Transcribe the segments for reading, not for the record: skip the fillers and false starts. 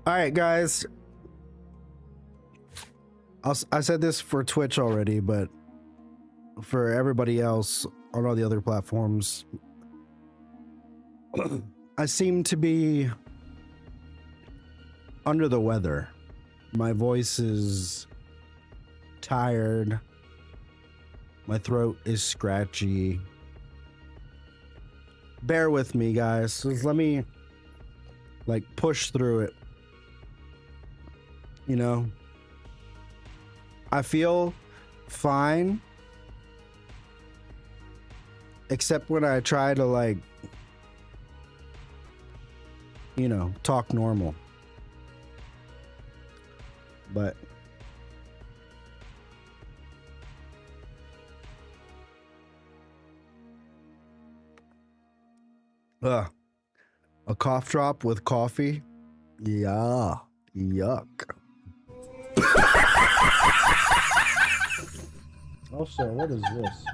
All right, guys. I said this for Twitch already, but for everybody else on all the other platforms, I seem to be under the weather. My voice is tired. My throat is scratchy. Bear with me, guys. Just let me like push through it. You know, I feel fine, except when I try to, like, you know, talk normal. But a cough drop with coffee. Yeah, yuck. Also, what is this?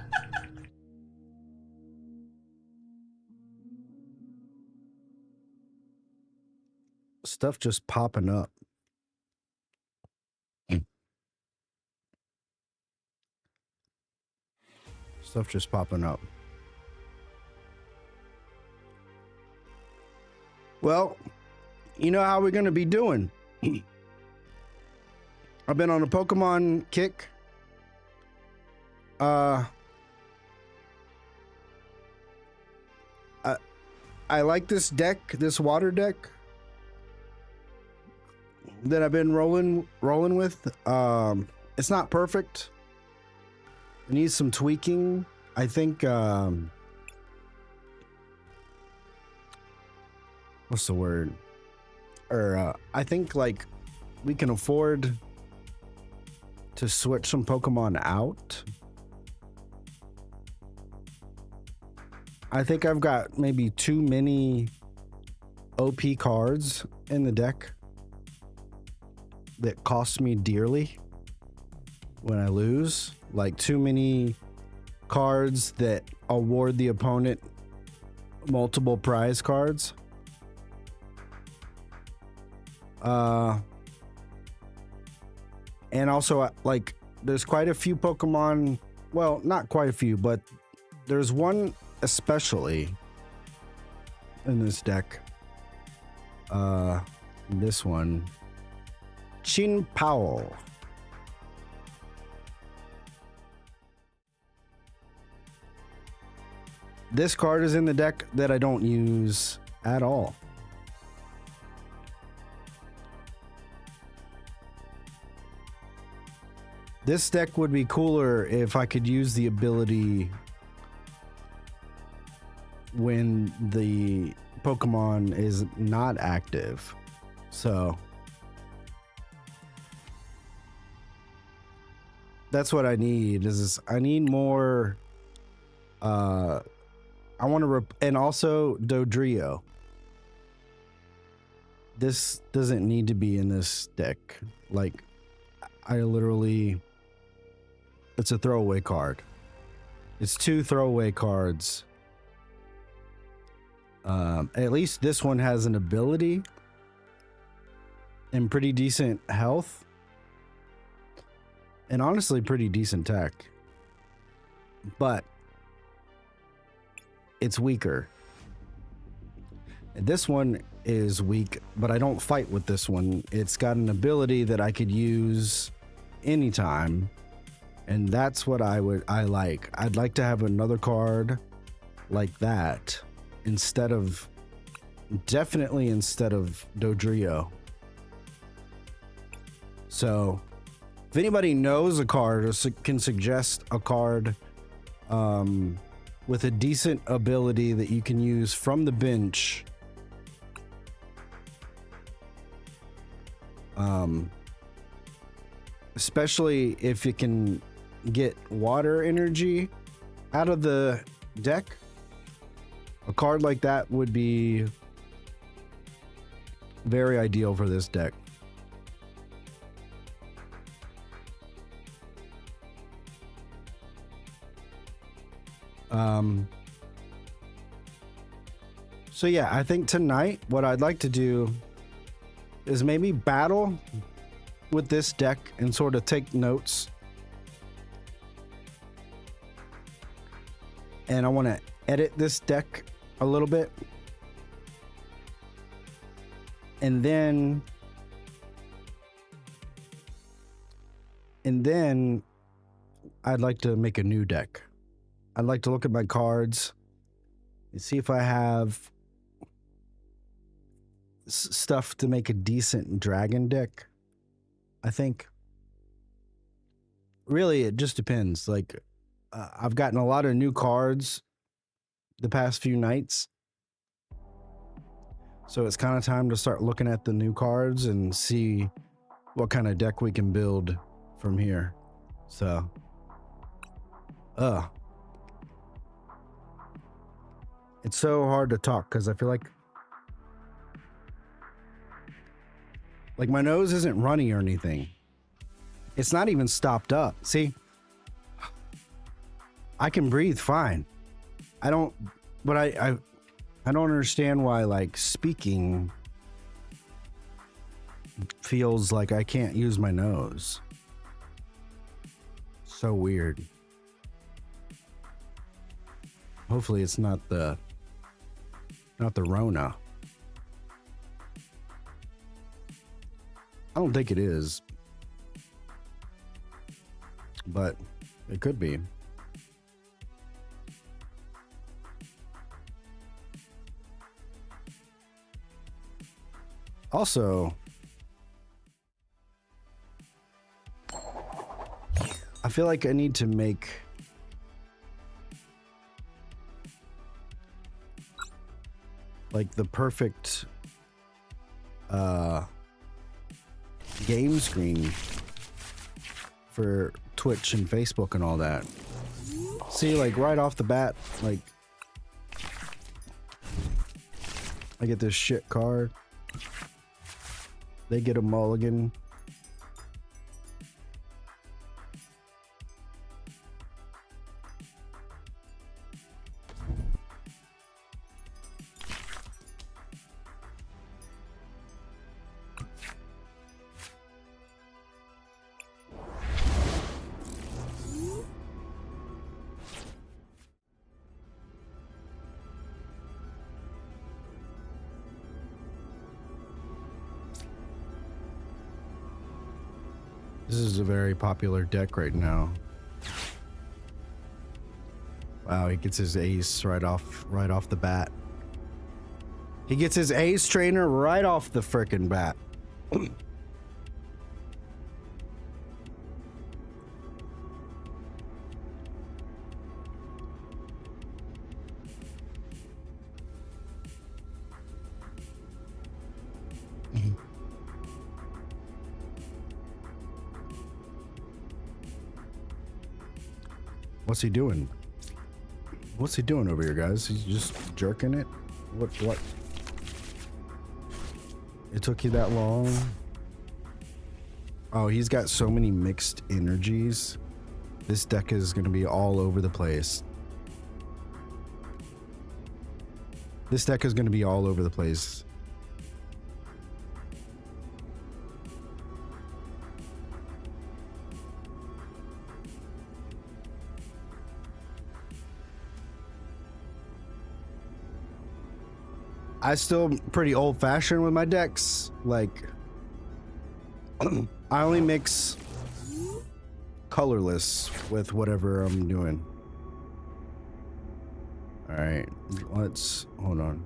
Stuff just popping up. Stuff just popping up. Well, you know how we're going to be doing. I've been on a Pokemon kick. I like this deck, this water deck that I've been rolling with. It's not perfect. It needs some tweaking. I think what's the word? I think like we can afford to switch some Pokemon out. I think I've got maybe too many OP cards in the deck that cost me dearly when I lose. Like too many cards that award the opponent multiple prize cards. And also, like, there's quite a few Pokemon. Well, not quite a few, but there's one especially in this deck. This one, Chin Powell. This card is in the deck that I don't use at all. This deck would be cooler if I could use the ability when the Pokemon is not active. So that's what I need. I need more. I want to and also Dodrio. This doesn't need to be in this deck. Like, I literally, it's a throwaway card. It's 2 throwaway cards. At least this one has an ability and pretty decent health, and honestly pretty decent tech, but it's weaker. And this one is weak, but I don't fight with this one. It's got an ability that I could use anytime, and that's what I like. I'd like to have another card like that definitely instead of Dodrio. So if anybody knows a card or can suggest a card with a decent ability that you can use from the bench, especially if you can get water energy out of the deck, a card like that would be very ideal for this deck. So yeah, I think tonight what I'd like to do is maybe battle with this deck and sort of take notes. And I want to edit this deck a little bit. And then I'd like to make a new deck. I'd like to look at my cards and see if I have stuff to make a decent dragon deck. I think really it just depends. Like I've gotten a lot of new cards the past few nights, so it's kind of time to start looking at the new cards and see what kind of deck we can build from here. So it's so hard to talk because I feel like my nose isn't runny or anything. It's not even stopped up. See, I can breathe fine. I don't understand why like speaking feels like I can't use my nose. So weird. Hopefully it's not the Rona. I don't think it is, but it could be. Also, I feel like I need to make like the perfect game screen for Twitch and Facebook and all that. See, like right off the bat, like I get this shit card. They get a mulligan. This is a very popular deck right now. Wow, he gets his ace right off the bat. He gets his ace trainer right off the frickin' bat. What's he doing? What's he doing over here, guys? He's just jerking it? What? It took you that long? Oh, he's got so many mixed energies. This deck is going to be all over the place. This deck is going to be all over the place. I still pretty old-fashioned with my decks. Like, I only mix colorless with whatever I'm doing. All right, let's hold on.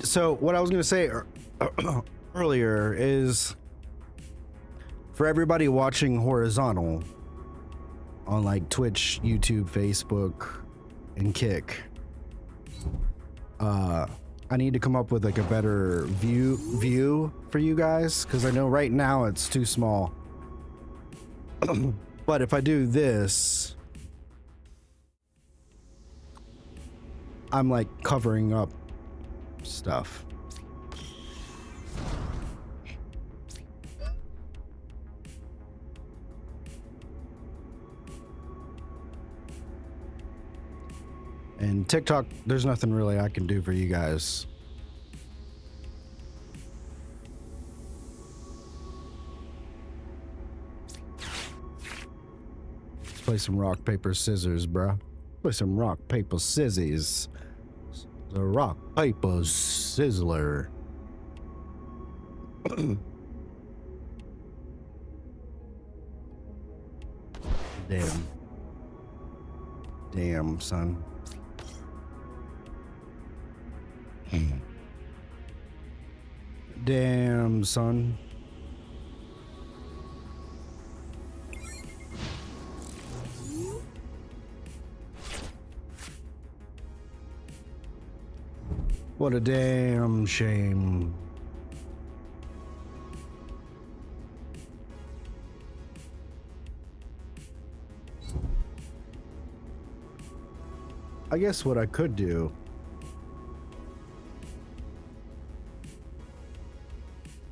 So what I was gonna say earlier is for everybody watching horizontal on like Twitch, YouTube, Facebook, and Kick. I need to come up with like a better view for you guys, because I know right now it's too small. But if I do this, I'm like covering up stuff. And TikTok, there's nothing really I can do for you guys. Let's play some rock, paper, scissors, bruh. Play some rock, paper, scissors. The rock, paper, sizzler. Damn. Damn, son. Damn, son. What a damn shame. I guess what I could do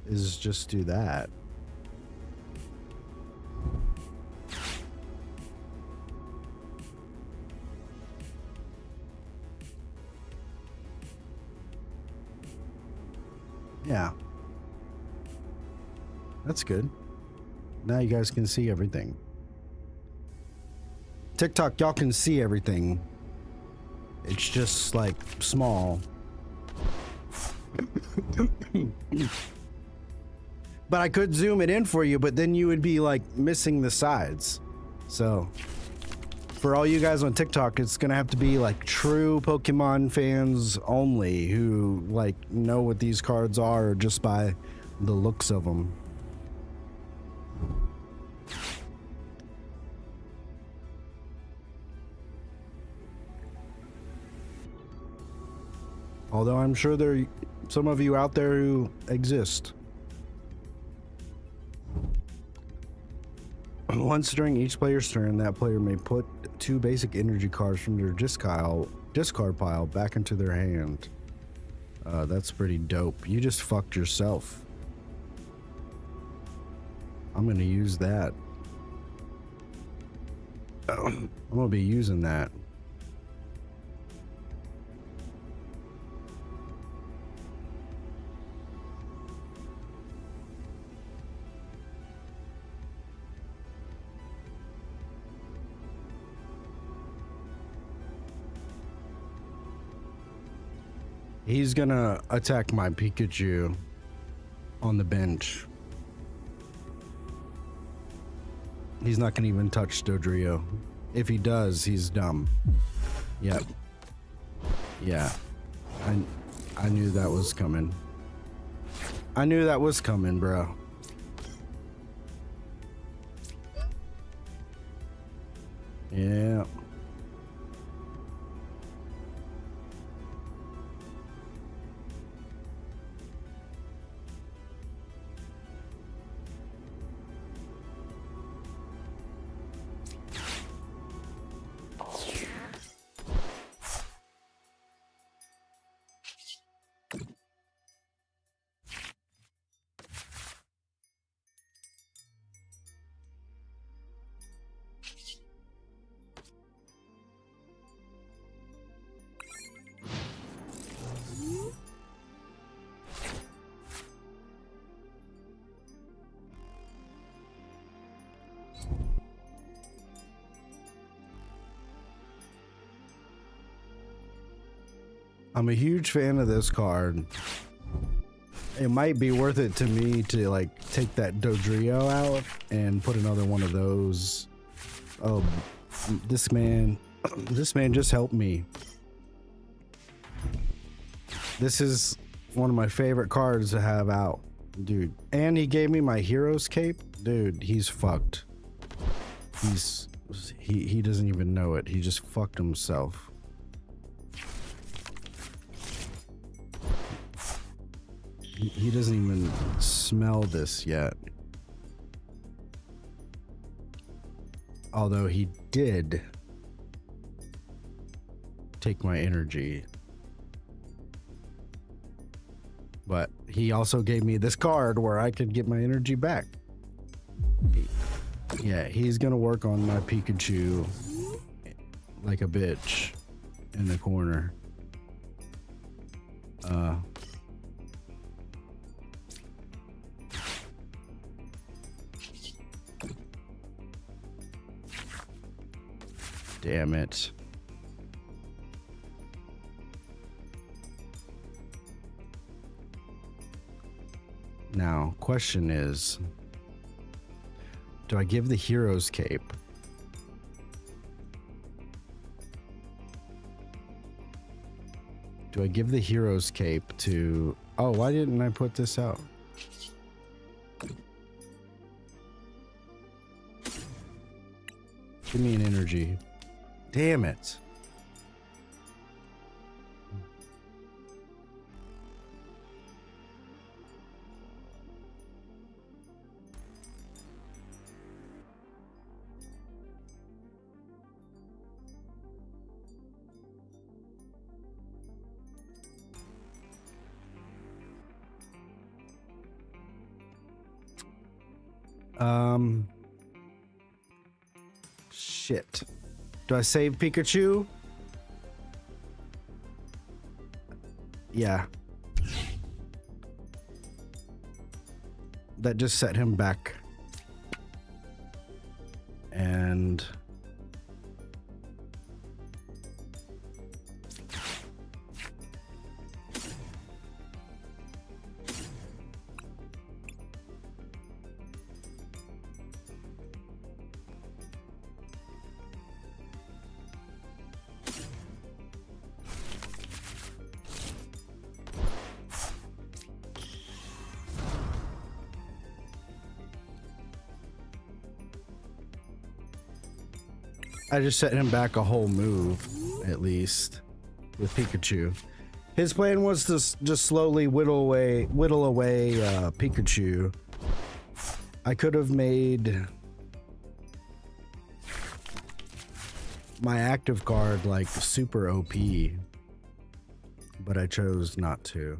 is just do that. Yeah. That's good. Now you guys can see everything. TikTok, y'all can see everything. It's just like small. But I could zoom it in for you, but then you would be like missing the sides. So for all you guys on TikTok, it's gonna have to be like true Pokemon fans only who like know what these cards are just by the looks of them. Although I'm sure there are some of you out there who exist. Once during each player's turn, that player may put 2 basic energy cards from their discard pile back into their hand. That's pretty dope. You just fucked yourself. I'm gonna use that. I'm gonna be using that. He's gonna attack my Pikachu on the bench. He's not gonna even touch Dodrio. If he does, he's dumb. Yep. Yeah. I knew that was coming. I knew that was coming, bro. Yeah. I'm a huge fan of this card. It might be worth it to me to like take that Dodrio out and put another one of those. Oh, this man just helped me. This is one of my favorite cards to have out, dude. And he gave me my hero's cape. Dude, he's fucked. He doesn't even know it. He just fucked himself. He doesn't even smell this yet. Although he did take my energy. But he also gave me this card where I could get my energy back. Yeah, he's gonna work on my Pikachu like a bitch in the corner. Damn it. Now, question is, do I give the hero's cape? Do I give the hero's cape to... Oh, why didn't I put this out? Give me an energy. Damn it. Shit. Do I save Pikachu? Yeah. That just set him back. And... I just set him back a whole move, at least, with Pikachu. His plan was to just slowly whittle away Pikachu. I could have made my active card like super OP, but I chose not to.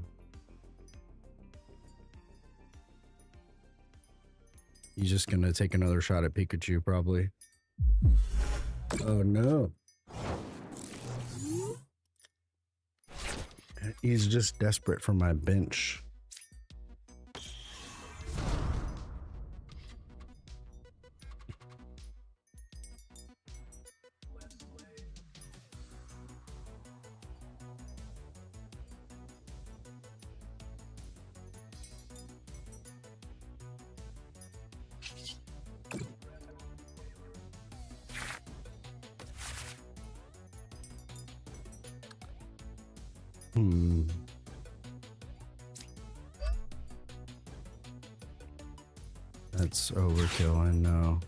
He's just gonna take another shot at Pikachu, probably. Oh no. He's just desperate for my bench. That's overkill, I know.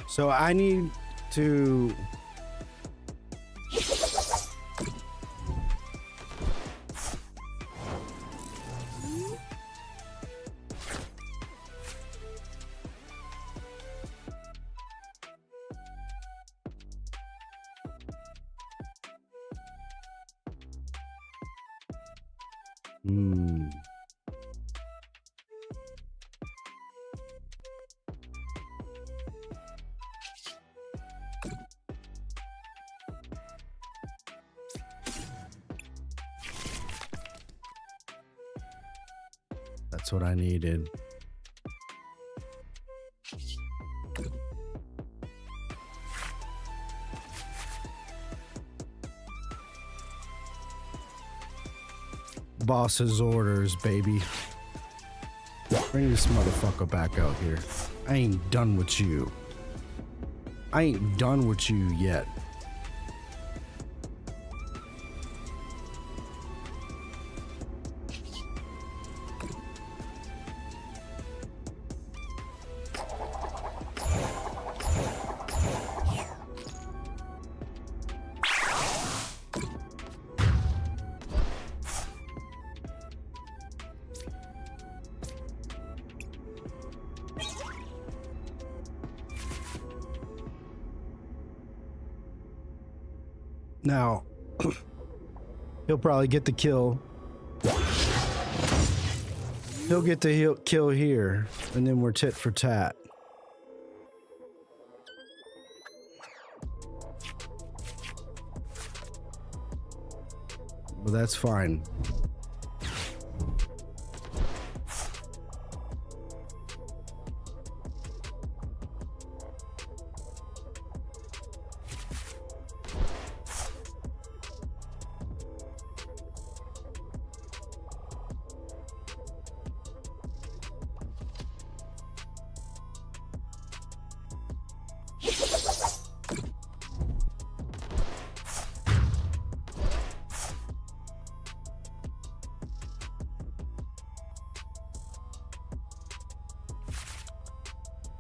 So I need to... That's what I needed. Boss's orders, baby. Bring this motherfucker back out here. I ain't done with you. I ain't done with you yet. Now, he'll probably get the kill. He'll get the kill here, and then we're tit for tat. Well, that's fine.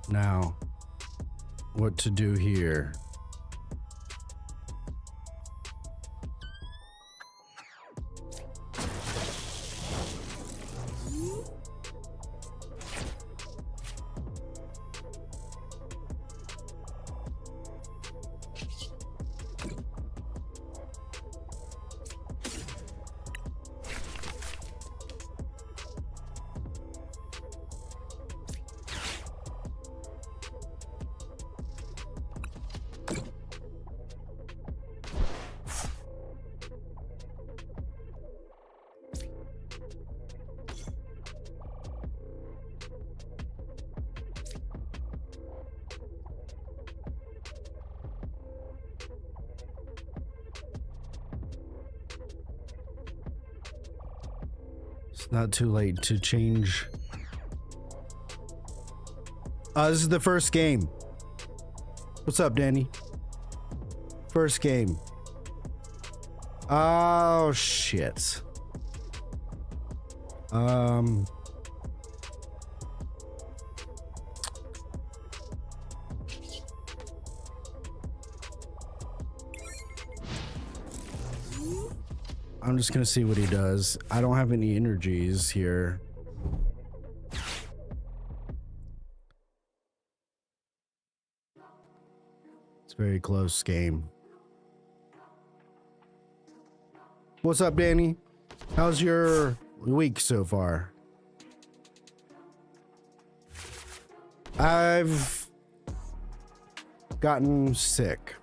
Now, what to do here? It's not too late to change. This is the first game. What's up, Danny? First game. Oh, shit. I'm just gonna see what he does. I don't have any energies here. It's a very close game. What's up, Danny? How's your week so far? I've gotten sick.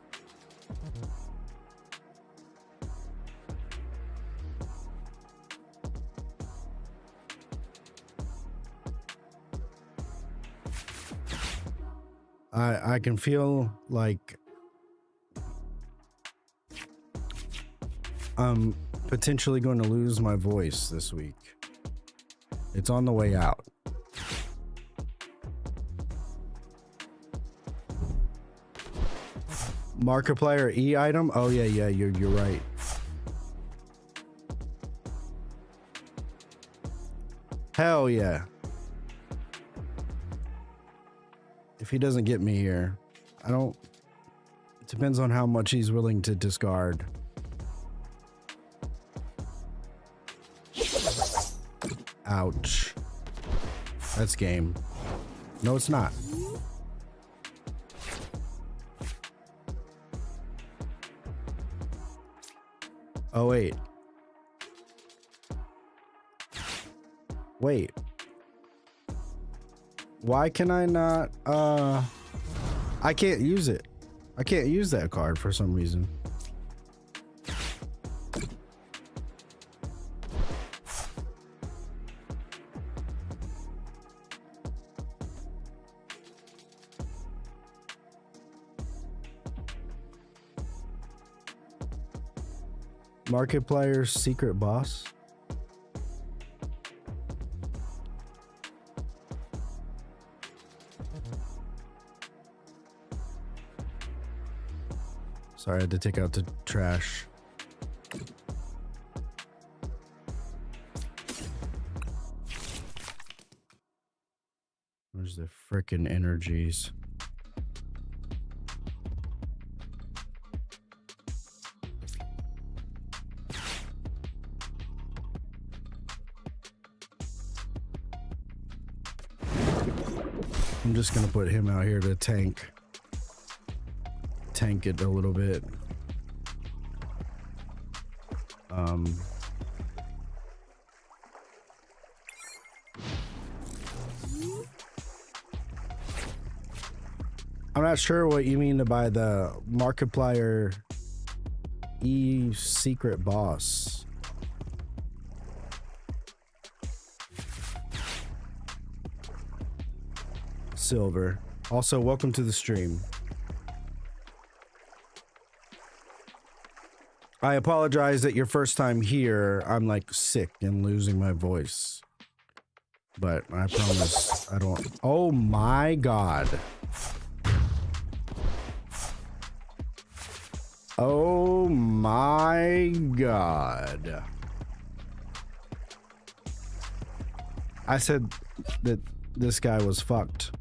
I can feel like I'm potentially going to lose my voice this week. It's on the way out. Markiplier E item? Oh yeah, you're right. Hell yeah. If he doesn't get me here, I don't. It depends on how much he's willing to discard. Ouch. That's game. No, it's not. Oh, wait. Wait. Why can I not, I can't use it. I can't use that card for some reason. Markiplier's secret boss. Sorry, I had to take out the trash. Where's the frickin' energies? I'm just gonna put him out here to tank it a little bit. I'm not sure what you mean by the Markiplier secret boss. Silver. Also, welcome to the stream. I apologize that your first time here, I'm like sick and losing my voice. But I promise I don't. Oh my god. Oh my god. I said that this guy was fucked.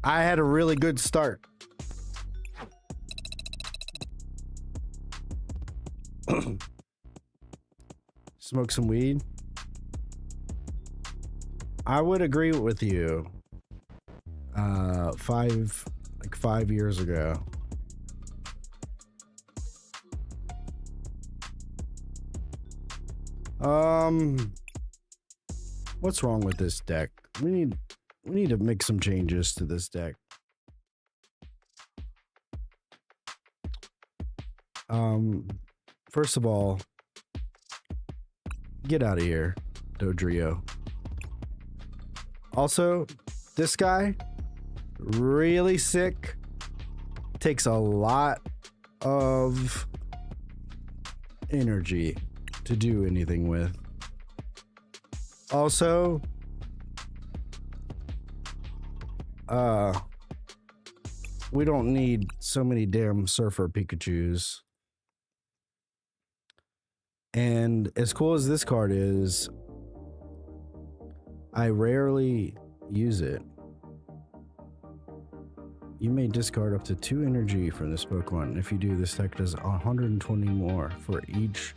I had a really good start. Smoke some weed. I would agree with you. 5 years ago. What's wrong with this deck? We need to make some changes to this deck. First of all, get out of here, Dodrio. Also, this guy, really sick, takes a lot of energy to do anything with. Also, we don't need so many damn Surfer Pikachus. And as cool as this card is, I rarely use it. You may discard up to 2 energy from this Pokemon. If you do, this deck does 120 more for each.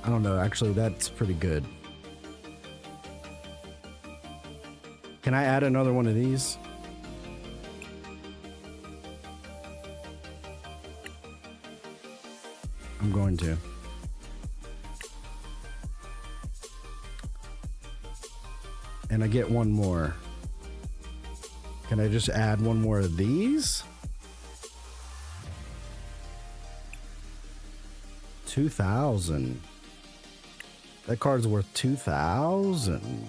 I don't know, actually that's pretty good. Can I add another one of these? I'm going to. And I get one more. Can I just add one more of these? 2,000. That card's worth 2,000.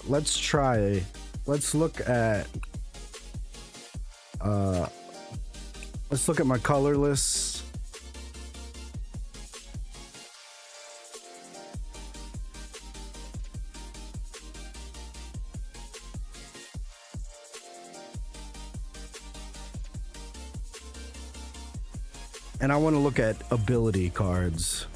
Let's try. Let's look at my colorless. And I want to look at ability cards.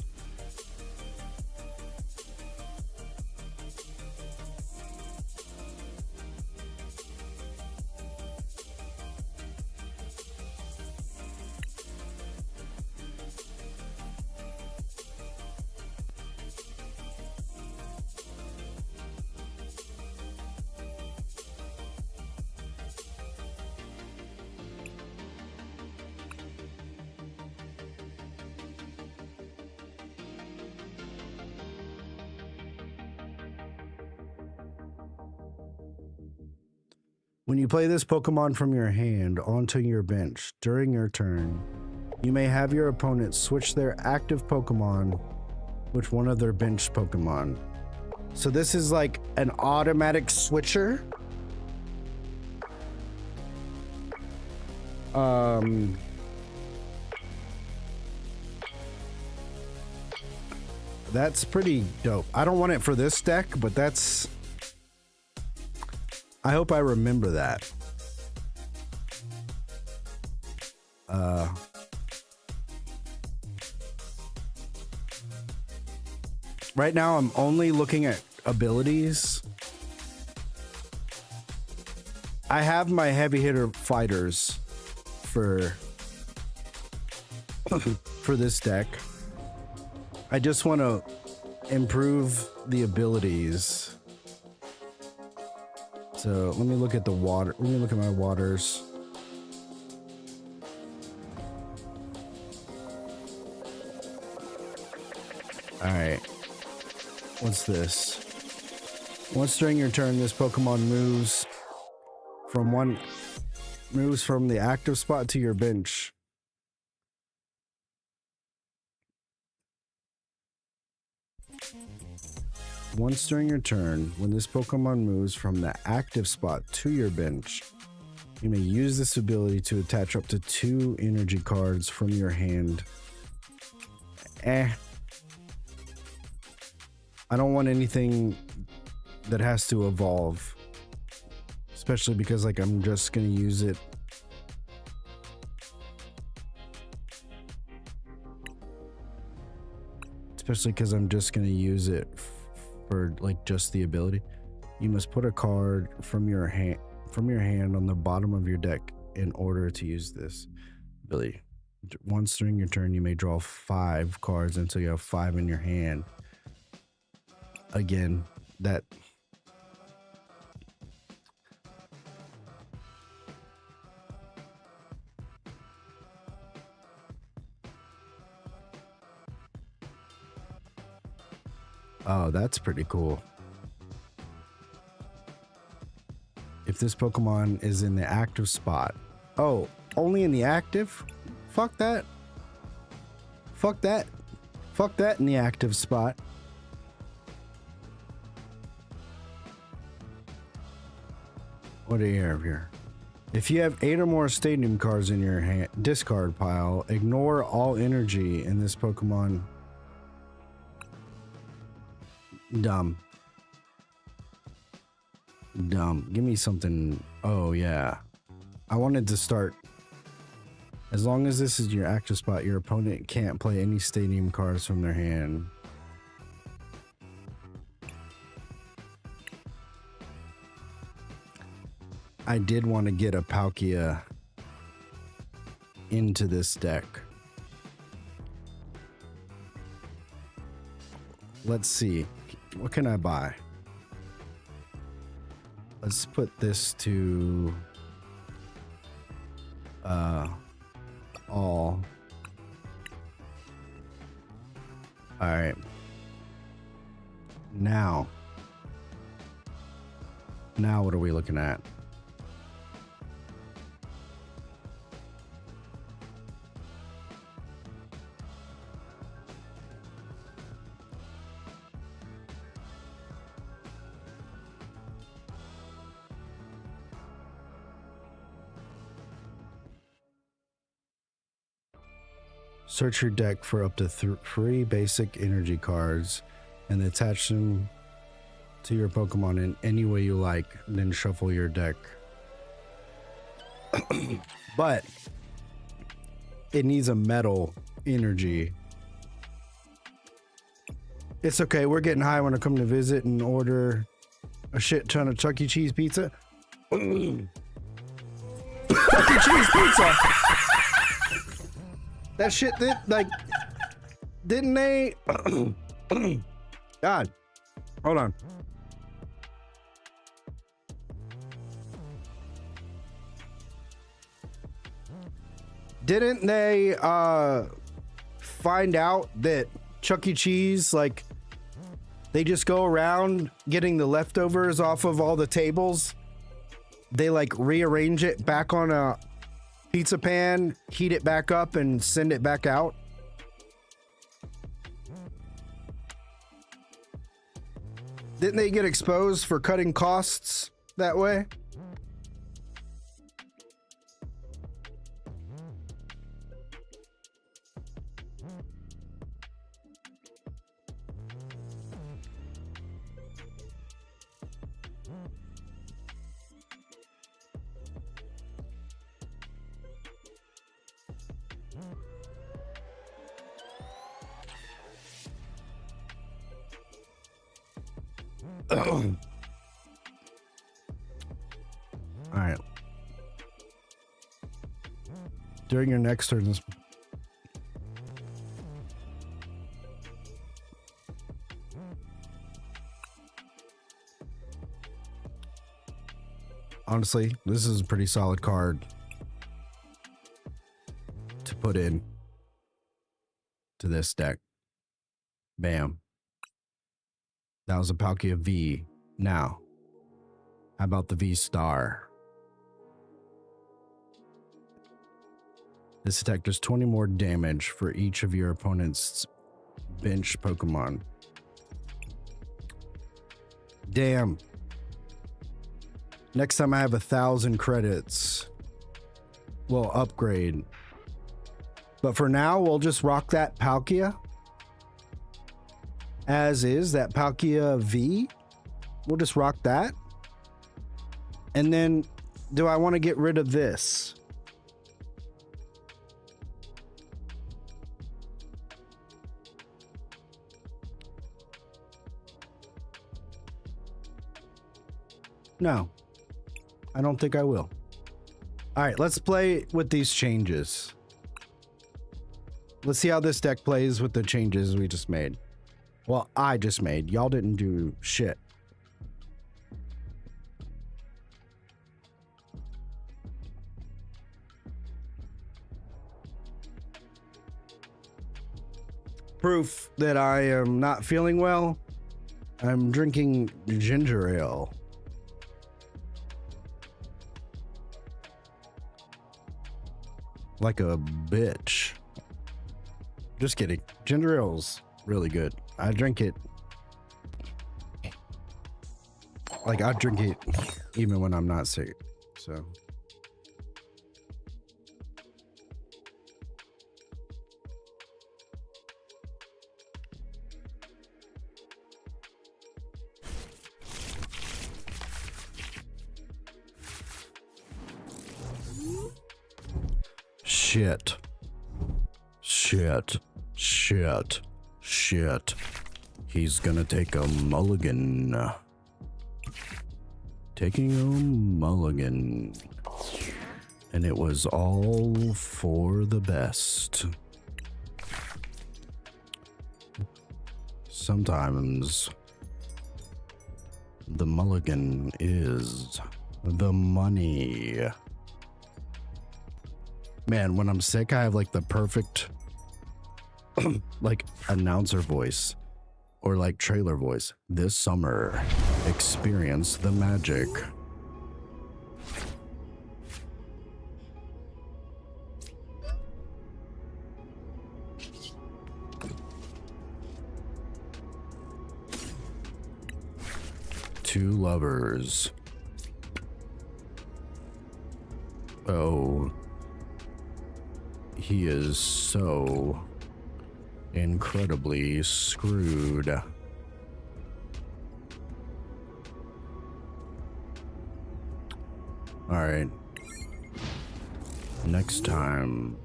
When you play this Pokemon from your hand onto your bench during your turn, you may have your opponent switch their active Pokemon with one of their bench Pokemon. So this is like an automatic switcher. That's pretty dope. I don't want it for this deck, but that's... I hope I remember that. Right now, I'm only looking at abilities. I have my heavy hitter fighters for this deck. I just want to improve the abilities. So let me look at the water. Let me look at my waters. All right. What's this? Once during your turn, this Pokemon moves from the active spot to your bench. Once during your turn, when this Pokemon moves from the active spot to your bench, you may use this ability to attach up to 2 energy cards from your hand. I don't want anything that has to evolve. Especially because, like, I'm just gonna use it. Especially because I'm just gonna use it for, like, just the ability. You must put a card from your hand on the bottom of your deck in order to use this ability. Once during your turn, you may draw 5 cards until you have 5 in your hand. Again, that... Oh, that's pretty cool. If this Pokemon is in the active spot. Oh, only in the active? Fuck that. Fuck that. Fuck that in the active spot. What do you have here? If you have 8 or more stadium cards in your discard pile, ignore all energy in this Pokemon. Dumb. Give me something. Oh, yeah. I wanted to start. As long as this is your active spot, your opponent can't play any stadium cards from their hand. I did want to get a Palkia into this deck. Let's see. What can I buy? Let's put this to all. All right. Now what are we looking at? Search your deck for up to 3 basic energy cards and attach them to your Pokemon in any way you like, then shuffle your deck. But it needs a metal energy. It's okay. We're getting high when I come to visit and order a shit ton of Chuck E. Cheese pizza. Chuck E. Cheese pizza. That shit that like didn't they God. Hold on. Didn't they find out that Chuck E. Cheese, like, they just go around getting the leftovers off of all the tables? They like rearrange it back on a pizza pan, heat it back up, and send it back out. Didn't they get exposed for cutting costs that way? All right. During your next turn, this honestly, this is a pretty solid card to put in to this deck. Bam. That was a Palkia V. Now, how about the V Star? This attack does 20 more damage for each of your opponent's bench Pokemon. Damn. Next time I have 1,000 credits, we'll upgrade. But for now, we'll just rock that Palkia. As is, that Palkia V. We'll just rock that. And then, do I want to get rid of this? No, I don't think I will. All right, let's play with these changes. Let's see how this deck plays with the changes we just made. Well, I just made. Y'all didn't do shit. Proof that I am not feeling well. I'm drinking ginger ale. Like a bitch. Just kidding. Ginger ale's really good. I drink it. Like, I drink it even when I'm not sick. So. Shit. Shit. Shit. Shit. He's gonna take a mulligan. Taking a mulligan. And it was all for the best. Sometimes the mulligan is the money. Man, when I'm sick, I have like the perfect like announcer voice or like trailer voice. This summer, experience the magic. Two lovers. Oh, he is so incredibly screwed. All right. Next time,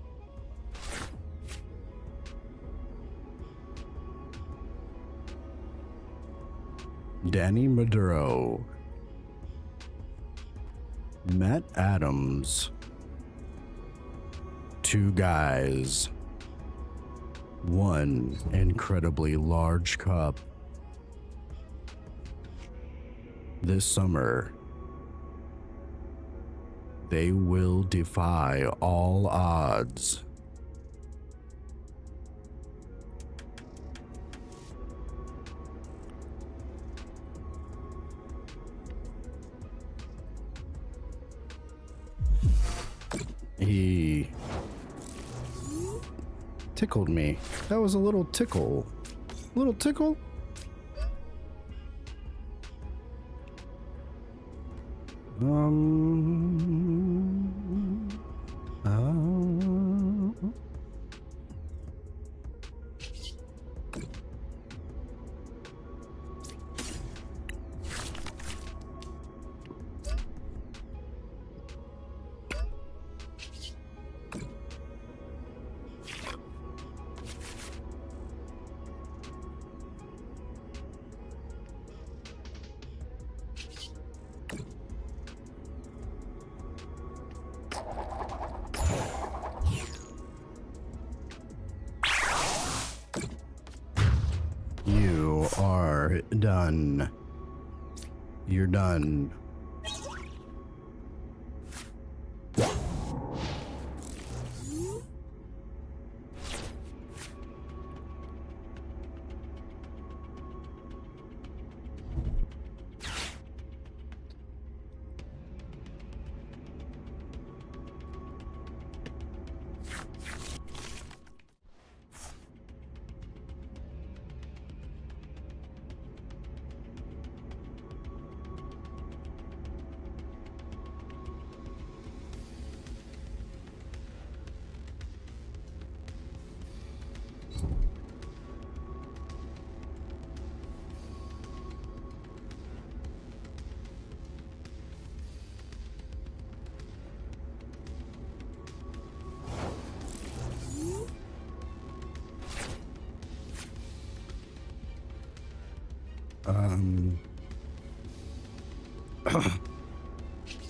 Danny Maduro, Matt Adams, two guys, one incredibly large cup. This summer, they will defy all odds. He tickled me. That was a little tickle. Little tickle? You are done. You're done.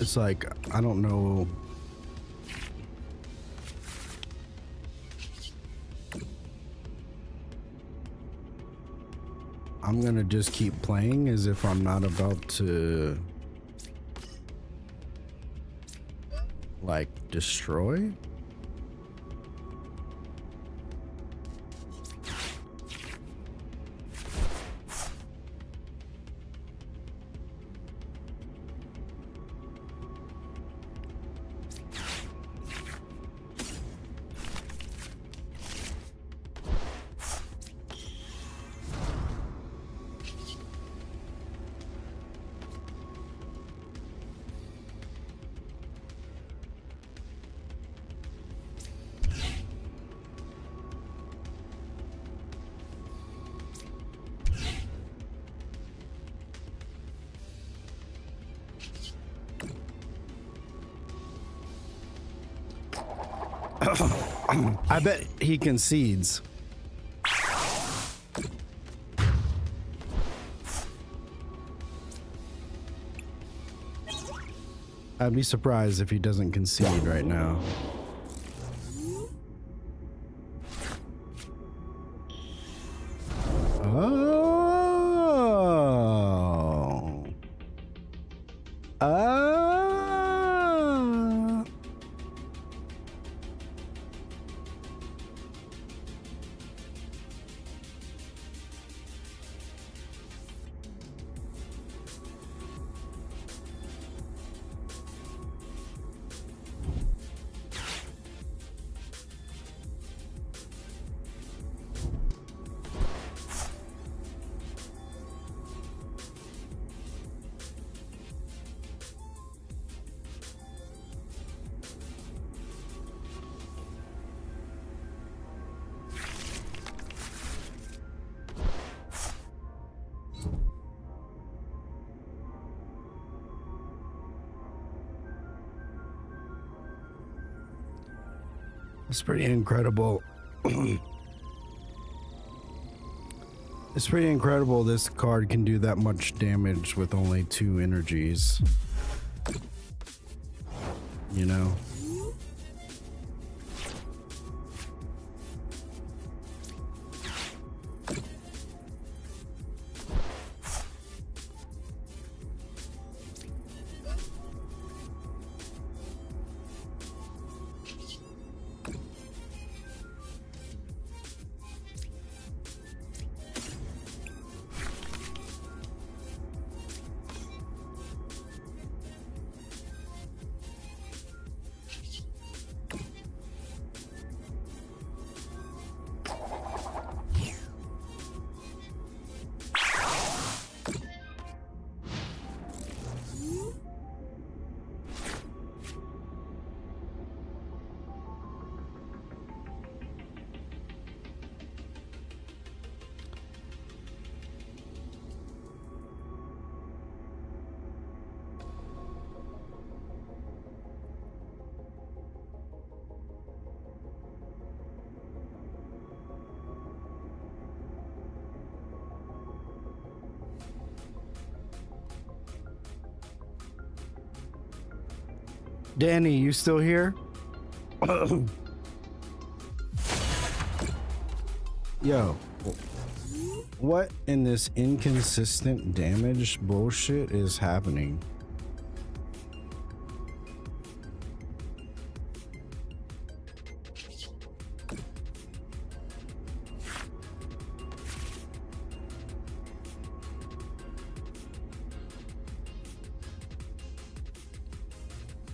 It's like, I don't know. I'm gonna just keep playing as if I'm not about to, like, destroy. I bet he concedes. I'd be surprised if he doesn't concede right now. Oh. It's pretty incredible. It's pretty incredible this card can do that much damage with only 2 energies. You know? Danny, you still here? Yo, what in this inconsistent damage bullshit is happening?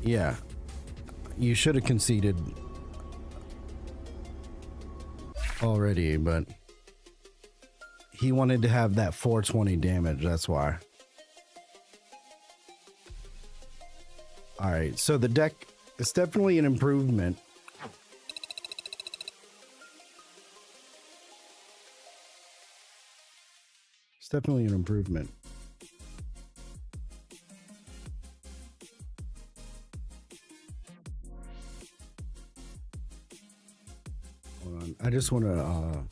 Yeah, you should have conceded already, but he wanted to have that 420 damage, that's why. All right, so the deck is definitely an improvement. It's definitely an improvement. Hold on, I just want to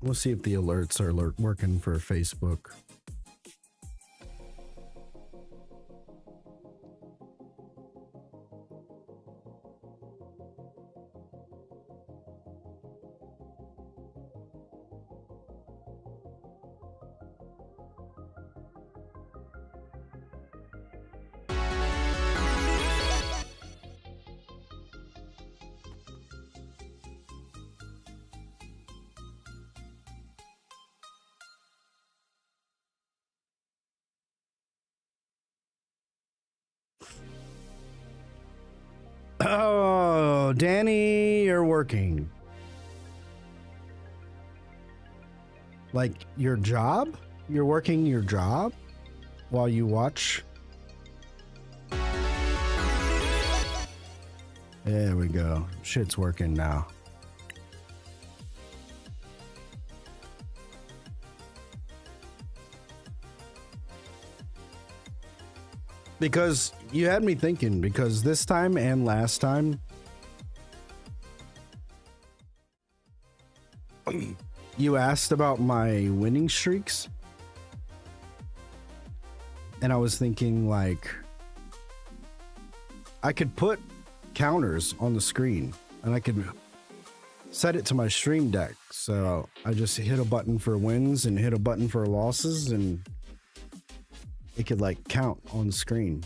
we'll see if the alerts are working for Facebook. Oh, Danny, you're working. Like your job? You're working your job while you watch? There we go. Shit's working now. Because you had me thinking, because this time and last time you asked about my winning streaks, and I was thinking like I could put counters on the screen and I could set it to my stream deck, so I just hit a button for wins and hit a button for losses, and it could like count on the screen.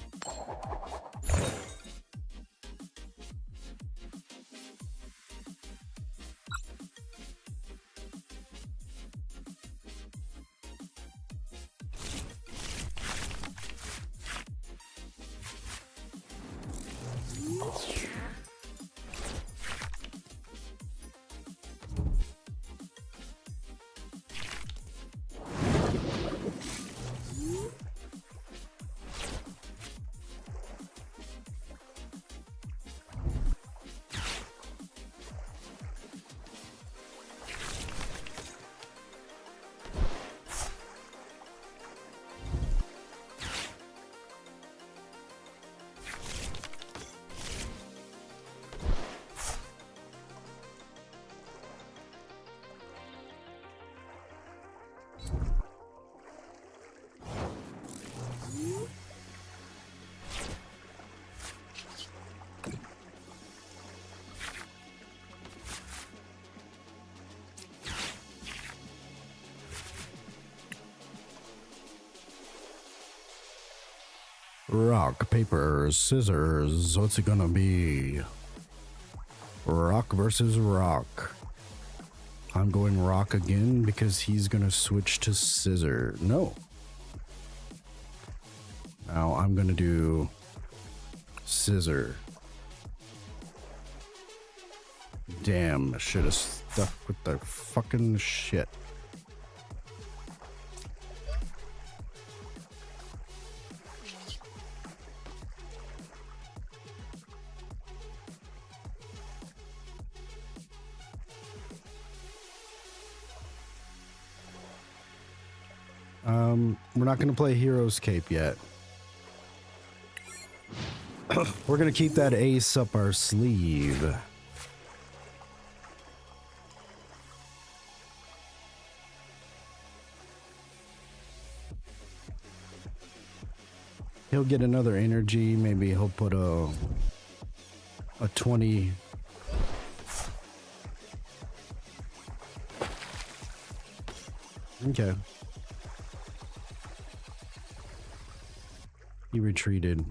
Rock, paper, scissors. What's it gonna be? Rock versus rock. I'm going rock again because he's gonna switch to scissor. No. Now I'm gonna do scissor. Damn, I should have stuck with the fucking shit. We're not going to play Hero's Cape yet. We're going to keep that ace up our sleeve. He'll get another energy. Maybe he'll put a 20. Okay. He retreated.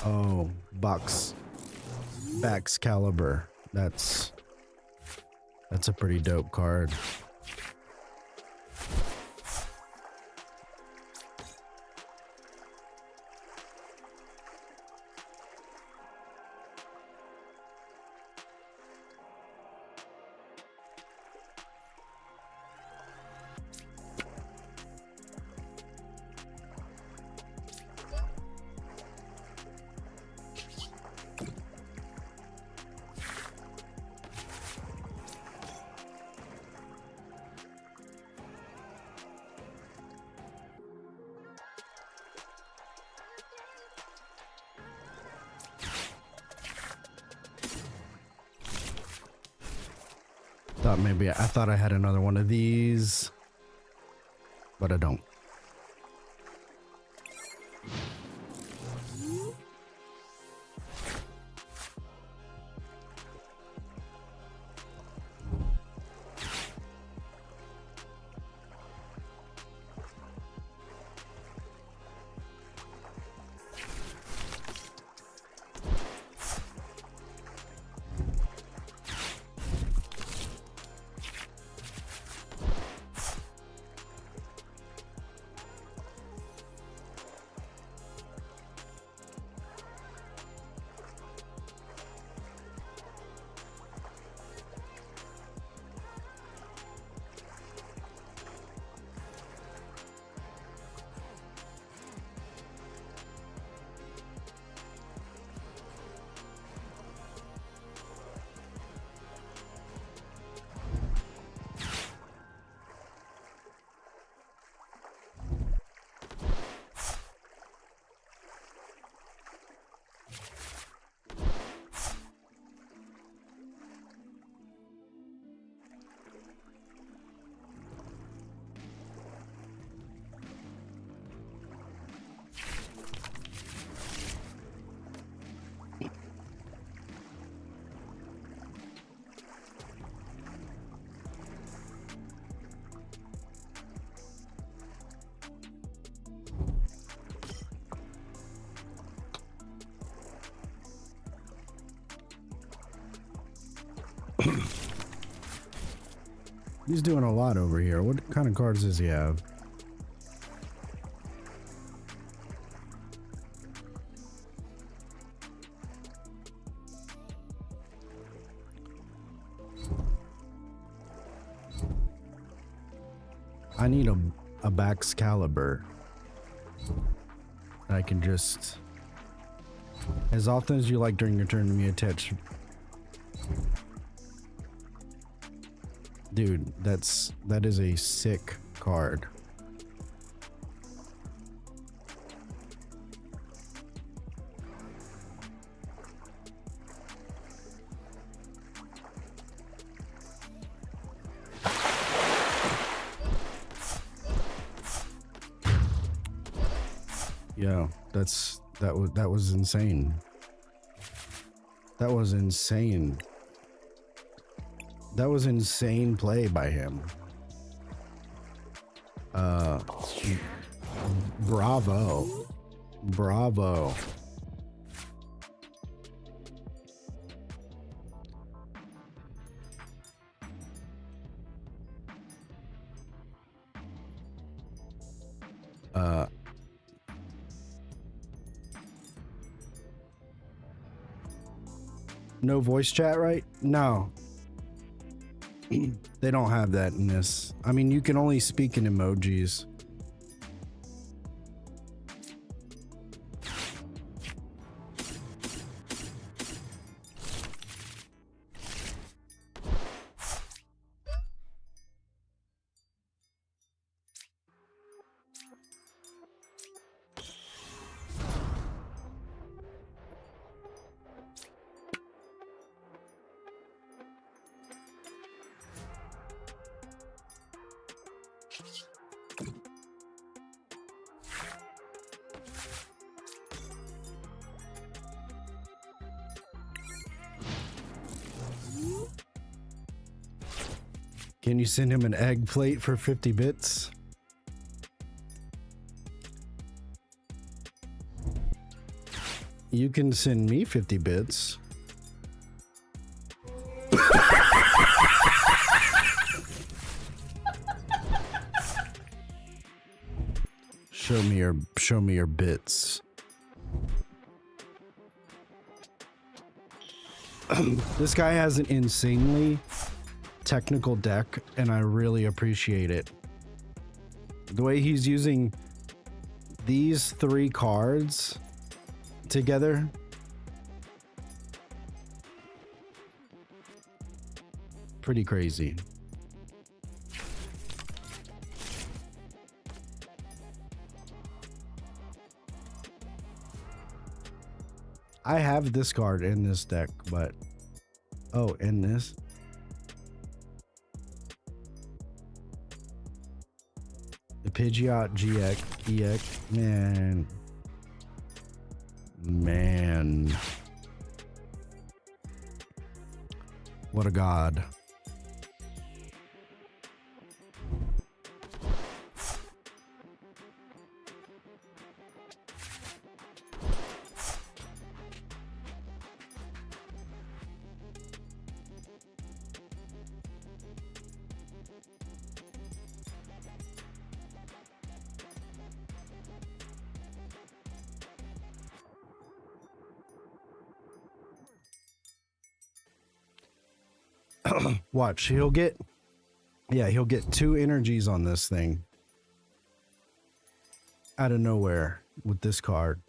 Oh, Bax Caliber. That's a pretty dope card. I thought I had another one of these, but I don't. He's doing a lot over here. What kind of cards does he have? I need a Bax Caliber. I can just As often as you like during your turn, me attach. Dude, that is a sick card. Yeah, that was insane. That was insane. That was insane play by him. Bravo. Bravo. No voice chat, right? No. They don't have that in this. I mean, you can only speak in emojis. Can you send him an egg plate for 50 bits? You can send me 50 bits. Show me your bits. This guy has an insanely technical deck, and I really appreciate it. The way he's using these 3 cards together. Pretty crazy. I have this card in this deck, but oh, in this. The Pidgeot GX EX, man, what a god. Watch, he'll get 2 energies on this thing out of nowhere with this card.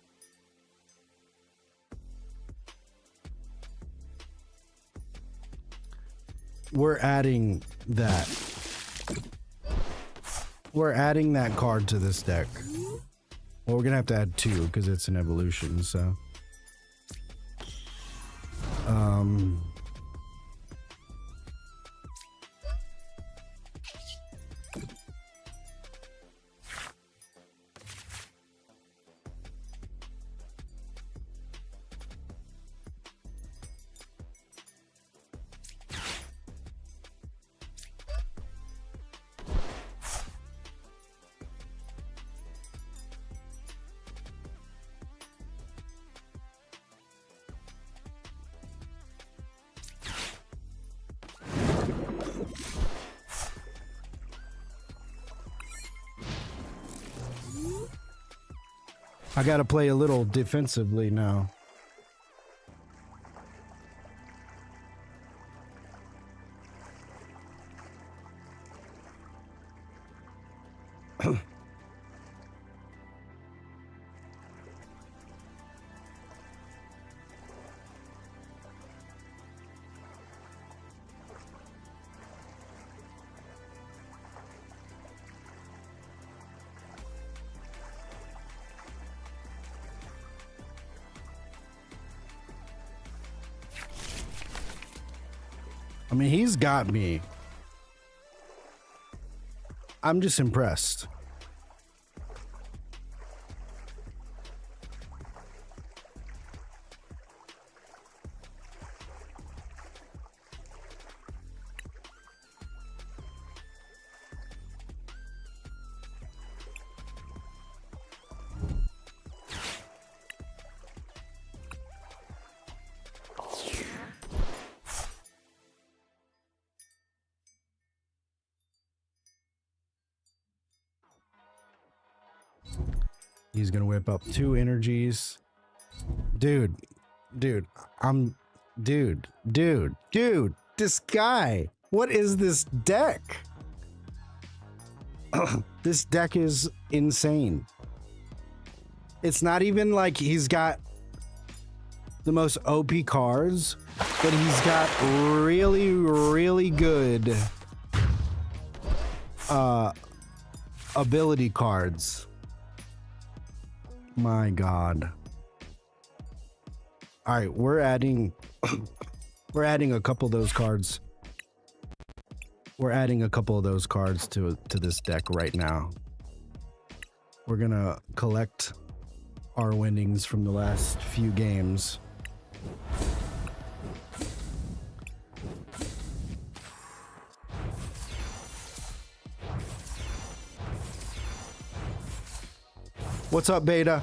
We're adding that card to this deck. Well, we're gonna have to add 2 because it's an evolution, so I gotta play a little defensively now. I mean, he's got me. I'm just impressed. He's gonna whip up 2 energies. Dude, dude, this guy. What is this deck? This deck is insane. It's not even like he's got the most OP cards, but he's got really, really good ability cards. My God. All right, we're adding a couple of those cards. We're adding a couple of those cards to this deck right now. We're gonna collect our winnings from the last few games. What's up, Beta?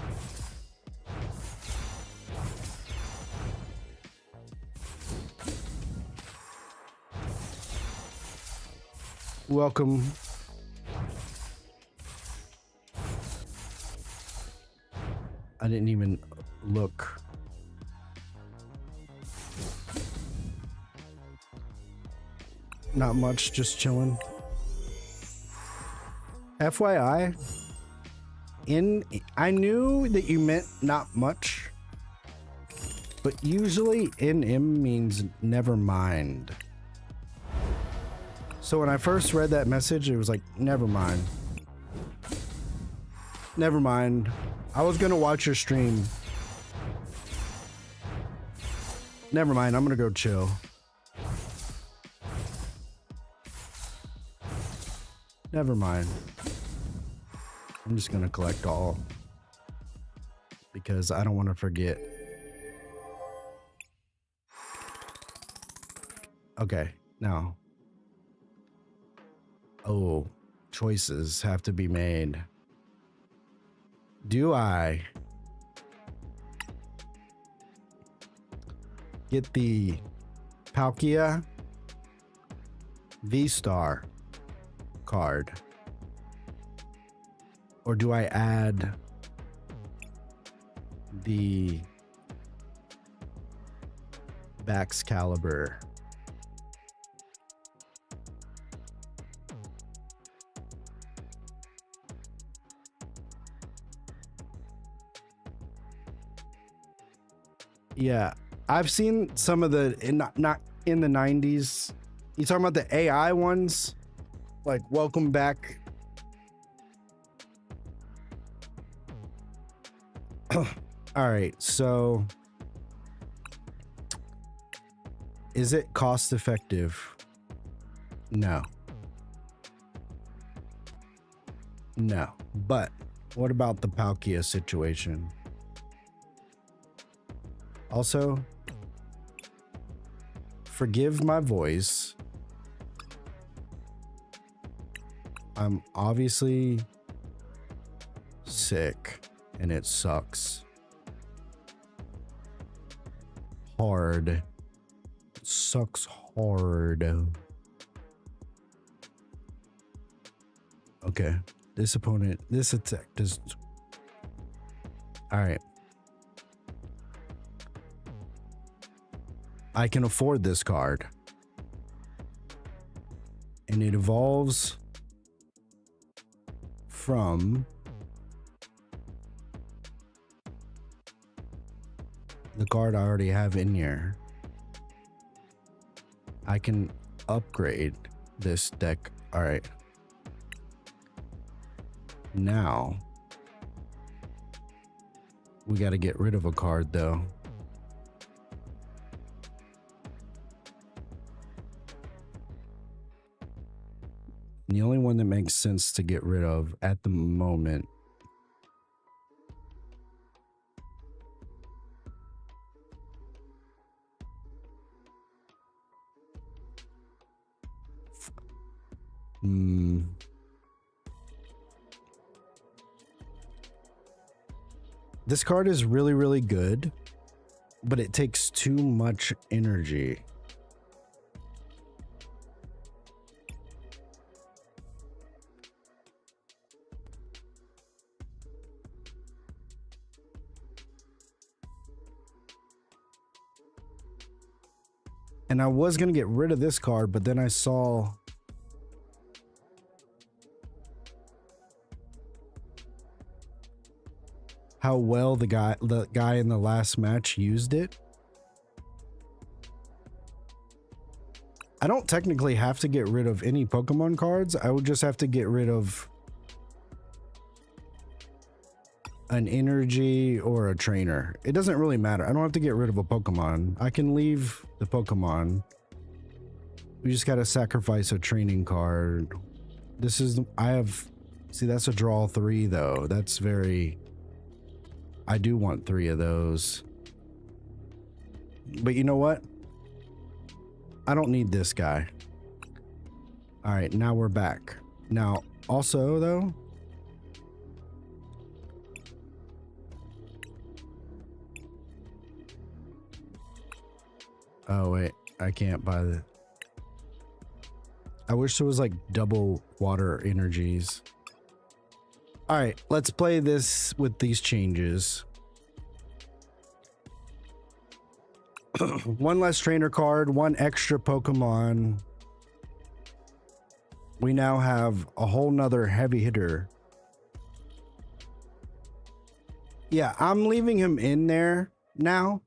Welcome. I didn't even look. Not much, just chilling. FYI, I knew that you meant not much, but usually NM means never mind. So when I first read that message, it was like, never mind. Never mind. I was gonna watch your stream. Never mind, I'm gonna go chill. Never mind. I'm just gonna collect all because I don't want to forget. Okay, now. Oh, choices have to be made. Do I get the Palkia V-Star card? Or do I add the Baxcalibur? Yeah, I've seen some of the not in the 90s. You talking about the AI ones? Like welcome back. All right, so is it cost effective? No. No. But what about the Palkia situation? Also, forgive my voice. I'm obviously sick and it sucks. Hard. It sucks hard. Okay. This opponent, this attack does. All right. I can afford this card. And it evolves from the card I already have in here. I can upgrade this deck. All right. Now, we got to get rid of a card though. The only one that makes sense to get rid of at the moment. This card is really, really good, but it takes too much energy. And I was going to get rid of this card, but then I saw how well the guy in the last match used it. I don't technically have to get rid of any Pokemon cards. I would just have to get rid of an energy or a trainer. It doesn't really matter. I don't have to get rid of a Pokemon. I can leave the Pokemon. We just got to sacrifice a training card. This is, see, that's a draw 3 though. That's very, I do want 3 of those. But you know what? I don't need this guy. All right, now we're back. Now, also though, oh wait, I can't buy the, I wish there was like double water energies. All right, let's play this with these changes. One less trainer card, one extra Pokemon. We now have a whole nother heavy hitter. Yeah, I'm leaving him in there now.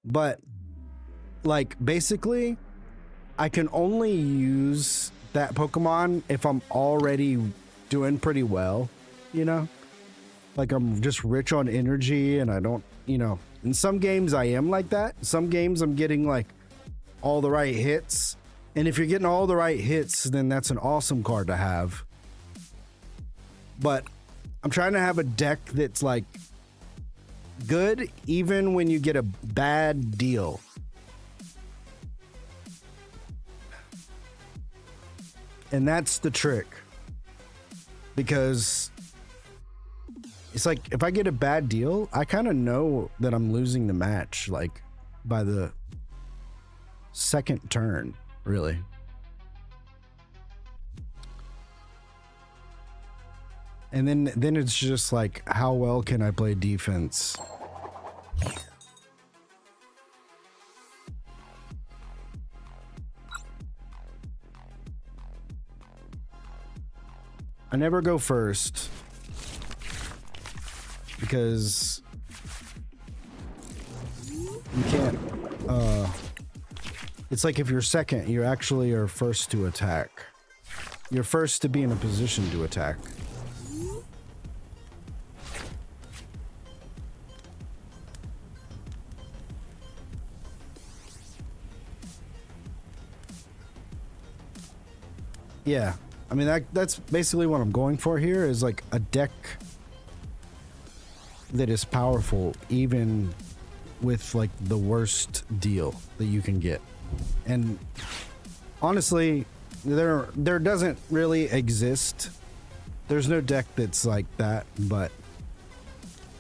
But like basically, I can only use that Pokemon if I'm already doing pretty well, you know? Like I'm just rich on energy and I don't, you know, in some games I am like that. Some games I'm getting like all the right hits. And if you're getting all the right hits, then that's an awesome card to have. But I'm trying to have a deck that's like good even when you get a bad deal. And that's the trick. Because it's like if I get a bad deal, I kind of know that I'm losing the match like by the second turn, really. And then it's just like, how well can I play defense? I never go first because you can't, it's like if you're second, you actually are first to attack. You're first to be in a position to attack. Yeah, I mean, that's basically what I'm going for here, is like a deck that is powerful even with like the worst deal that you can get. And honestly, there doesn't really exist. There's no deck that's like that, but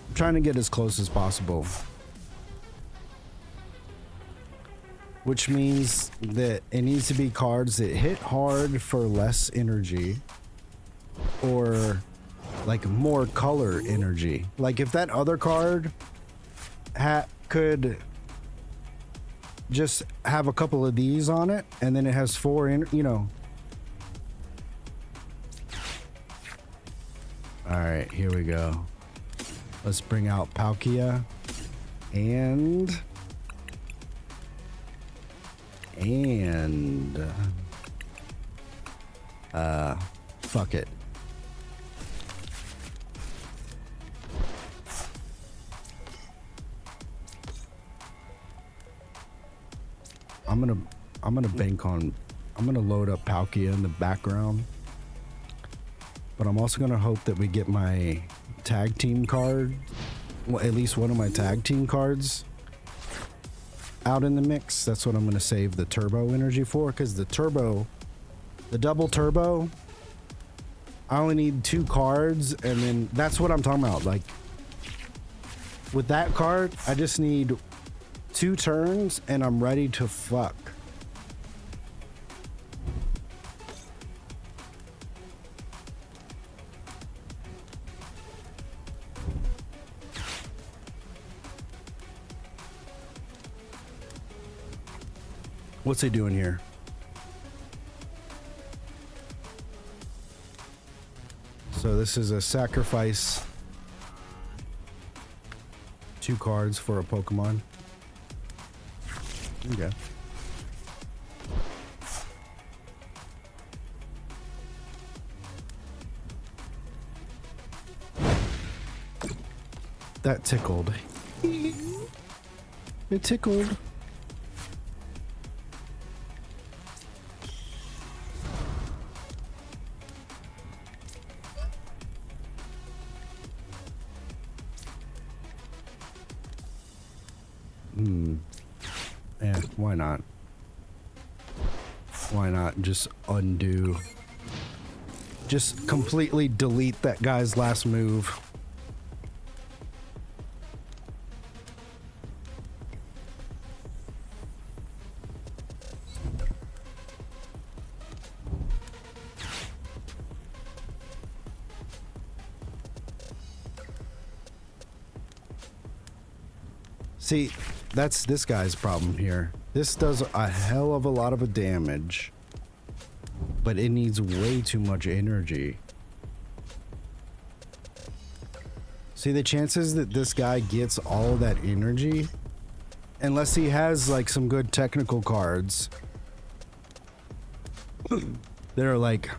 I'm trying to get as close as possible. Which means that it needs to be cards that hit hard for less energy or like more color energy. Like if that other card could just have a couple of these on it and then it has 4 in, you know. All right, here we go. Let's bring out Palkia and fuck it. I'm gonna bank on I'm gonna load up Palkia in the background, but I'm also gonna hope that we get my tag team card, well, at least one of my tag team cards out in the mix. That's what I'm gonna save the turbo energy for, because the double turbo, I only need 2 cards, and then that's what I'm talking about. Like with that card, I just need 2 turns and I'm ready to fuck. What's he doing here? So this is a sacrifice 2 cards for a Pokemon. Okay. That tickled. It tickled. Yeah, why not? Why not just undo? Just completely delete that guy's last move. See, that's this guy's problem here. This does a hell of a lot of damage, but it needs way too much energy. See, the chances that this guy gets all that energy, unless he has like some good technical cards that are like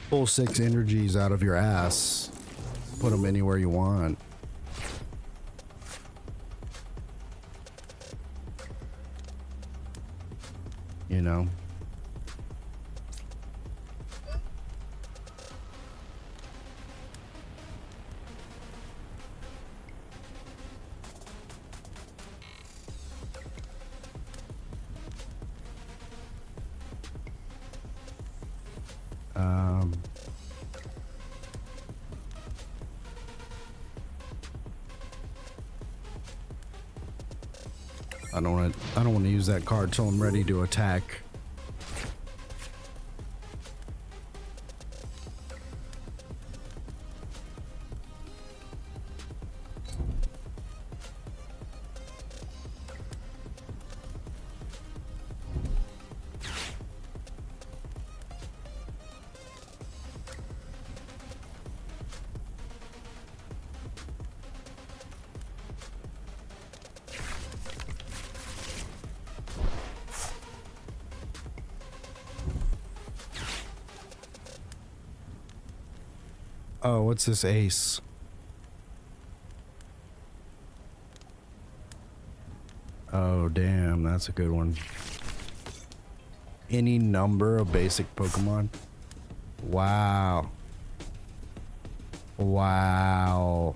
pull 6 energies out of your ass, put them anywhere you want. You know? I don't want to use that card till I'm ready to attack. Oh, what's this ace? Oh, damn, that's a good one. Any number of basic Pokemon? Wow. Wow.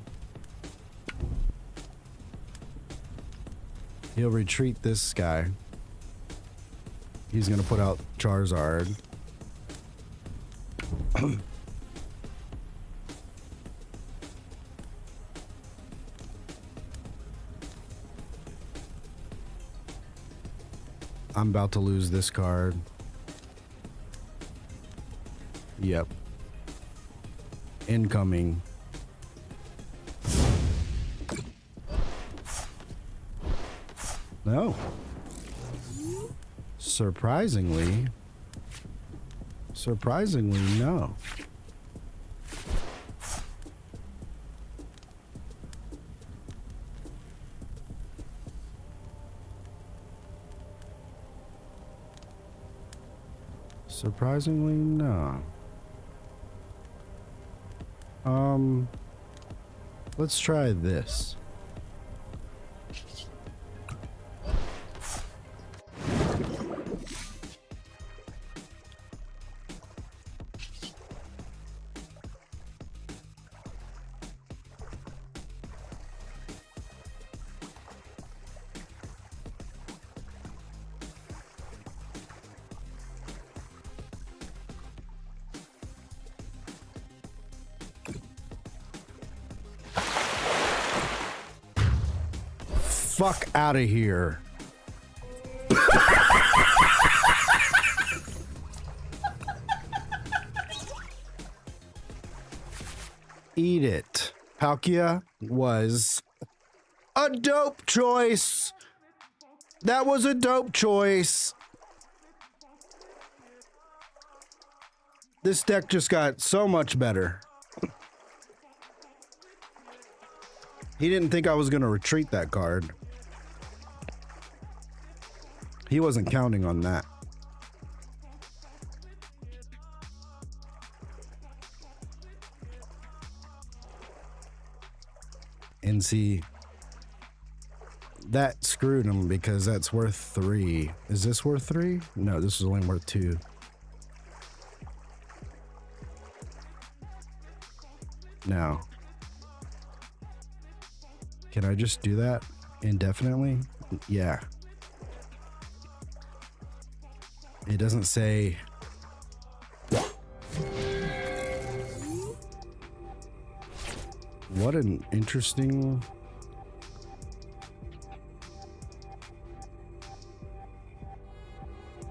He'll retreat this guy. He's gonna put out Charizard. I'm about to lose this card. Yep. Incoming. No. Surprisingly, no. Surprisingly, no. Let's try this. fuck out of here. Eat it. Palkia was a dope choice. That was a dope choice. This deck just got so much better. He didn't think I was going to retreat that card. He wasn't counting on that. And see, that screwed him because that's worth 3. Is this worth 3? No, this is only worth 2. Now, can I just do that indefinitely? Yeah. It doesn't say. What an interesting.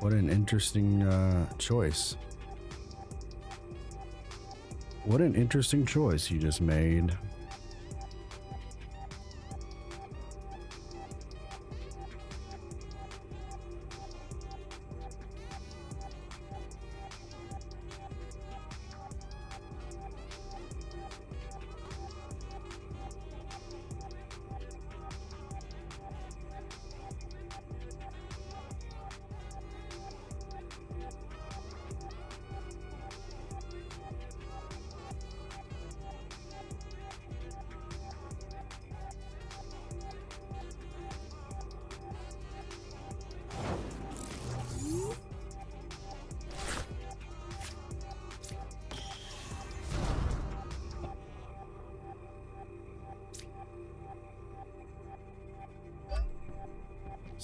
What an interesting choice. What an interesting choice you just made.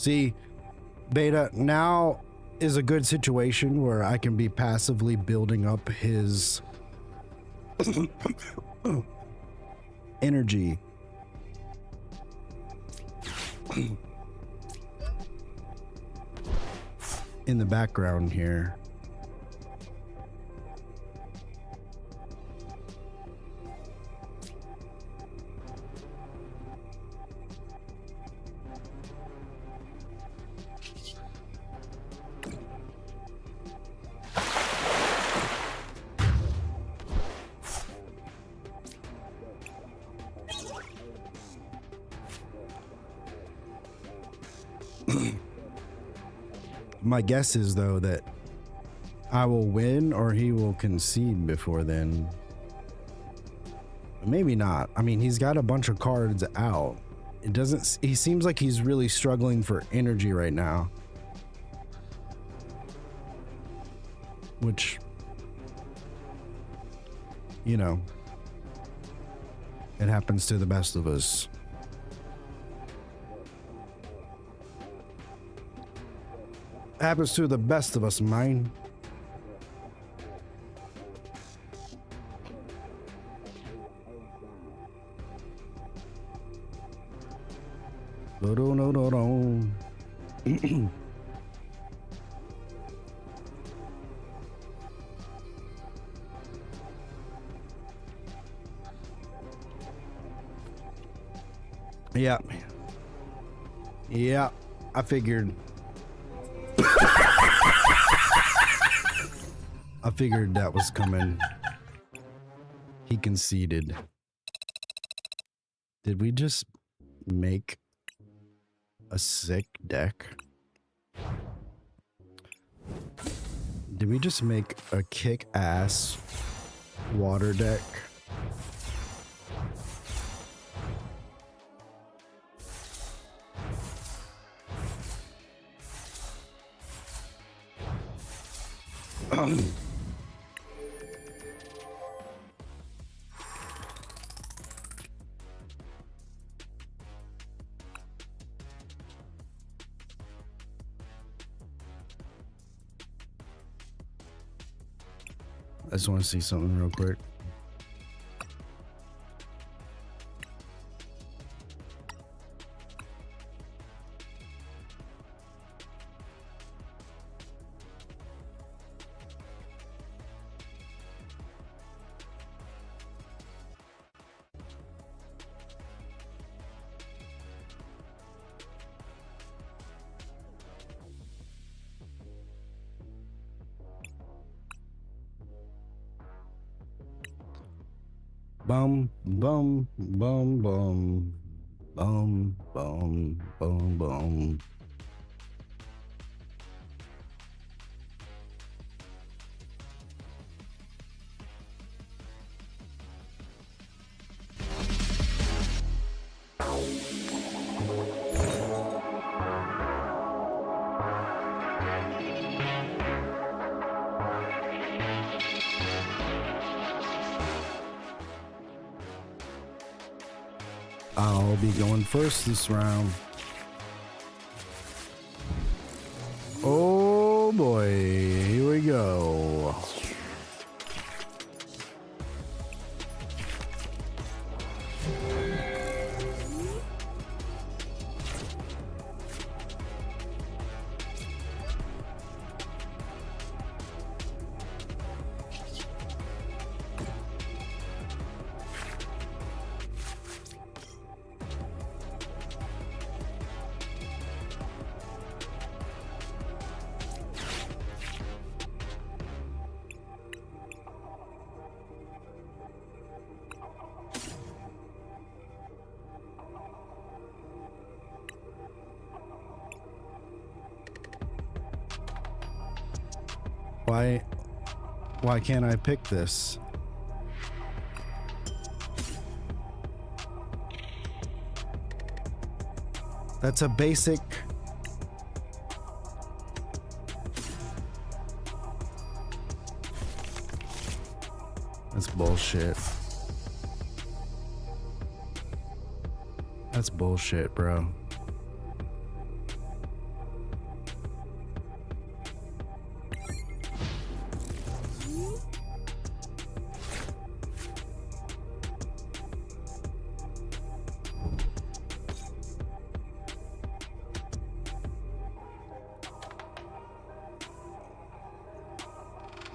See, Beta, now is a good situation where I can be passively building up his energy. In the background here. My guess is, though, that I will win or he will concede before then. Maybe not. I mean, he's got a bunch of cards out. It doesn't... He seems like he's really struggling for energy right now. Which... You know... It happens to the best of us. Happens to the best of us, man. No. Yeah. Yeah, I figured. I figured that was coming. He conceded. Did we just make a sick deck? Did we just make a kick-ass water deck? I just want to see something real quick. Bum, bum, bum, bum, bum, bum, bum, bum. I'll be going first this round. Oh boy, here we go. Why can't I pick this? That's a basic. That's bullshit. That's bullshit, bro.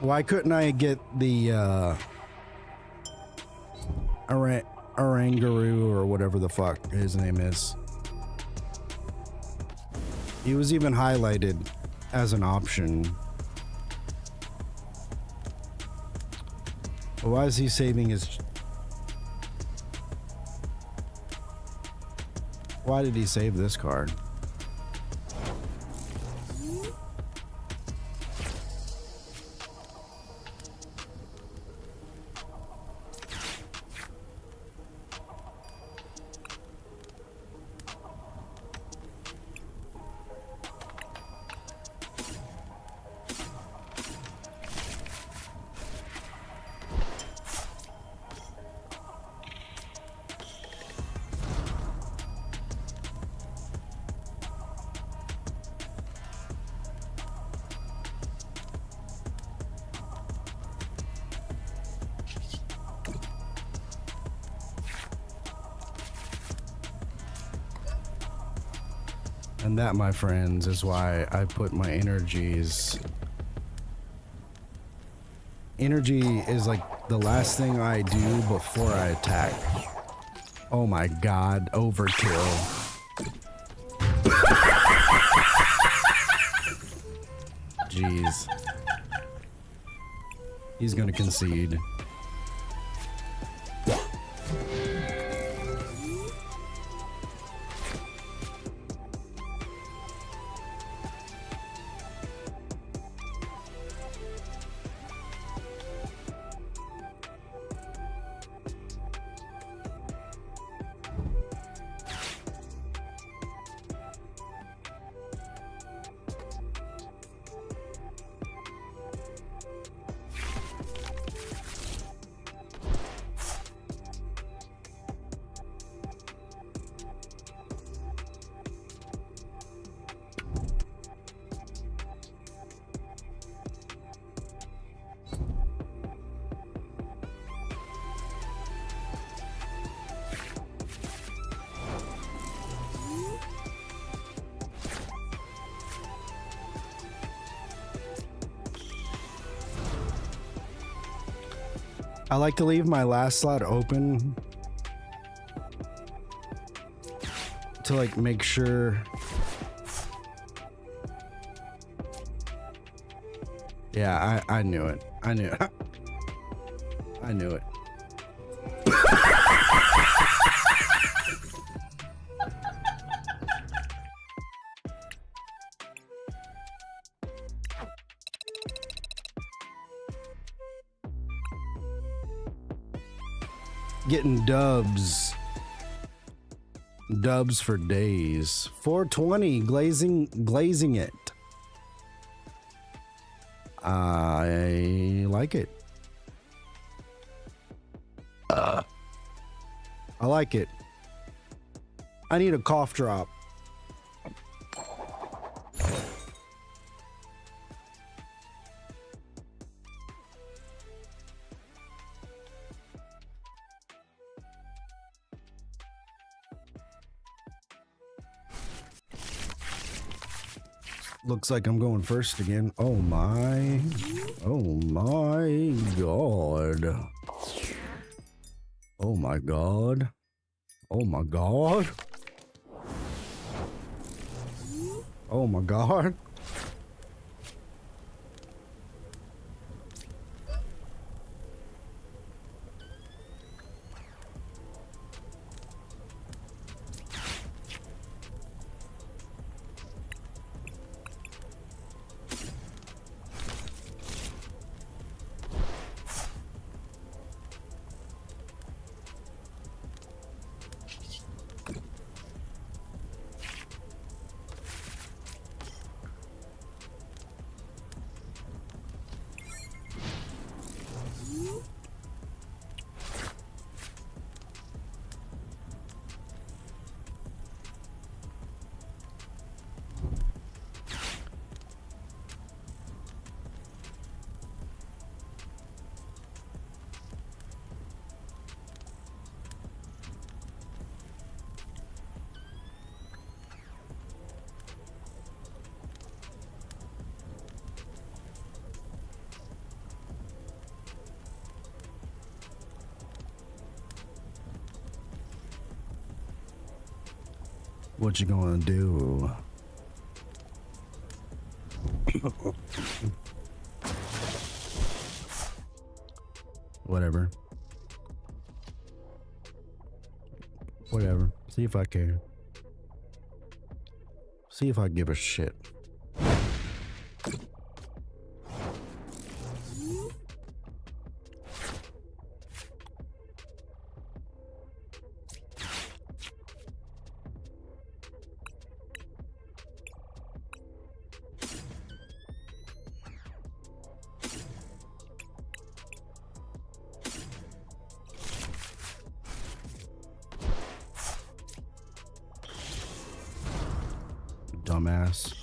Why couldn't I get the Orangaroo or whatever the fuck his name is? He was even highlighted as an option. But why is he saving his... Why did he save this card? And that, my friends, is why I put my energies. Energy is like the last thing I do before I attack. Oh my god, overkill. Jeez. He's gonna concede. I like to leave my last slot open to like make sure. Yeah, I knew it. I knew it. I knew it. Getting dubs. Dubs for days. 420 glazing it. I like it. I like it. I need a cough drop. Looks like I'm going first again. Oh my god. Oh my god. Oh my god. Oh my god. What you gonna do? Whatever. Whatever. See if I care. See if I give a shit. Dumbass.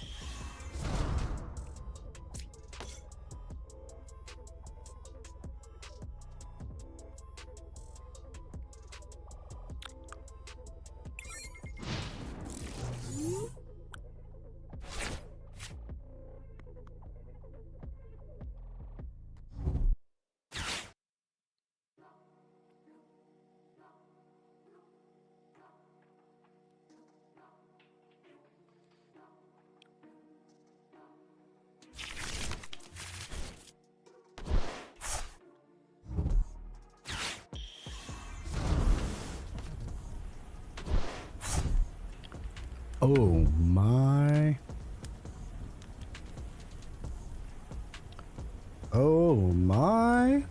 Oh my. Oh my.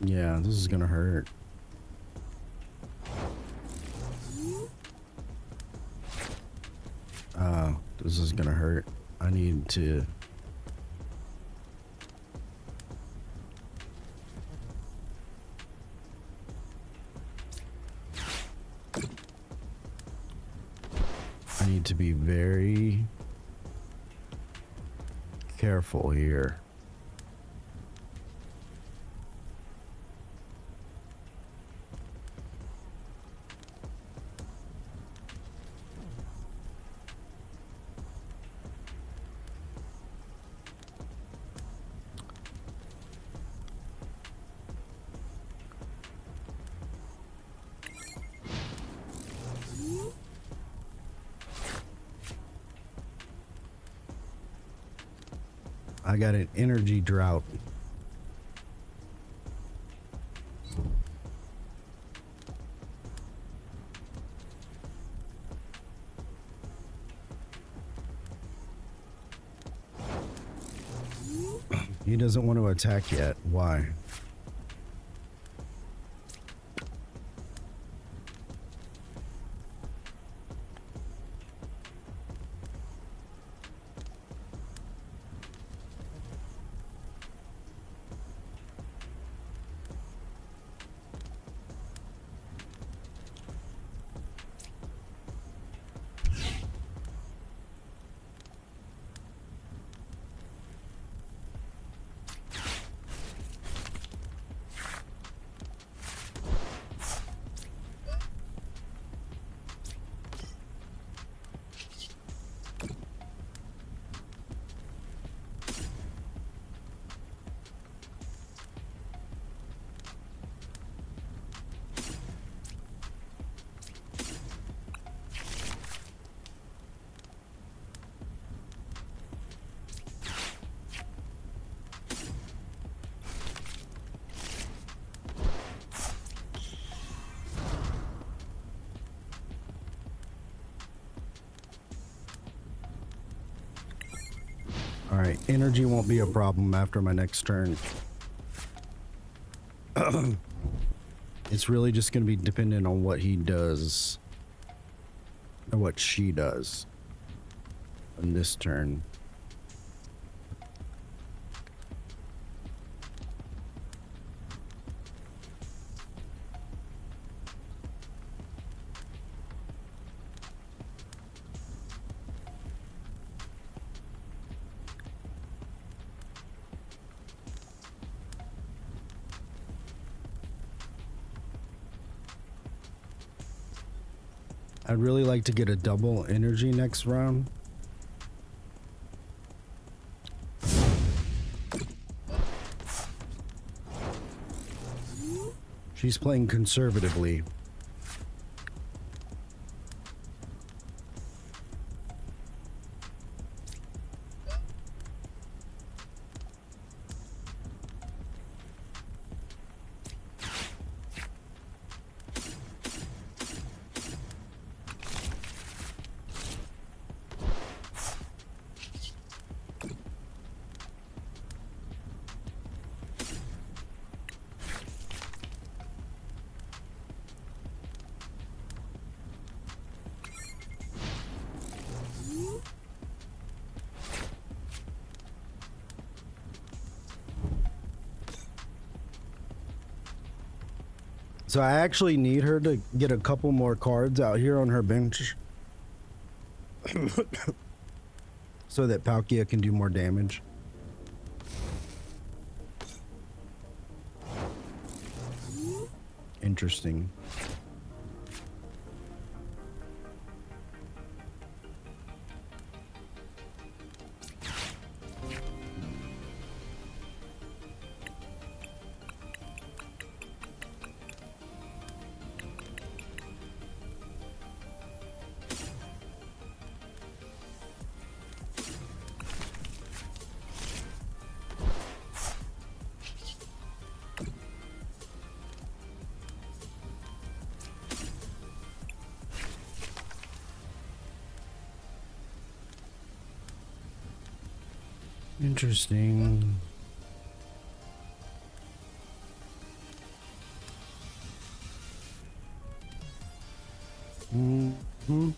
Yeah, this is gonna hurt. This is gonna hurt. I need to. I need to be very careful here. I got an energy drought. He doesn't want to attack yet. Why? All right, energy won't be a problem after my next turn. It's really just going to be dependent on what he does or what she does on this turn. I'd really like to get a double energy next round. She's playing conservatively. So I actually need her to get a couple more cards out here on her bench so that Palkia can do more damage. Interesting. Interesting. Mm-hmm.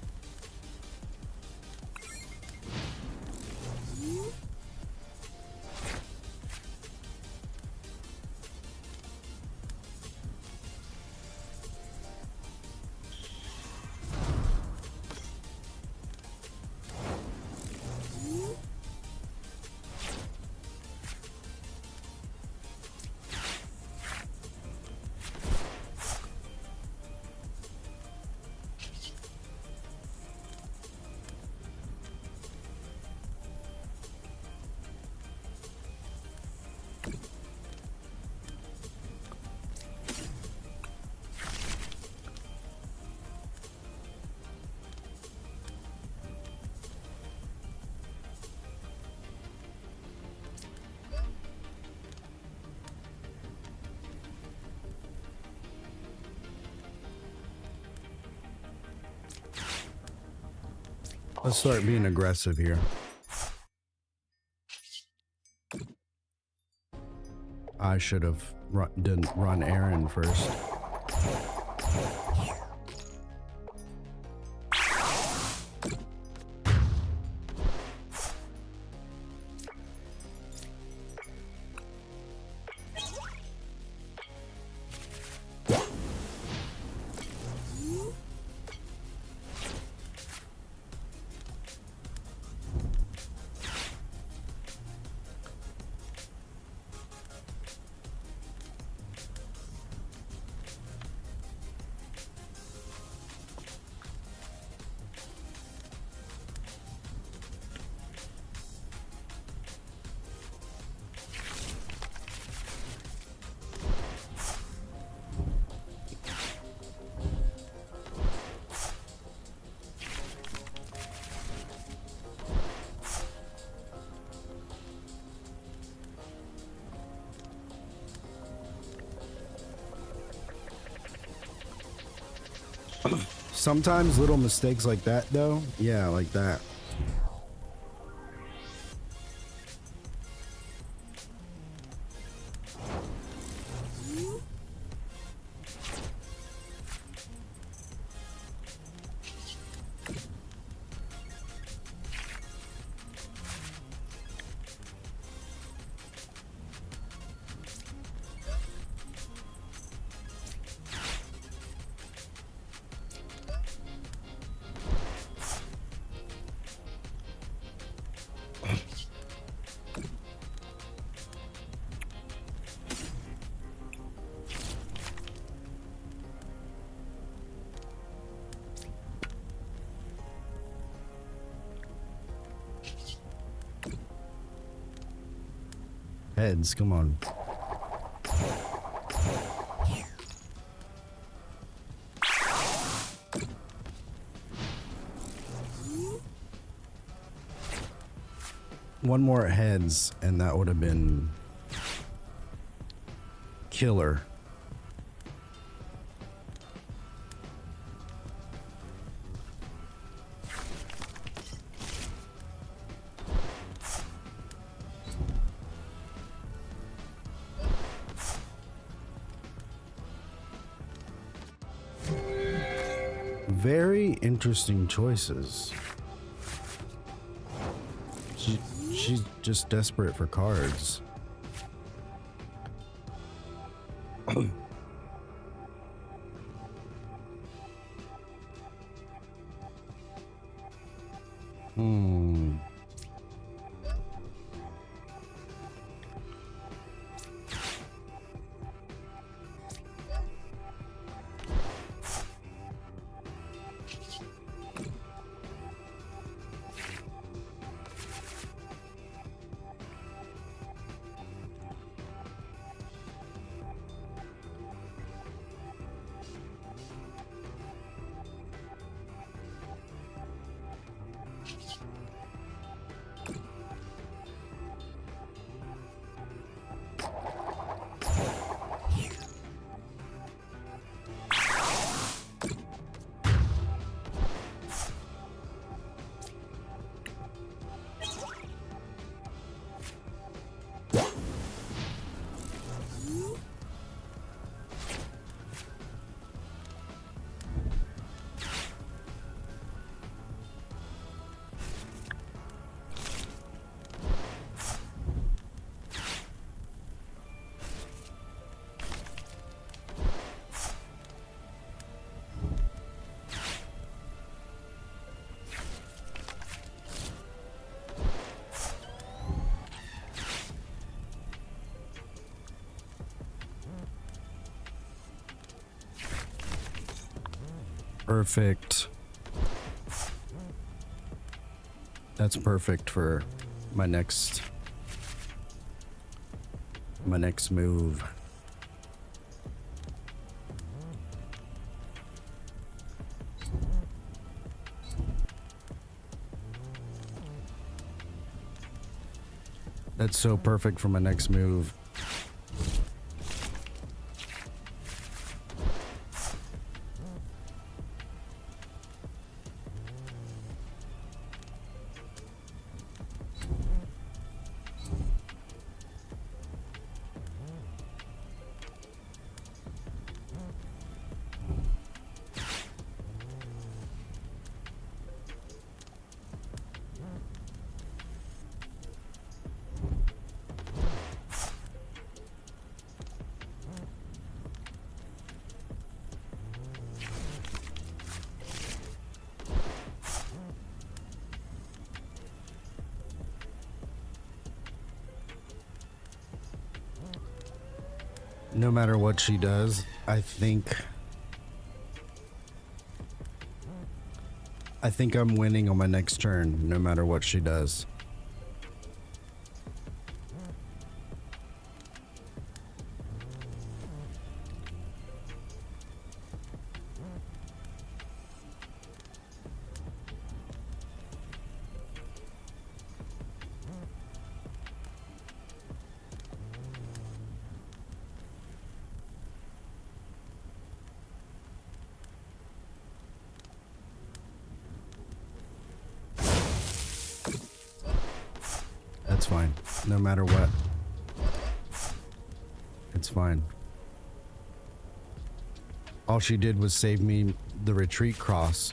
Let's start being aggressive here. I should have run Aaron first. Sometimes little mistakes like that, though. Yeah, like that. Heads, come on. One more heads, and that would have been killer. Very interesting choices. She's just desperate for cards. Perfect. That's perfect for my next move. That's so perfect for my next move. No matter what she does, I think I'm winning on my next turn, no matter what she does. That's fine. No matter what. It's fine. All she did was save me the retreat costs.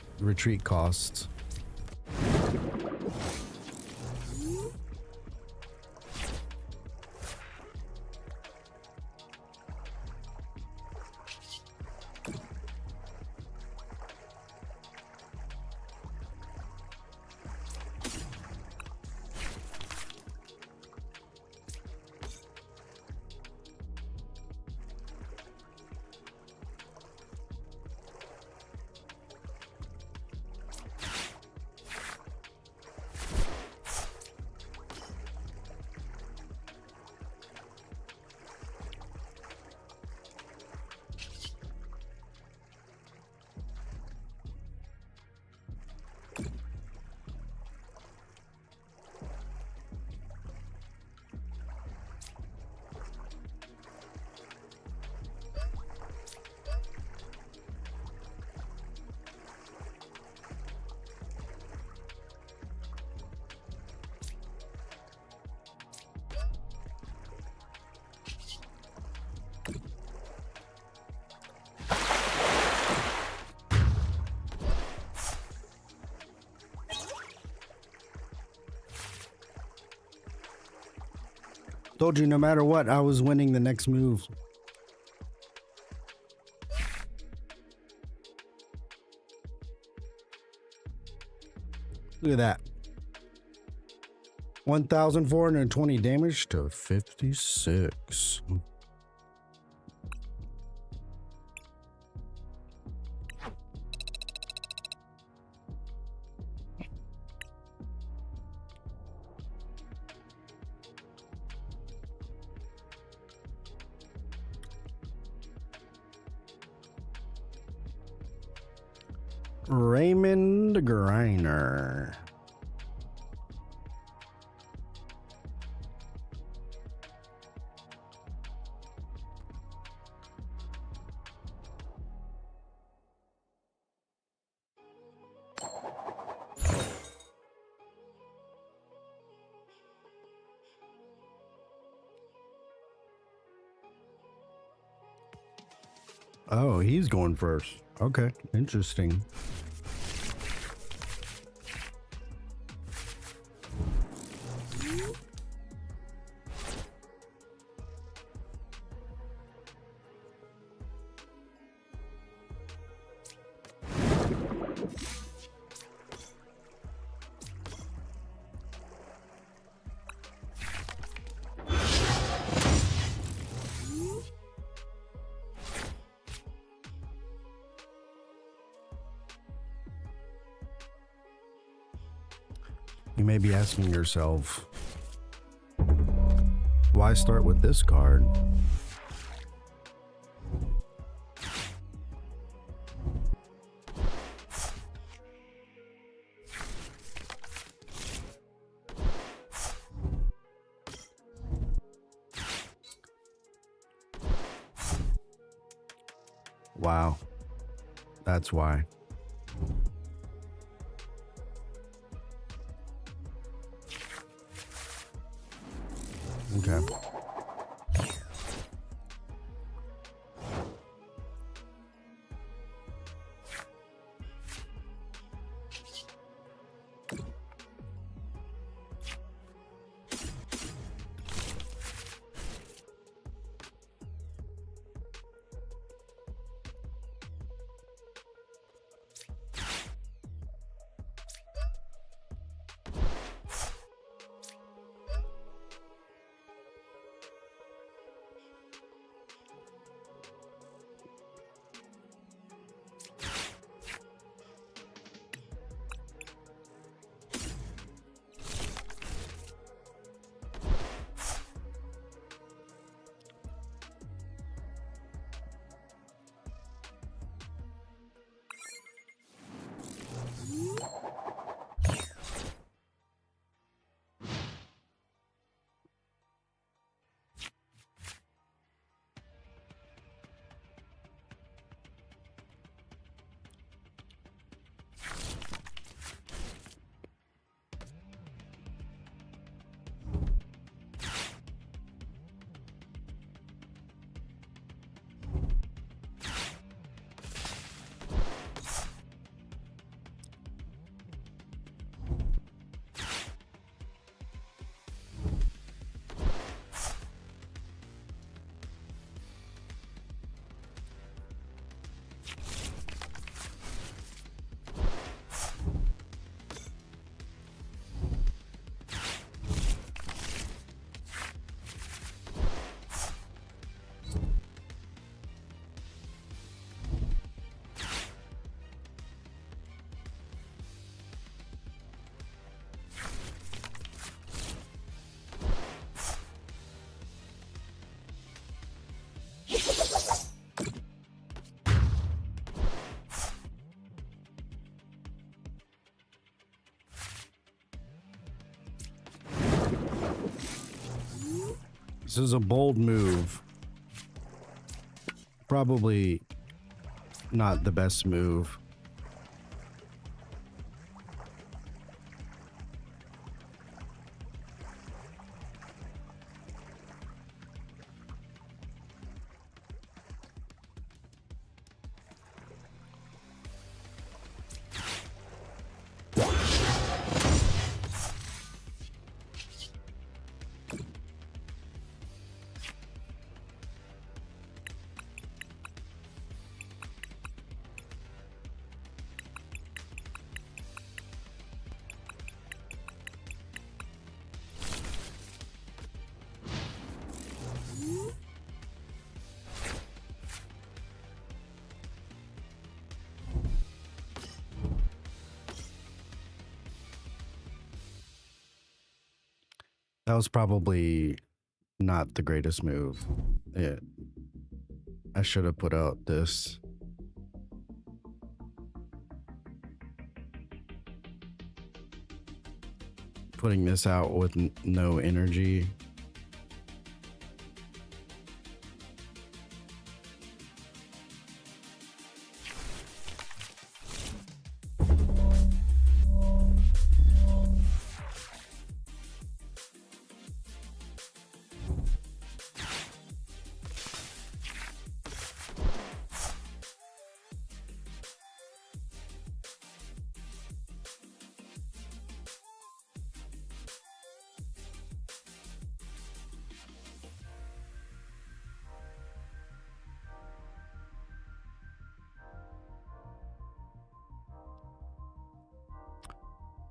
Told you no matter what, I was winning the next move. Look at that. 1,420 damage to 56. Raymond Griner. Oh, he's going first. Okay, interesting. You may be asking yourself, why start with this card? Wow, that's why. Okay. This is a bold move. Probably not the best move. That was probably not the greatest move. Yeah. I should have put out this. Putting this out with no energy.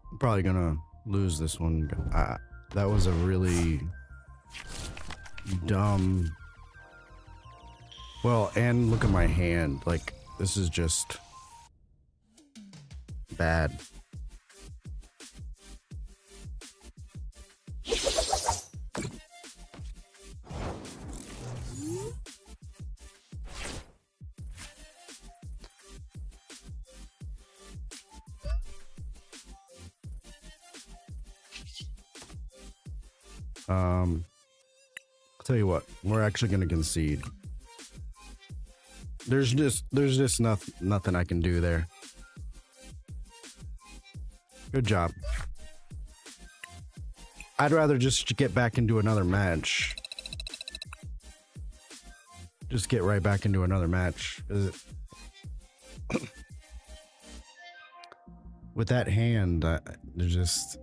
I'm probably gonna lose this one. That was a really dumb. Well, and look at my hand. Like, this is just bad. I'll tell you what, we're actually gonna concede. There's just nothing I can do there. Good job. I'd rather just get back into another match. Just get right back into another match. With that hand, there's just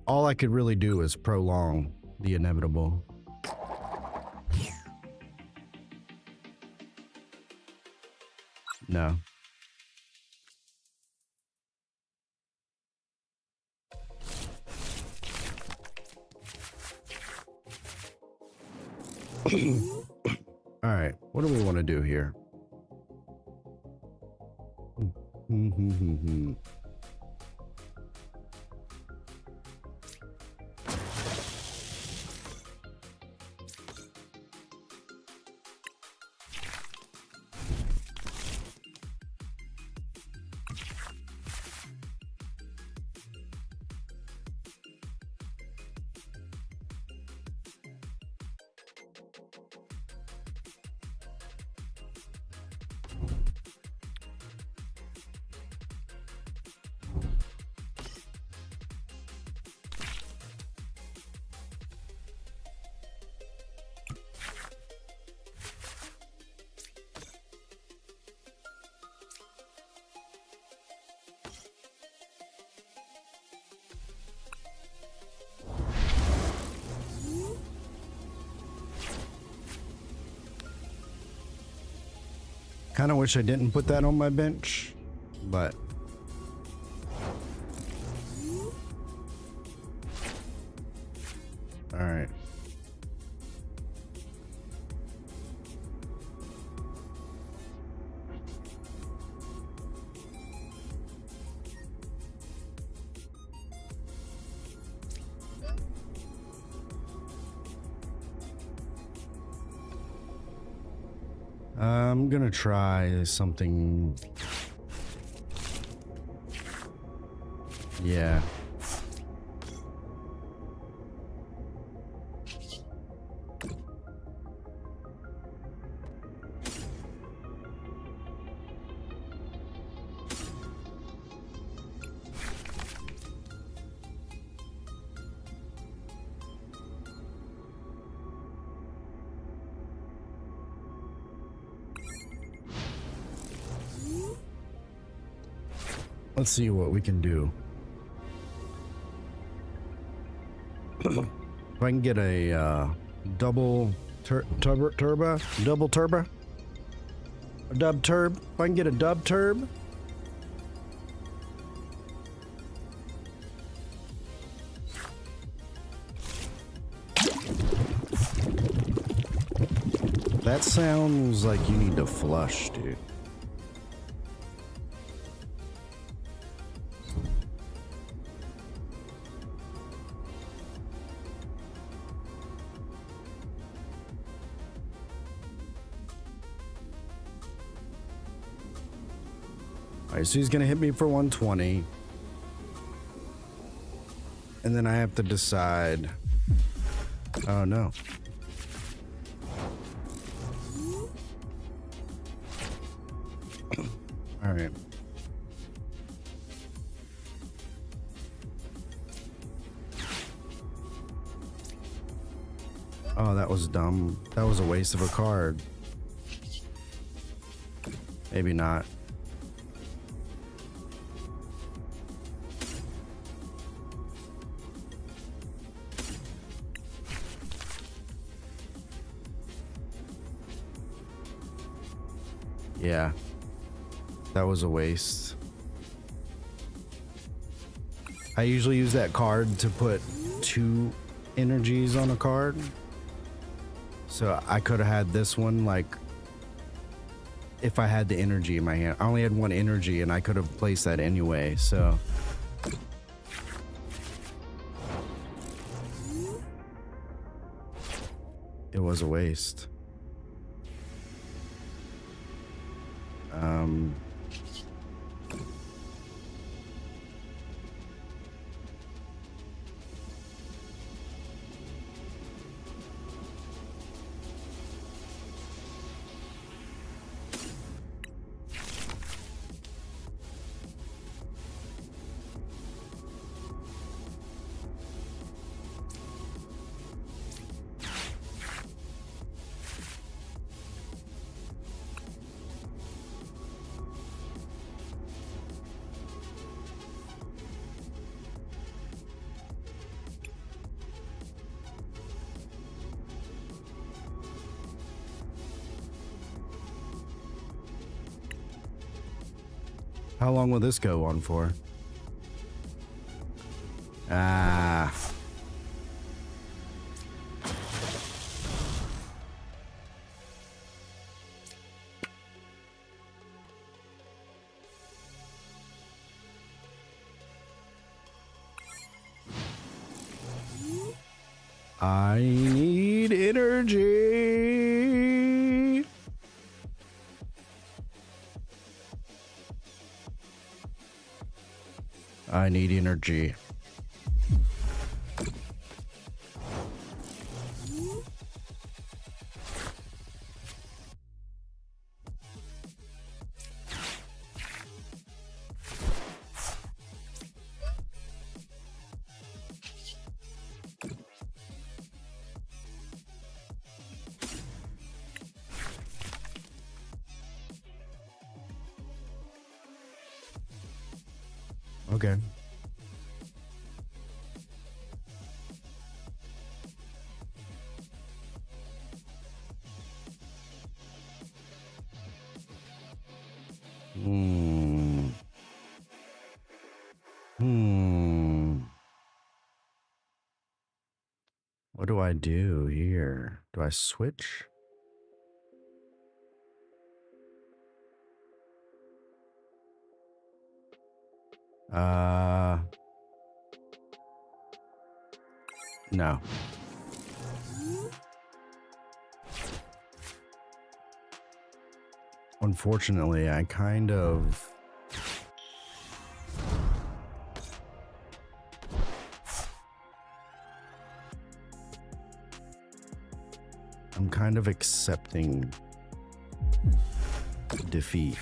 all I could really do is prolong the inevitable. No. All right, what do we want to do here? Kind of wish I didn't put that on my bench, but all right. I'm gonna try something. Yeah. Let's see what we can do. If I can get a double turbo, double turbo, a dub turb. If I can get a dub turb. That sounds like you need to flush, dude. All right, so he's gonna hit me for 120. And then I have to decide. Oh no. All right. Oh, that was dumb. That was a waste of a card. Maybe not. Yeah. That was a waste. I usually use that card to put 2 energies on a card. So I could have had this one, like, if I had the energy in my hand. I only had 1 energy and I could have placed that anyway, so. It was a waste. How long will this go on for? Ah. I need energy. I need energy. Okay. What do I do here? Do I switch? No. Unfortunately, I'm kind of accepting defeat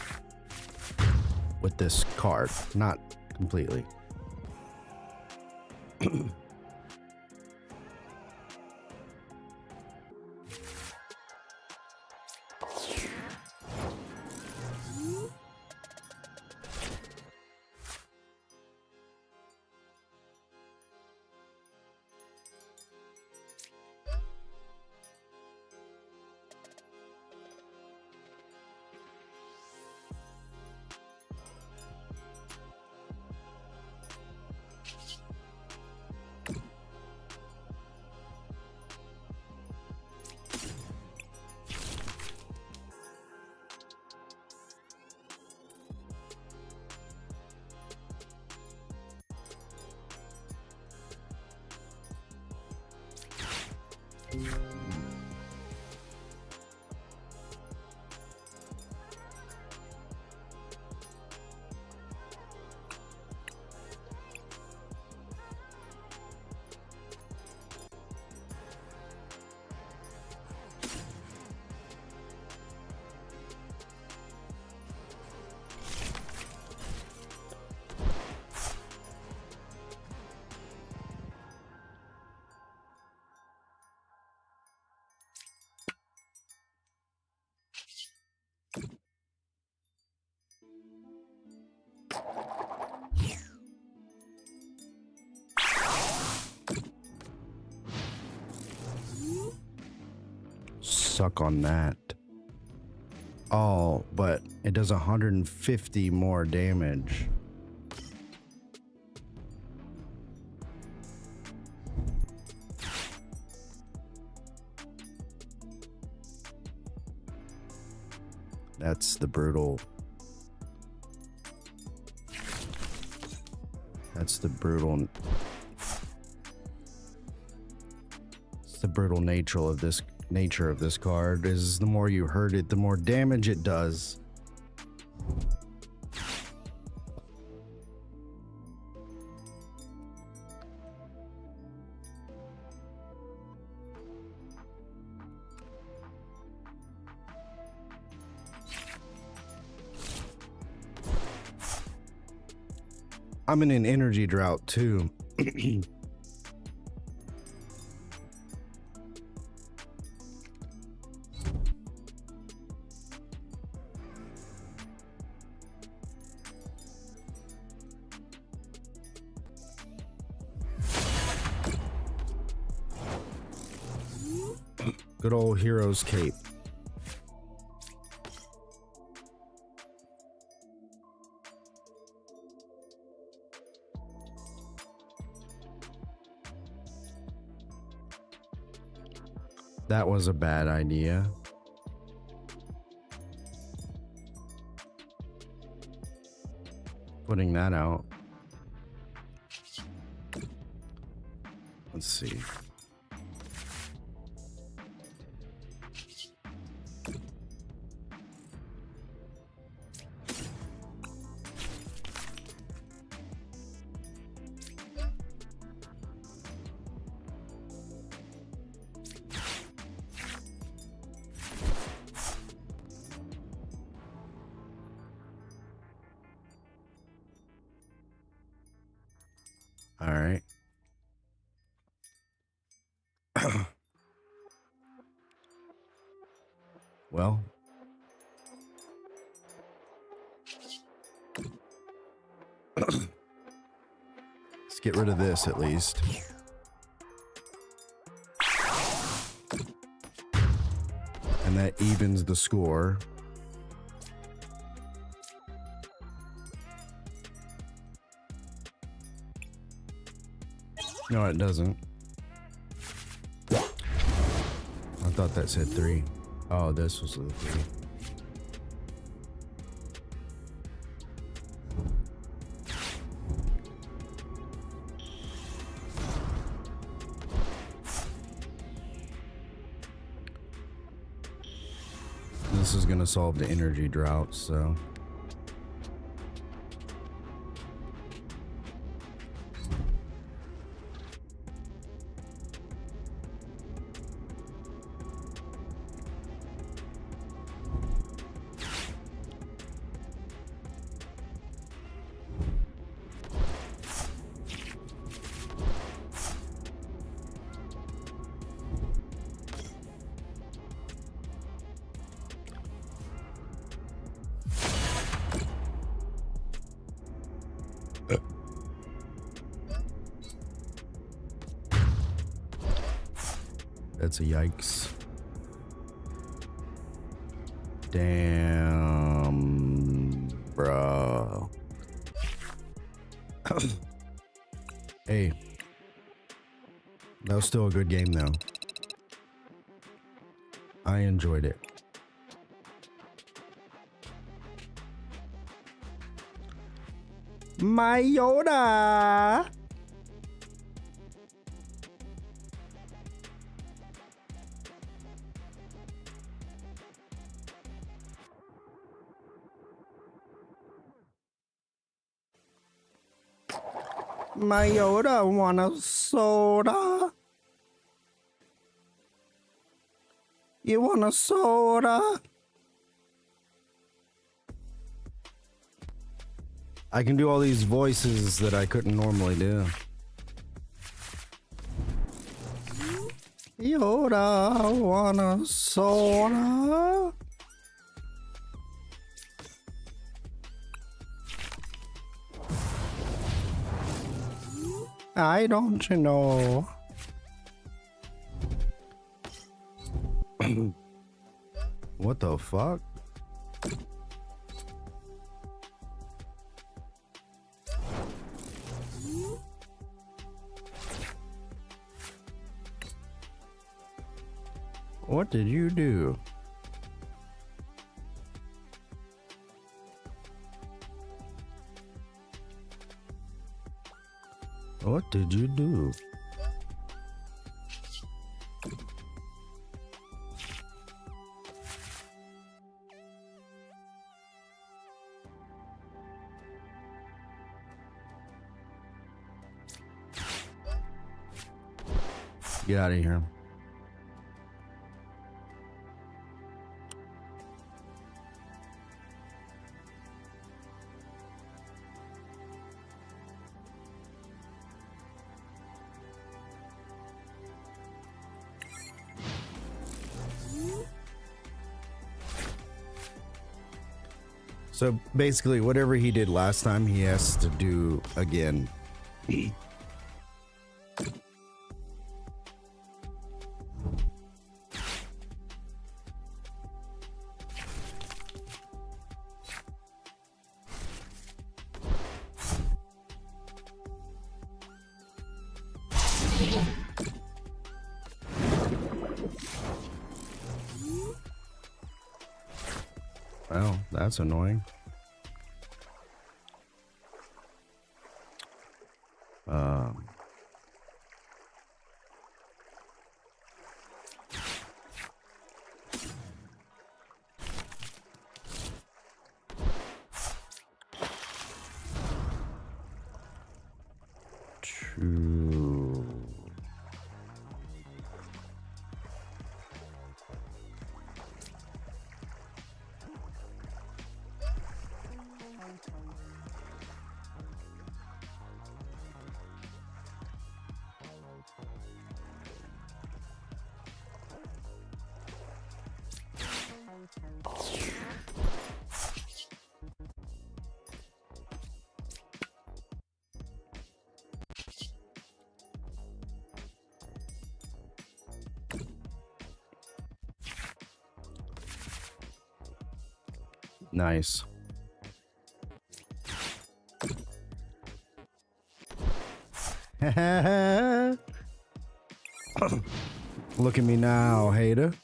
with this card. Not completely. suck on that. Oh, but it does 150 more damage. That's the brutal. That's the brutal. It's the brutal nature of this card. Is the more you hurt it, the more damage it does. I'm in an energy drought too. Good old hero's cape. That was a bad idea. Putting that out. Let's see. All right. Well, let's get rid of this at least. And that evens the score. No, it doesn't. I thought that said 3. Oh, this was the 3. This is gonna solve the energy drought, so. That's a yikes. Damn, bro. Hey, that was still a good game though. I enjoyed it. My Yoda. My Yoda want a soda? You want a soda? I can do all these voices that I couldn't normally do. Yoda want a soda? I don't know. What the fuck? What did you do? What did you do? Get out of here. So basically, whatever he did last time, he has to do again. Well, that's annoying. True. Nice. Look at me now, hater.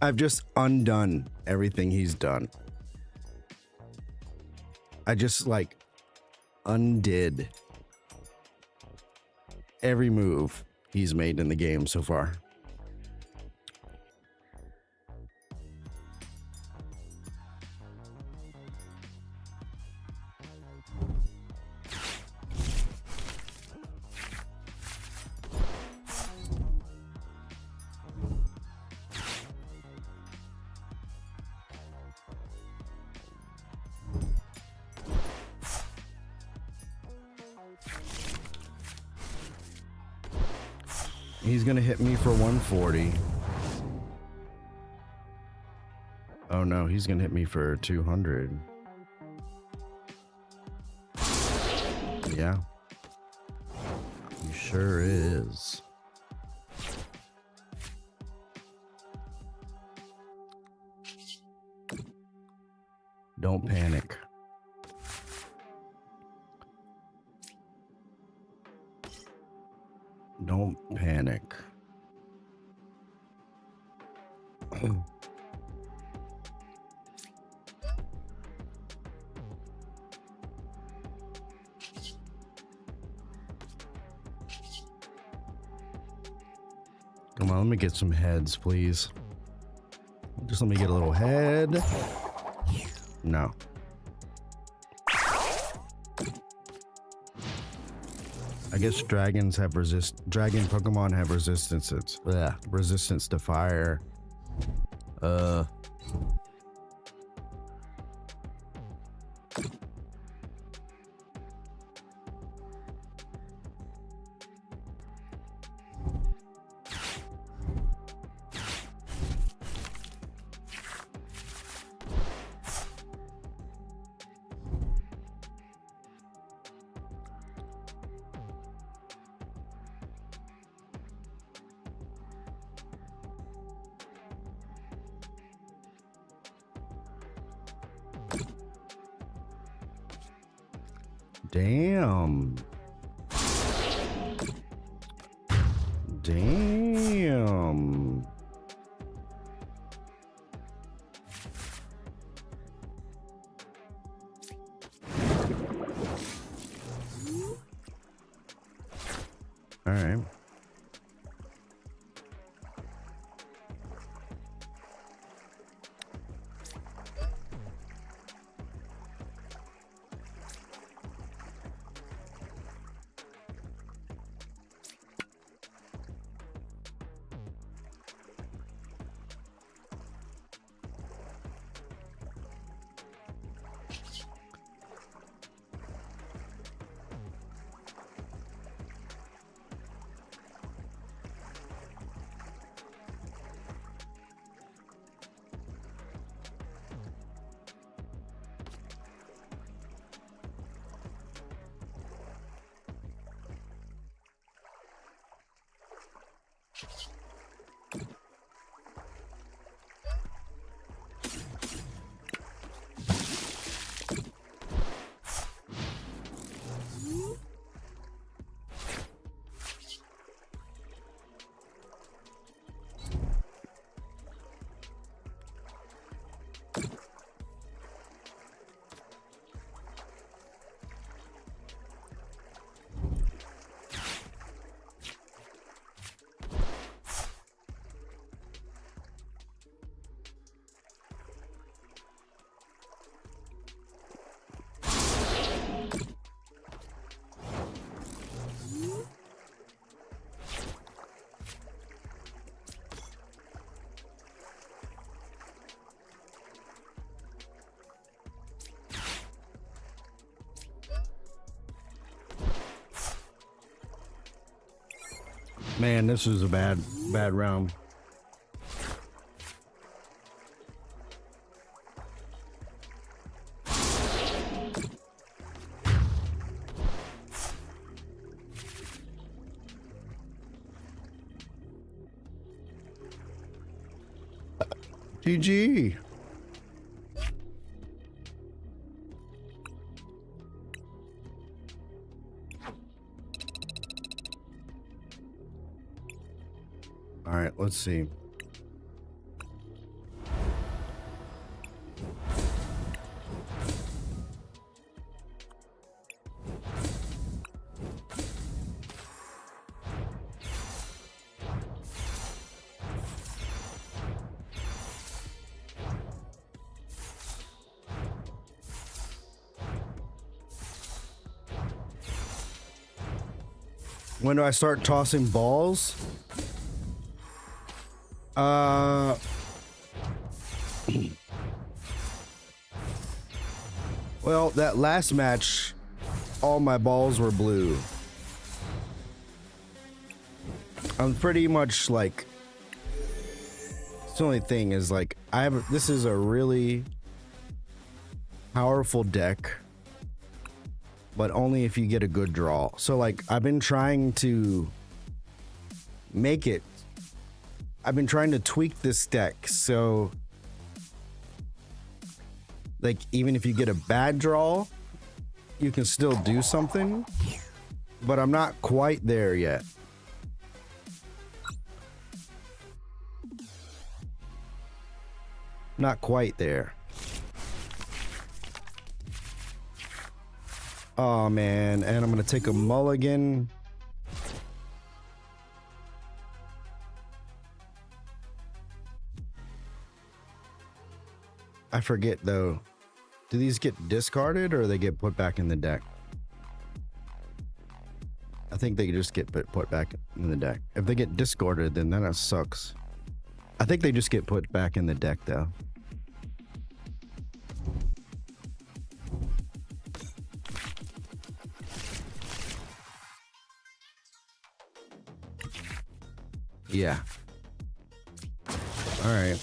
I've just undone everything he's done. I just like undid every move he's made in the game so far. He's gonna hit me for 140. Oh no, he's gonna hit me for 200. Yeah. He sure is. Don't panic. Don't panic. Come on, let me get some heads, please. Just let me get a little head. No. I guess dragon Pokemon have resistance to fire. Damn. Damn. All right. Man, this was a bad round. GG. All right, let's see. When do I start tossing balls? Well, that last match, all my balls were blue. I'm pretty much like, the only thing is like, this is a really powerful deck, but only if you get a good draw. So like, I've been trying to make it, I've been trying to tweak this deck so like even if you get a bad draw, you can still do something, but I'm not quite there yet. Not quite there. Oh man, and I'm gonna take a mulligan. I forget though. Do these get discarded or they get put back in the deck? I think they just get put back in the deck. If they get discarded, then that sucks. I think they just get put back in the deck though. Yeah. All right.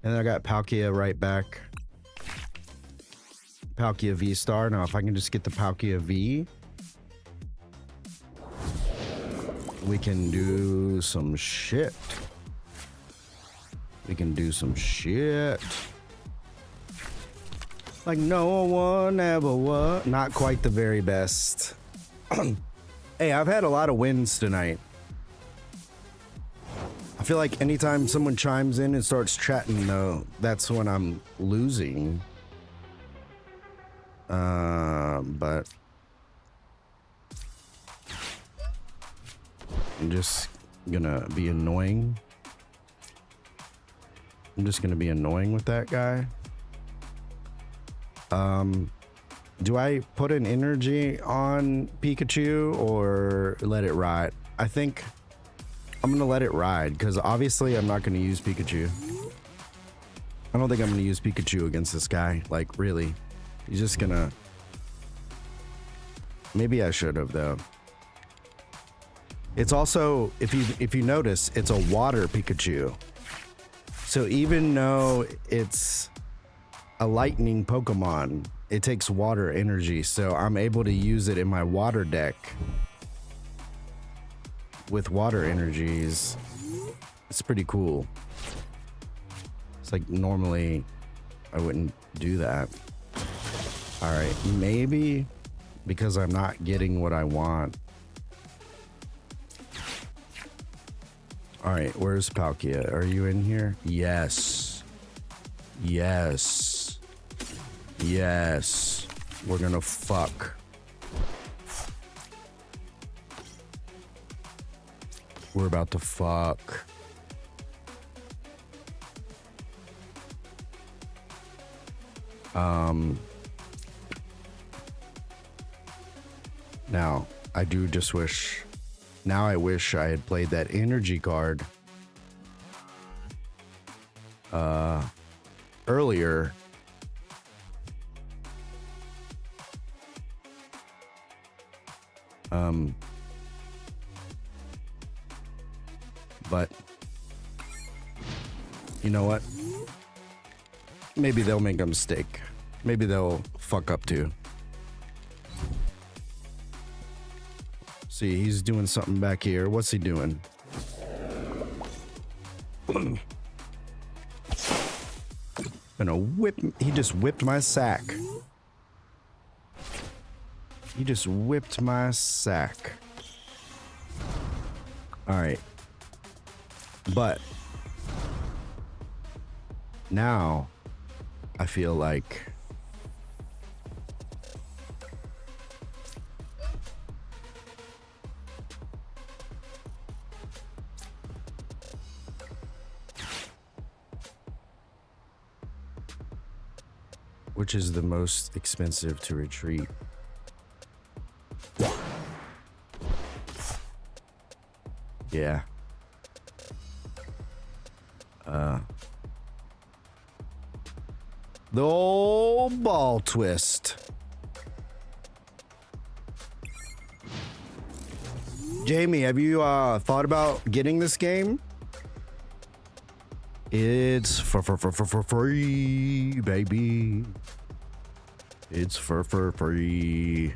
And then I got Palkia right back. Palkia V star. Now, if I can just get the Palkia V, we can do some shit. We can do some shit. Like no one ever was. Not quite the very best. Hey, I've had a lot of wins tonight. I feel like anytime someone chimes in and starts chatting, though, that's when I'm losing. But I'm just gonna be annoying. I'm just gonna be annoying with that guy. Do I put an energy on Pikachu or let it ride? I think I'm gonna let it ride because obviously I'm not gonna use Pikachu. I don't think I'm gonna use Pikachu against this guy. Like really, he's just gonna. Maybe I should have though. It's also, if you notice, it's a water Pikachu. So even though it's a lightning Pokemon, it takes water energy, so I'm able to use it in my water deck with water energies. It's pretty cool. It's like normally I wouldn't do that. All right, maybe because I'm not getting what I want. All right, where's Palkia? Are you in here? Yes. Yes. Yes. We're gonna fuck. We're about to fuck. Now, I do just wish... Now I wish I had played that energy card earlier. But you know what? Maybe they'll make a mistake. Maybe they'll fuck up too. See, he's doing something back here. What's he doing? Gonna whip. He just whipped my sack. He just whipped my sack. All right. But now I feel like which is the most expensive to retreat? Yeah. The old ball twist. Jamie, have you thought about getting this game? It's for free, baby. It's for free.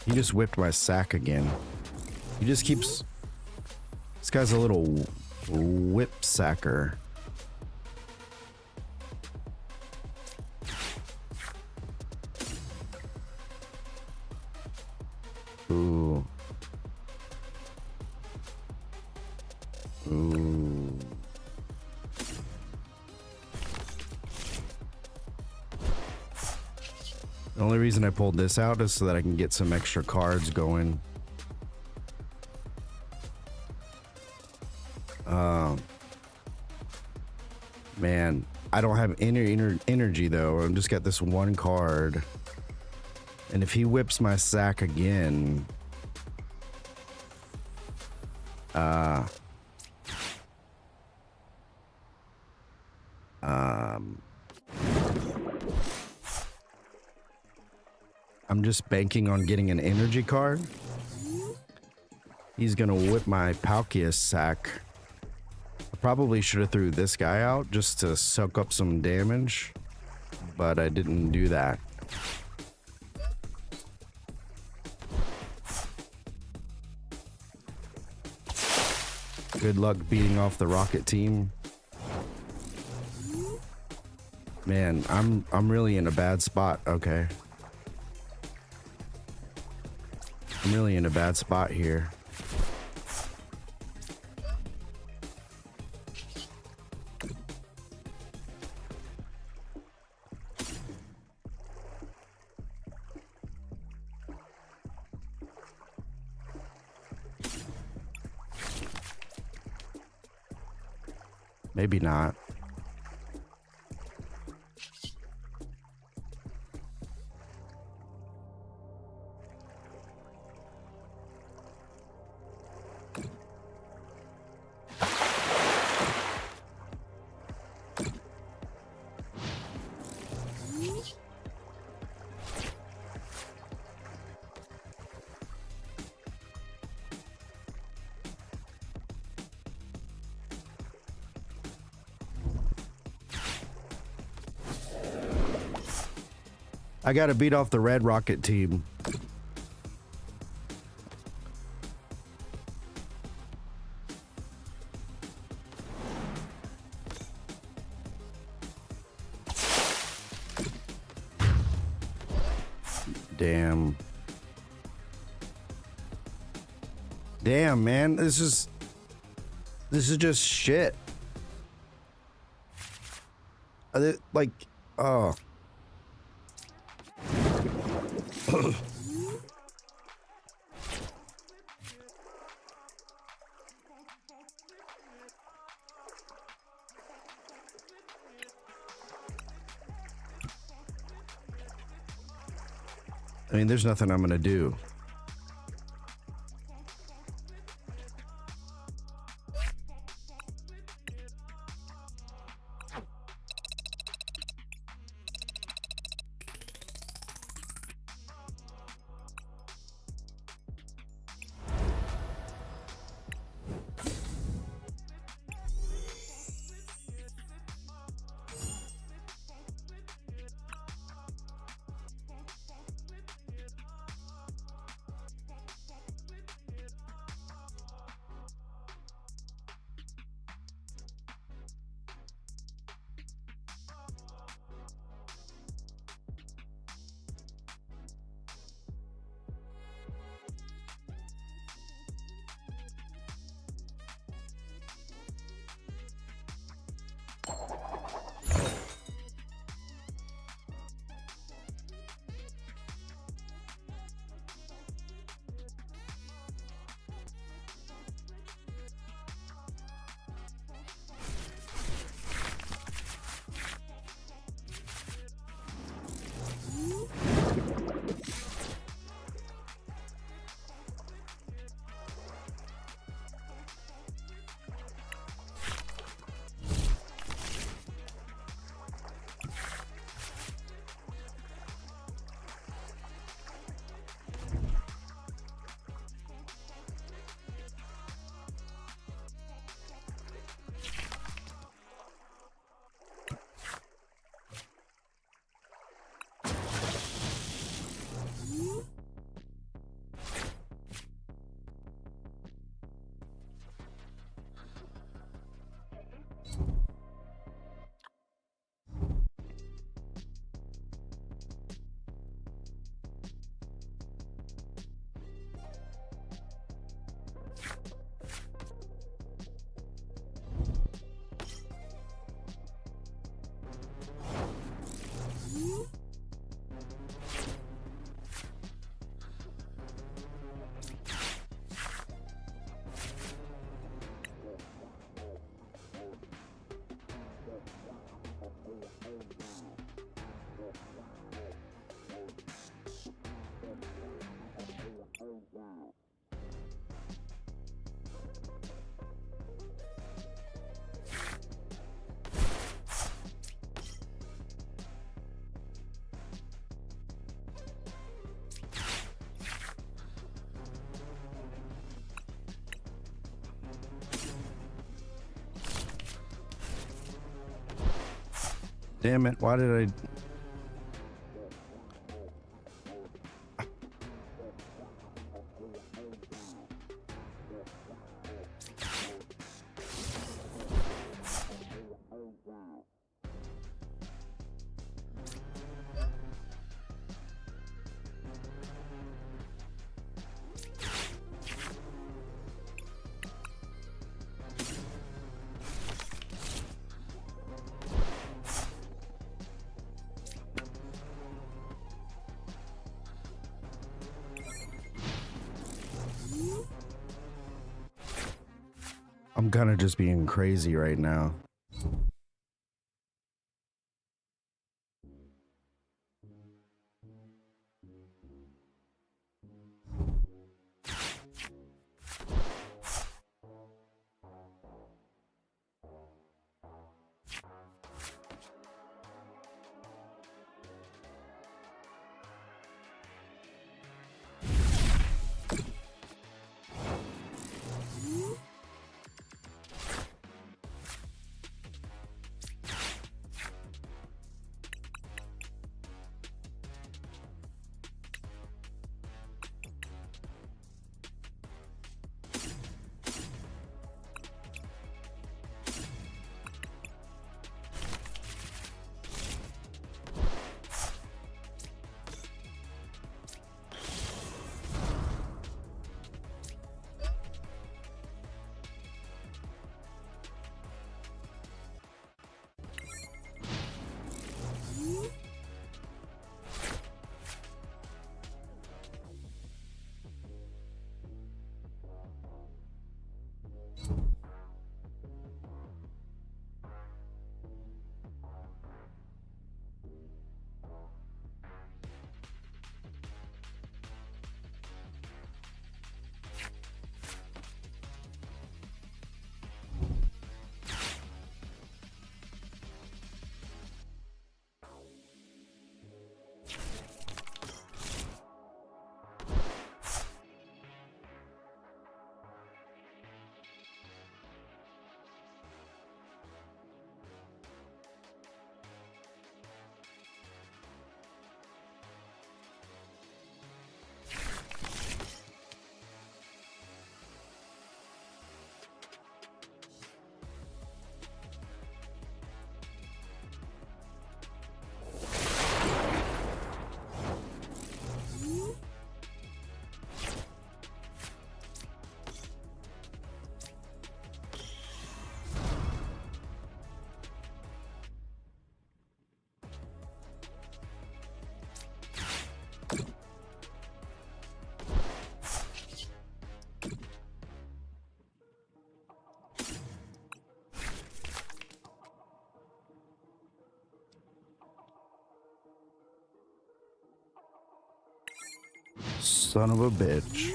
He just whipped my sack again. He just keeps... This guy's a little whip sacker. Ooh. Ooh. The only reason I pulled this out is so that I can get some extra cards going. Man, I don't have any energy though. I've just got this one card. And if he whips my sack again... I'm just banking on getting an energy card. He's gonna whip my Palkia sack. I probably should have threw this guy out just to soak up some damage, but I didn't do that. Good luck beating off the rocket team. Man, I'm really in a bad spot. Okay. I'm really in a bad spot here. Maybe not. I gotta beat off the red rocket team. Damn. Damn, man. This is just shit. Like, oh. I mean, there's nothing I'm gonna do. Damn it, why did I... I'm kind of just being crazy right now. Son of a bitch.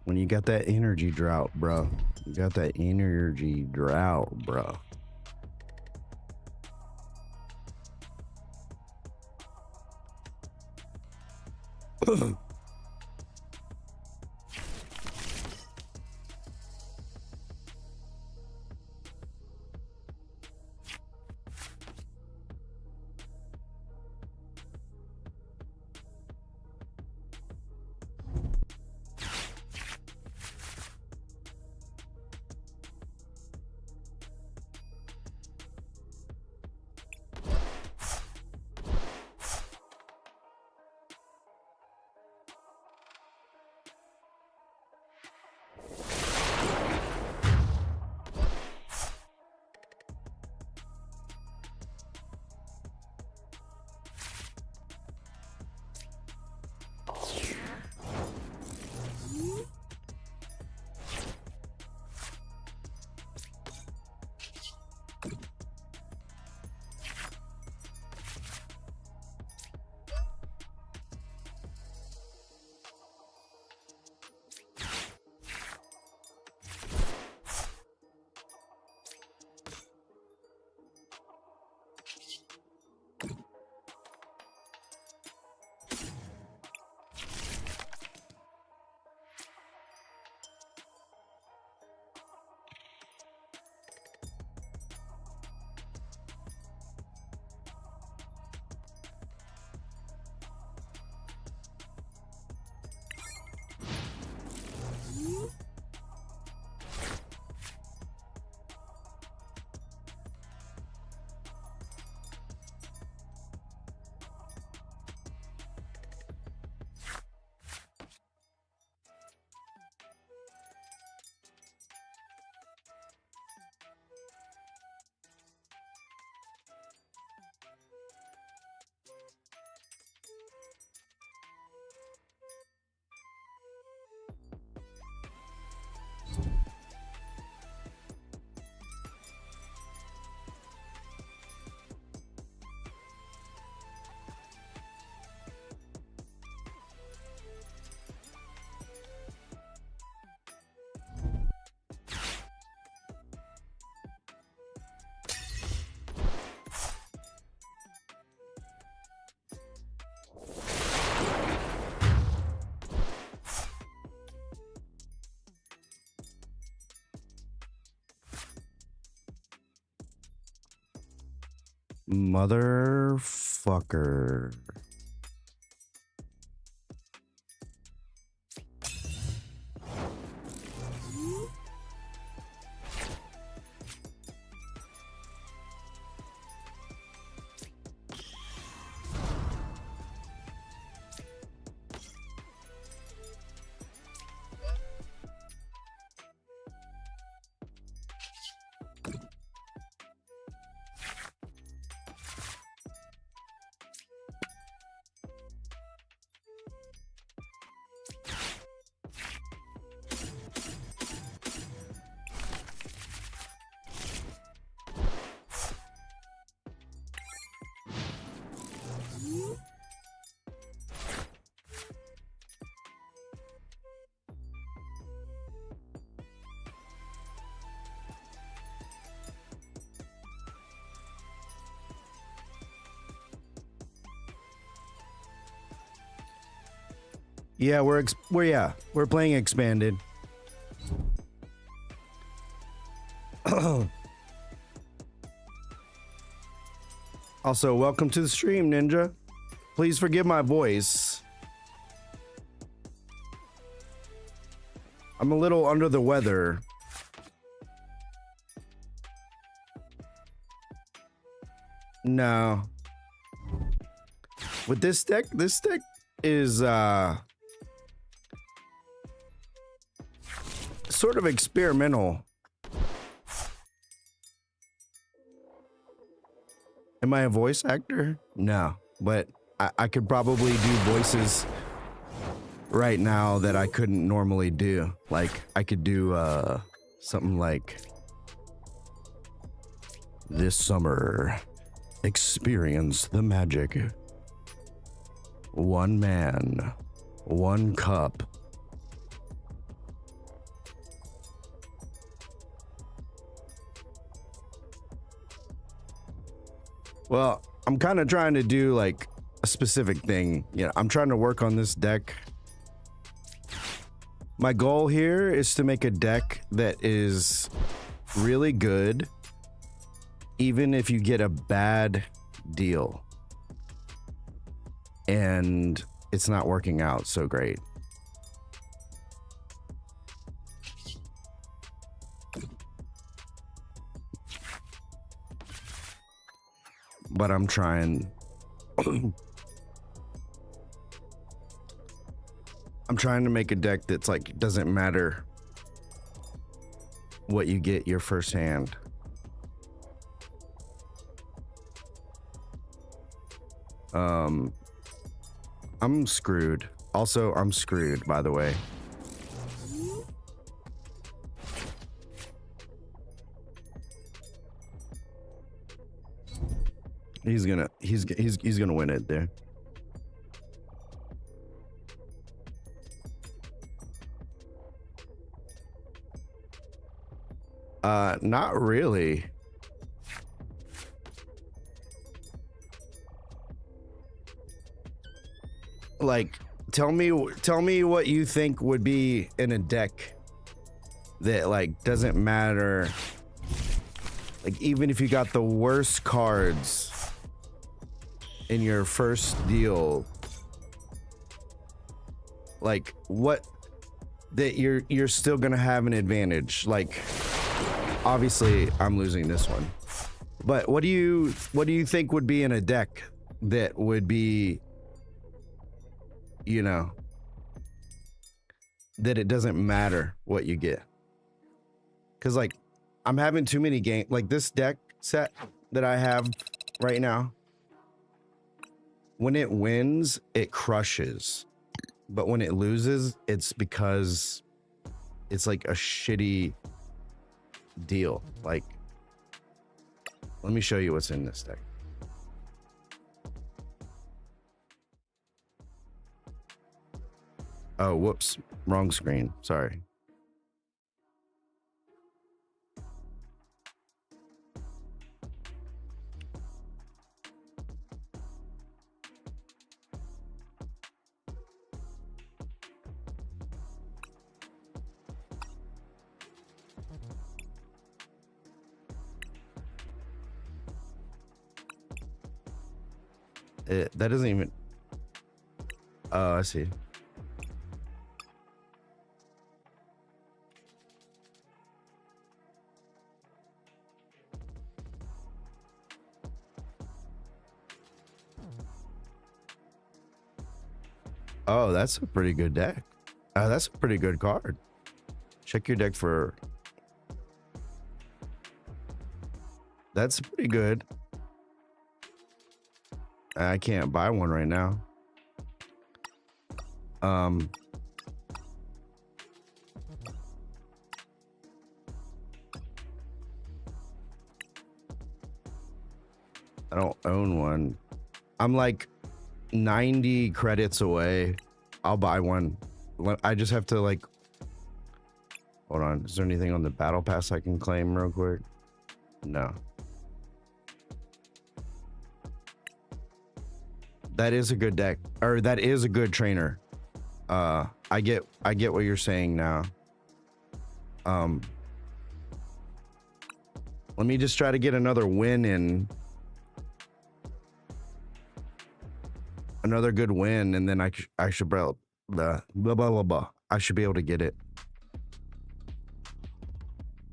When you got that energy drought, bro. You got that energy drought, bro. Motherfucker. Yeah, we're playing expanded. Also, welcome to the stream, Ninja. Please forgive my voice. I'm a little under the weather. No. With this deck is sort of experimental. Am I a voice actor? No, but I could probably do voices right now that I couldn't normally do. Like I could do something like this summer, experience the magic. One man, one cup. Well, I'm kind of trying to do like a specific thing. You know, I'm trying to work on this deck. My goal here is to make a deck that is really good, even if you get a bad deal and it's not working out so great. But I'm trying. I'm trying to make a deck that's like, doesn't matter what you get your first hand. I'm screwed. Also, I'm screwed, by the way. He's gonna win it there. Not really. Like, tell me what you think would be in a deck that like doesn't matter. Like, even if you got the worst cards in your first deal, like what that you're still gonna have an advantage. Like, obviously I'm losing this one, but what do you think would be in a deck that would be, you know, that it doesn't matter what you get? Because like I'm having too many games. Like this deck set that I have right now, when it wins, it crushes. But when it loses, it's because it's like a shitty deal. Like, let me show you what's in this deck. Oh, whoops. Wrong screen. Sorry. That doesn't even. Oh, I see. Oh, that's a pretty good deck. That's a pretty good card. Check your deck for. That's pretty good. I can't buy one right now. I don't own one. I'm like 90 credits away. I'll buy one. I just have to like. Hold on. Is there anything on the battle pass I can claim real quick? No. That is a good deck, or that is a good trainer. I get what you're saying now. Let me just try to get another win in. Another good win, and then I should blah blah blah blah. I should be able to get it.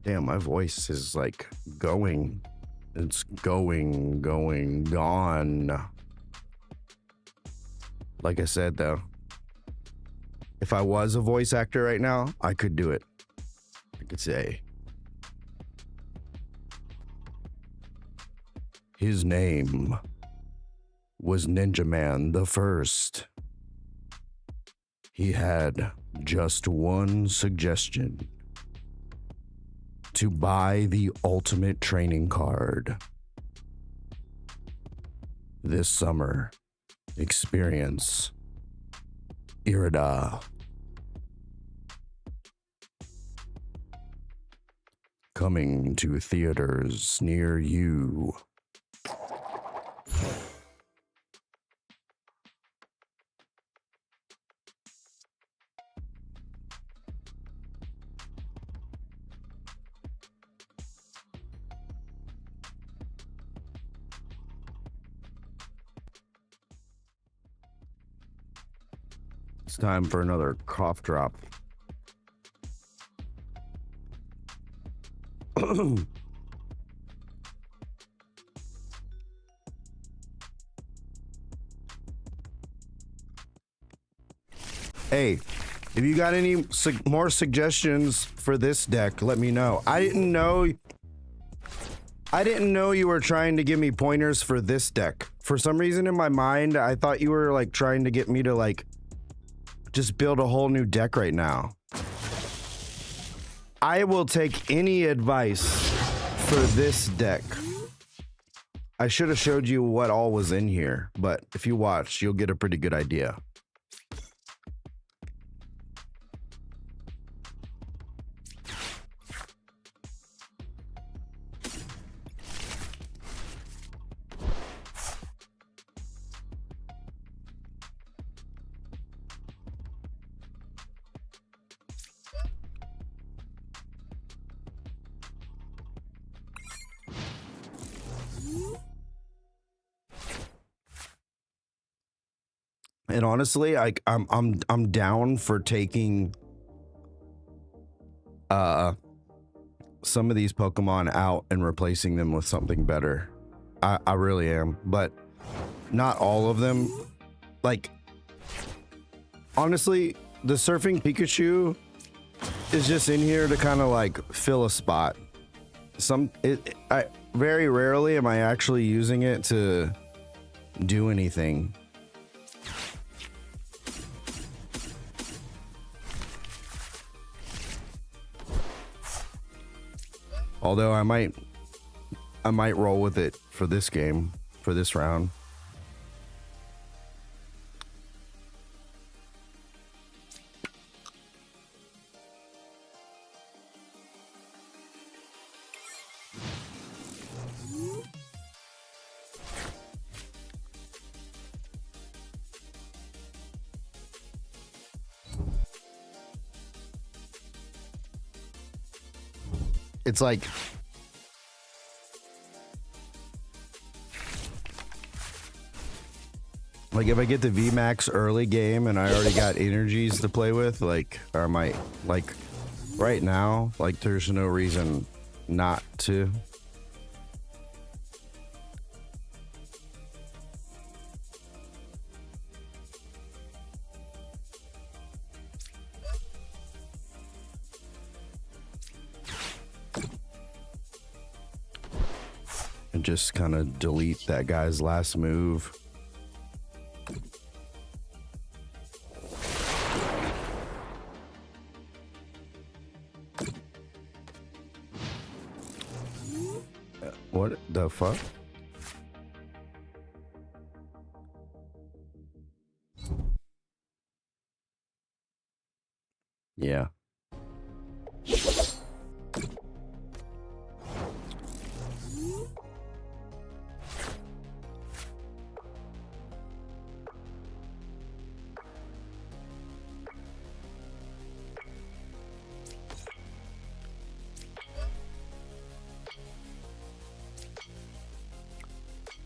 Damn, my voice is like going. It's going, gone. Like I said, though, if I was a voice actor right now, I could do it. I could say, his name was Ninja Man the First. He had just one suggestion: to buy the ultimate training card. This summer, experience Irida. Coming to theaters near you. It's time for another cough drop. Hey, if you got any more suggestions for this deck, let me know. I didn't know you were trying to give me pointers for this deck. For some reason in my mind, I thought you were like trying to get me to like just build a whole new deck right now. I will take any advice for this deck. I should have showed you what all was in here, but if you watch, you'll get a pretty good idea. And honestly, I'm down for taking some of these Pokemon out and replacing them with something better. I really am, but not all of them. Like, honestly, the Surfing Pikachu is just in here to kind of like fill a spot. Very rarely am I actually using it to do anything. Although I might roll with it for this game, for this round. It's like Like if I get the VMAX early game and I already got energies to play with, like, or I might, like, right now, like, there's no reason not to. And just kind of delete that guy's last move. What the fuck? Yeah.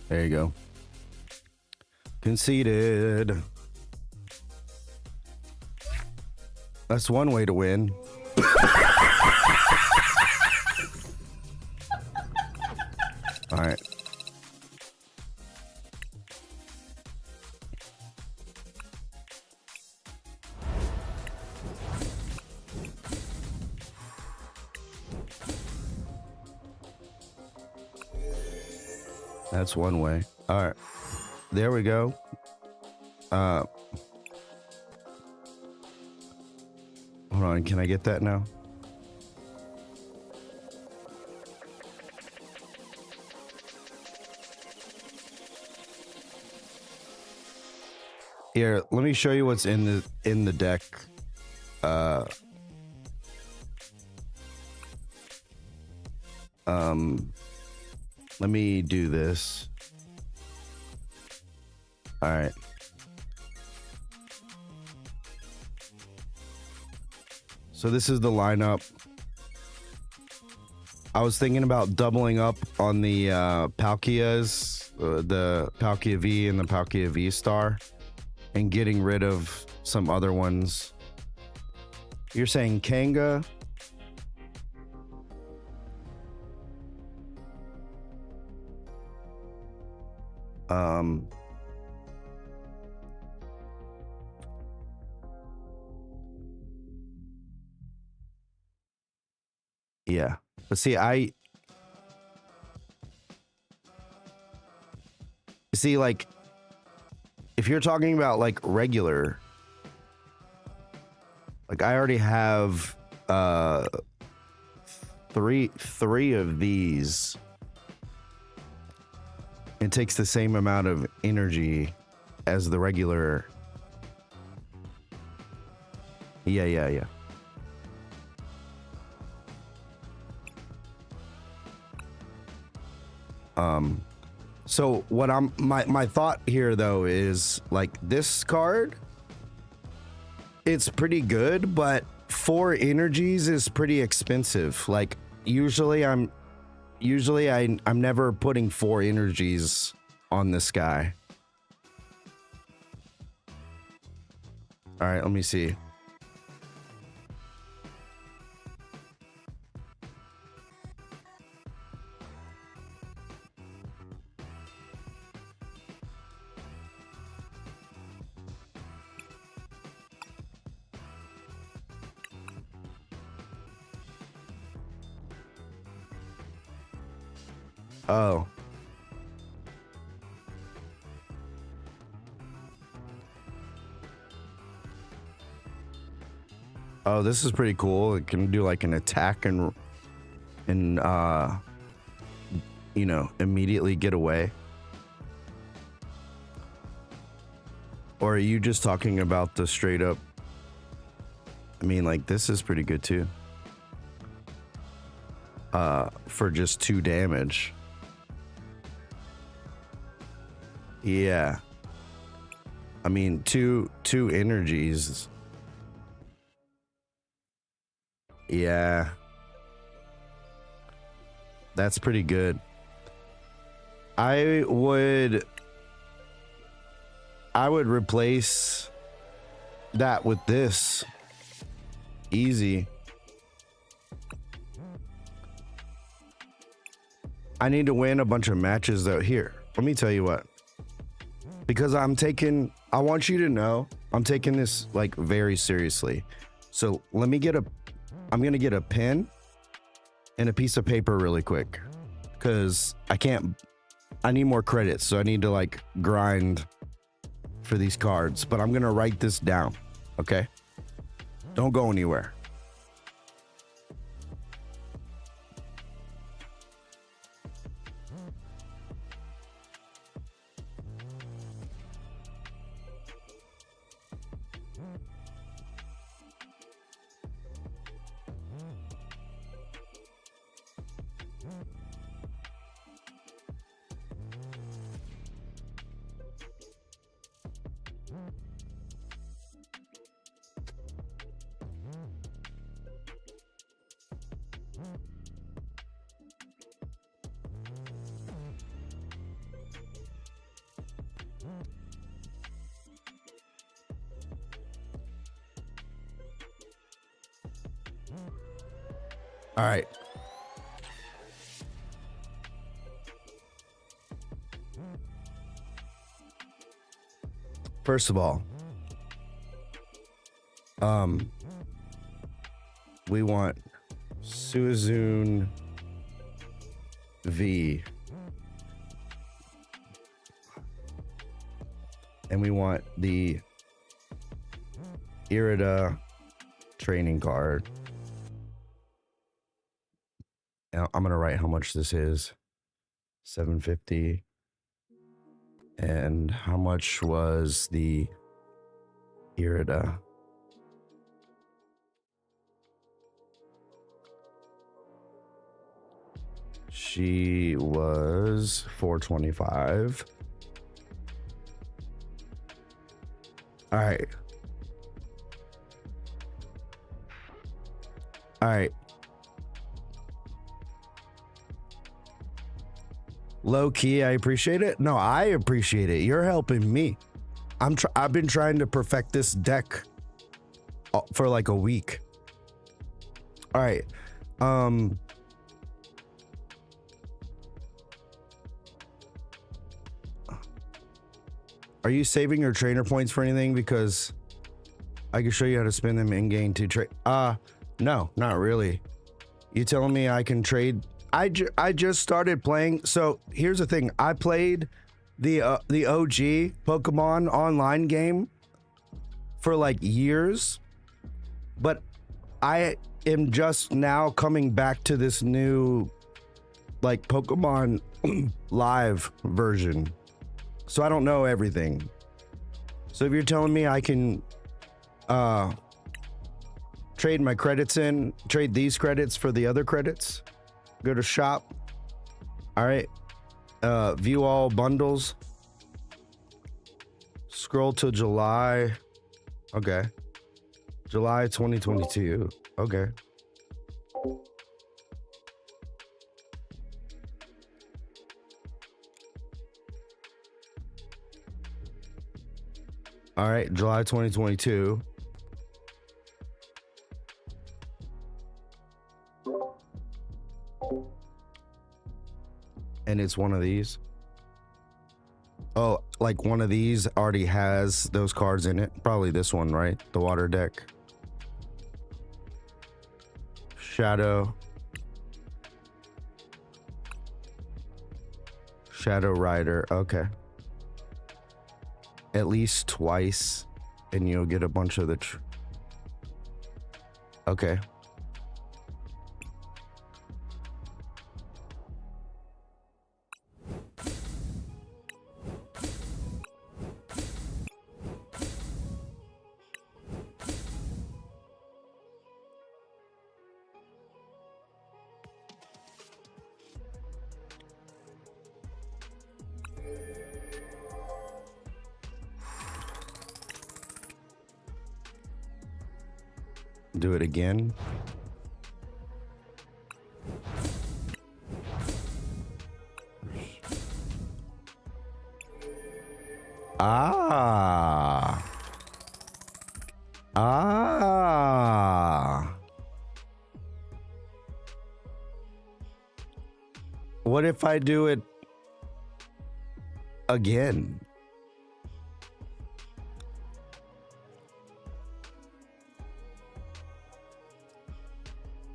There you go. Conceded. That's one way to win. All right. That's one way. All right. There we go. Hold on. Can I get that now? Here, let me show you what's in the deck. Let me do this. All right. So this is the lineup. I was thinking about doubling up on the Palkias, the Palkia V and the Palkia V Star, and getting rid of some other ones. You're saying Kanga? Yeah, but see, like, if you're talking about like regular, like I already have three of these. It takes the same amount of energy as the regular. Yeah. So what my thought here though is like this card, it's pretty good, but 4 energies is pretty expensive. Like usually I'm never putting 4 energies on this guy. All right, let me see. Oh. Oh, this is pretty cool. It can do like an attack and you know, immediately get away. Or are you just talking about the straight up? I mean, like this is pretty good too. For just 2 damage. Yeah. I mean, two energies. Yeah. That's pretty good. I I would replace that with this. Easy. I need to win a bunch of matches though. Here, let me tell you what. Because I want you to know, I'm taking this like very seriously. So I'm gonna get a pen and a piece of paper really quick. Cause I need more credits. So I need to like grind for these cards, but I'm gonna write this down. Okay? Don't go anywhere. All right. First of all, we want Suizune V. And we want the Irida training card. Now I'm gonna write how much this is. 750. And how much was the Irida? She was 425. All right. All right. Low key, I appreciate it. No, I appreciate it. You're helping me. I've been trying to perfect this deck for like a week. All right. Are you saving your trainer points for anything? Because I can show you how to spend them in game to trade. No, not really. You telling me I can trade? I just started playing. So here's the thing. I played the OG Pokemon online game for like years, but I am just now coming back to this new like Pokemon live version. So I don't know everything. So if you're telling me I can trade my credits in, trade these credits for the other credits, go to shop. All right. View all bundles. Scroll to July. Okay. July 2022. Okay. All right, July 2022. And it's one of these. Oh, like one of these already has those cards in it. Probably this one, right? The water deck. Shadow. Shadow Rider. Okay. At least twice, and you'll get a bunch of the okay. Do it again. Ah. Ah. What if I do it again?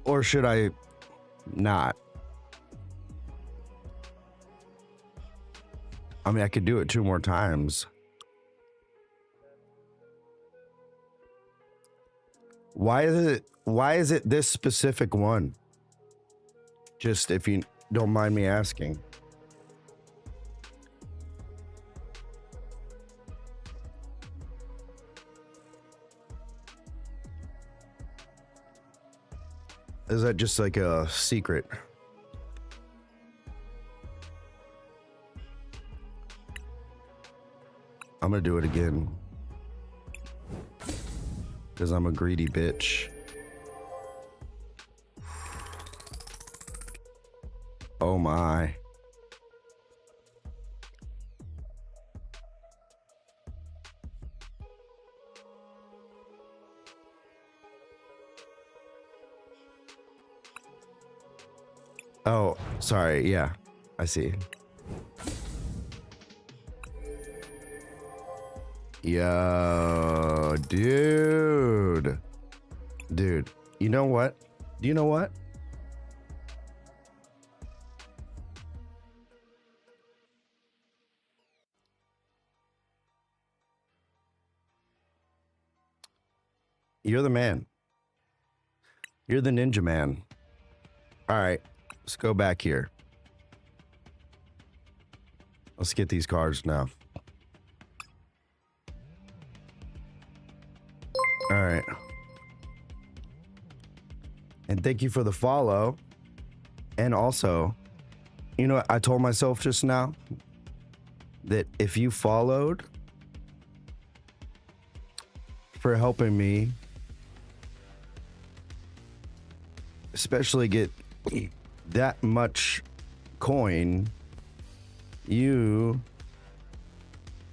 Or should I not? I mean, I could do it 2 more times. Why is it this specific one? Just if you don't mind me asking. Is that just like a secret? I'm gonna do it again. Because I'm a greedy bitch. Oh my. Oh, sorry. Yeah, I see. Yo, dude. Dude, you know what? Do you know what? You're the man. You're the ninja man. All right, let's go back here. Let's get these cards now. All right. And thank you for the follow. And also, you know, I told myself just now that if you followed for helping me, especially get that much coin, you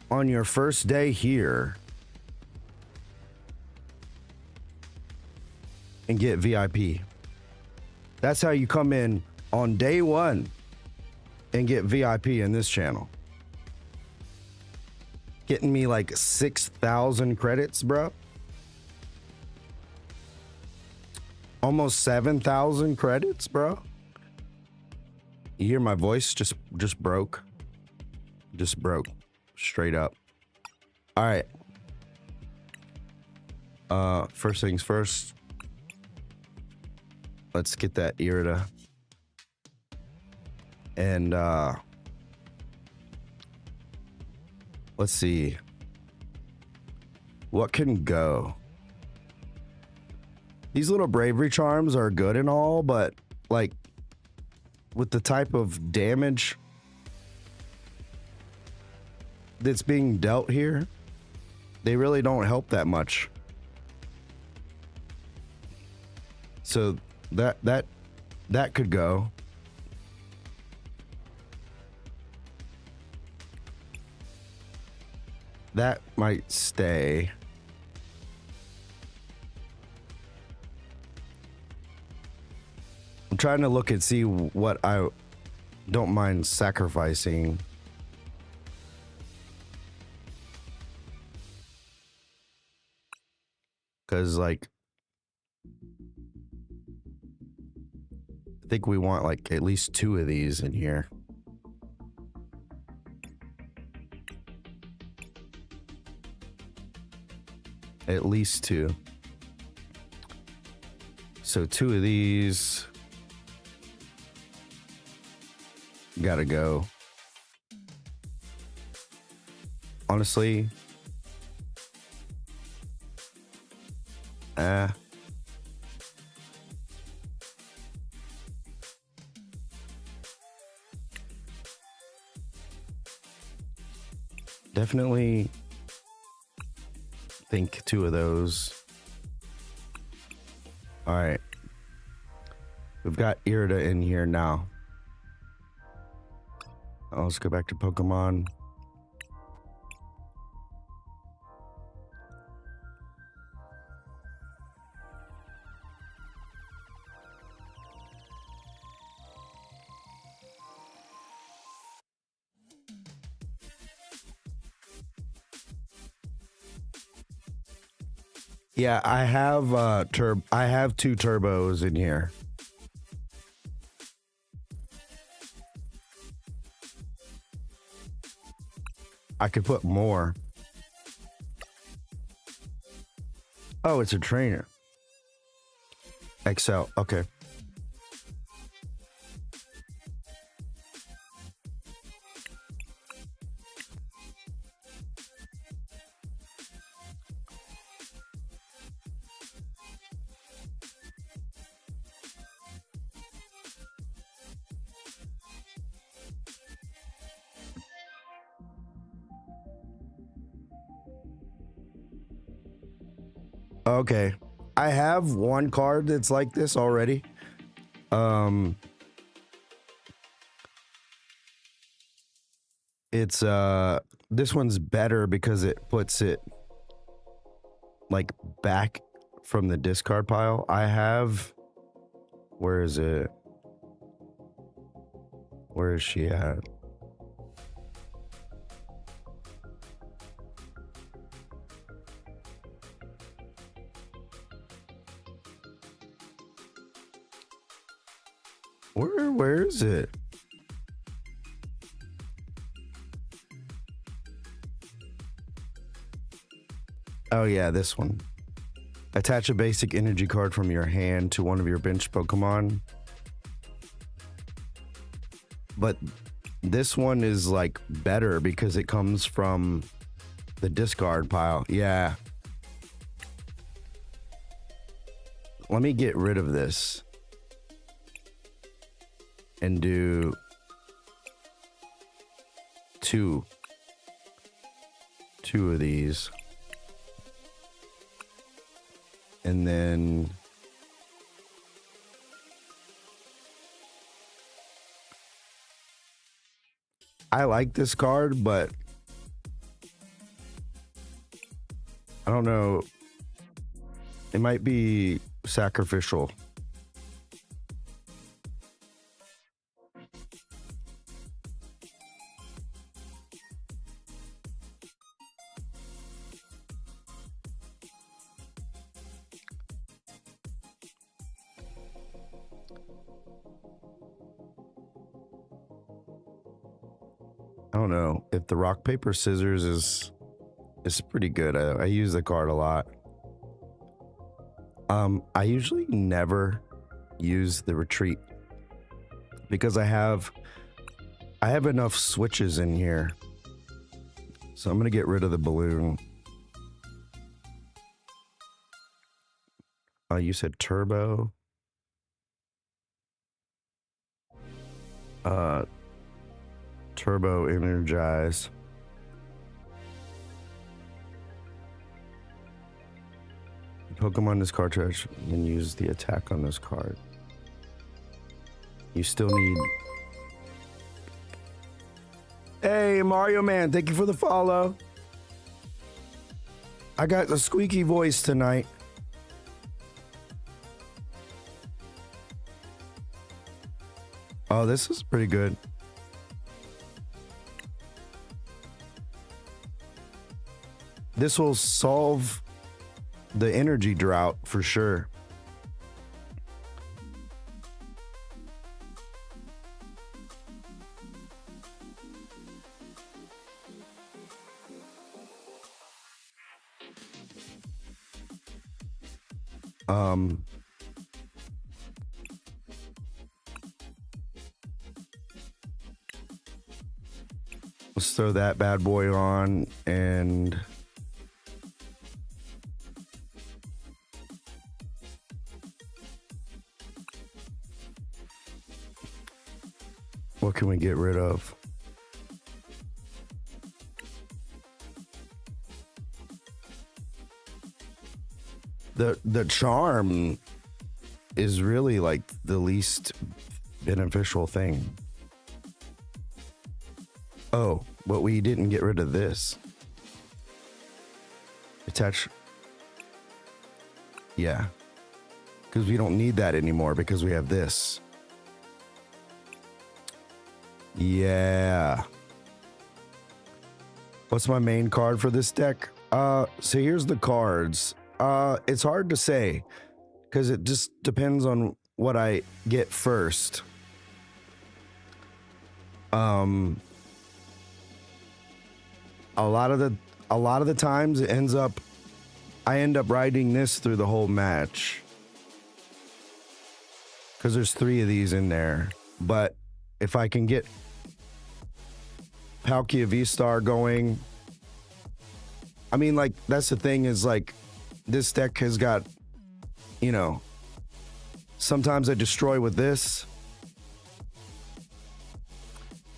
on your first day here and get VIP. That's how you come in on day 1 and get VIP in this channel. Getting me like 6,000 credits, bro. Almost 7,000 credits, bro. You hear my voice just broke. Just broke. Straight up. All right. First things first. Let's get that Irida. And let's see. What can go? These little bravery charms are good and all, but like with the type of damage that's being dealt here, they really don't help that much. So that could go. That might stay. I'm trying to look and see what I don't mind sacrificing. Because, like, I think we want, like, at least 2 of these in here. At least 2. So 2 of these. Gotta go. Honestly. Definitely think 2 of those. All right. We've got Irida in here now. Let's go back to PokeMon. Yeah, I have I have 2 turbos in here. I could put more. Oh, it's a trainer. XL. Okay. Okay. I have one card that's like this already. It's this one's better because it puts it like back from the discard pile. I have, where is it? Where is she at? Where is it? Oh yeah, this one. Attach a basic energy card from your hand to one of your bench Pokemon. But this one is like better because it comes from the discard pile. Yeah. Let me get rid of this and do 2 of these. And then I like this card, but I don't know. It might be sacrificial. I don't know if the rock paper scissors is pretty good. I use the card a lot. I usually never use the retreat because I have enough switches in here. So I'm gonna get rid of the balloon. You said turbo. Turbo energize. Pokemon this cartridge and use the attack on this card. You still need. Hey, Mario Man, thank you for the follow. I got the squeaky voice tonight. Oh, this is pretty good. This will solve the energy drought for sure. Let's throw that bad boy on and what can we get rid of? The charm is really like the least beneficial thing. Oh, but we didn't get rid of this. Attach. Yeah. Because we don't need that anymore because we have this. Yeah. What's my main card for this deck? So here's the cards. It's hard to say because it just depends on what I get first. A lot of the times I end up riding this through the whole match because there's 3 of these in there. But if I can get Palkia V-Star going, I mean, like, that's the thing is, like, this deck has got, you know, sometimes I destroy with this.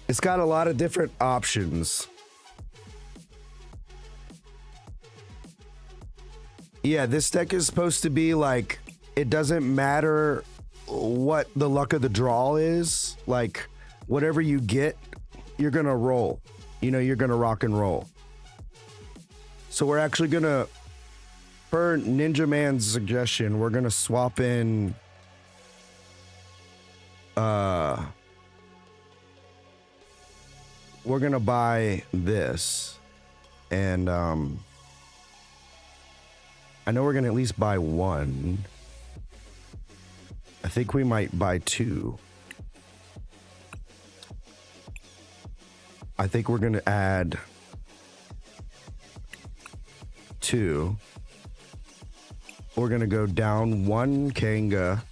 It's got a lot of different options. Yeah, this deck is supposed to be like, it doesn't matter what the luck of the draw is. Like, whatever you get, you're gonna roll. You know, you're gonna rock and roll. So we're actually gonna, per Ninja Man's suggestion, we're gonna swap in we're gonna buy this, and I know we're gonna at least buy 1. I think we might buy 2. I think we're gonna add 2. We're gonna go down 1 Kanga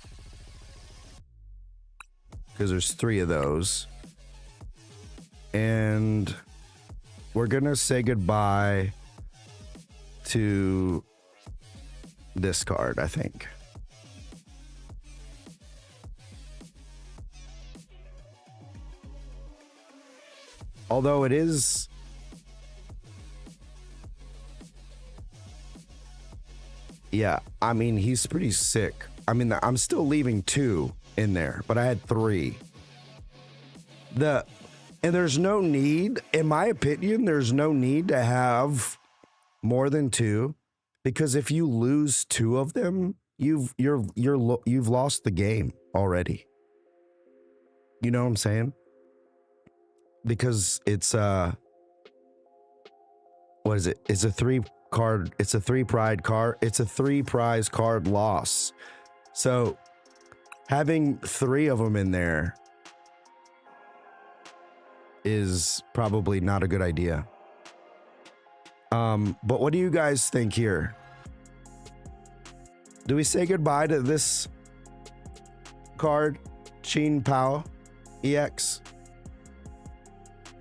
because there's 3 of those, and we're gonna say goodbye to this card, I think. Although it is, yeah, I mean, he's pretty sick. I mean, I'm still leaving 2 in there, but I had 3. And there's no need, in my opinion, there's no need to have more than 2, because if you lose 2 of them, you've lost the game already. You know what I'm saying? Because it's what is it? It's a 3 card. It's a 3 pride card. It's a 3 prize card loss. So having 3 of them in there is probably not a good idea. But what do you guys think here? Do we say goodbye to this card, Chin Pao EX?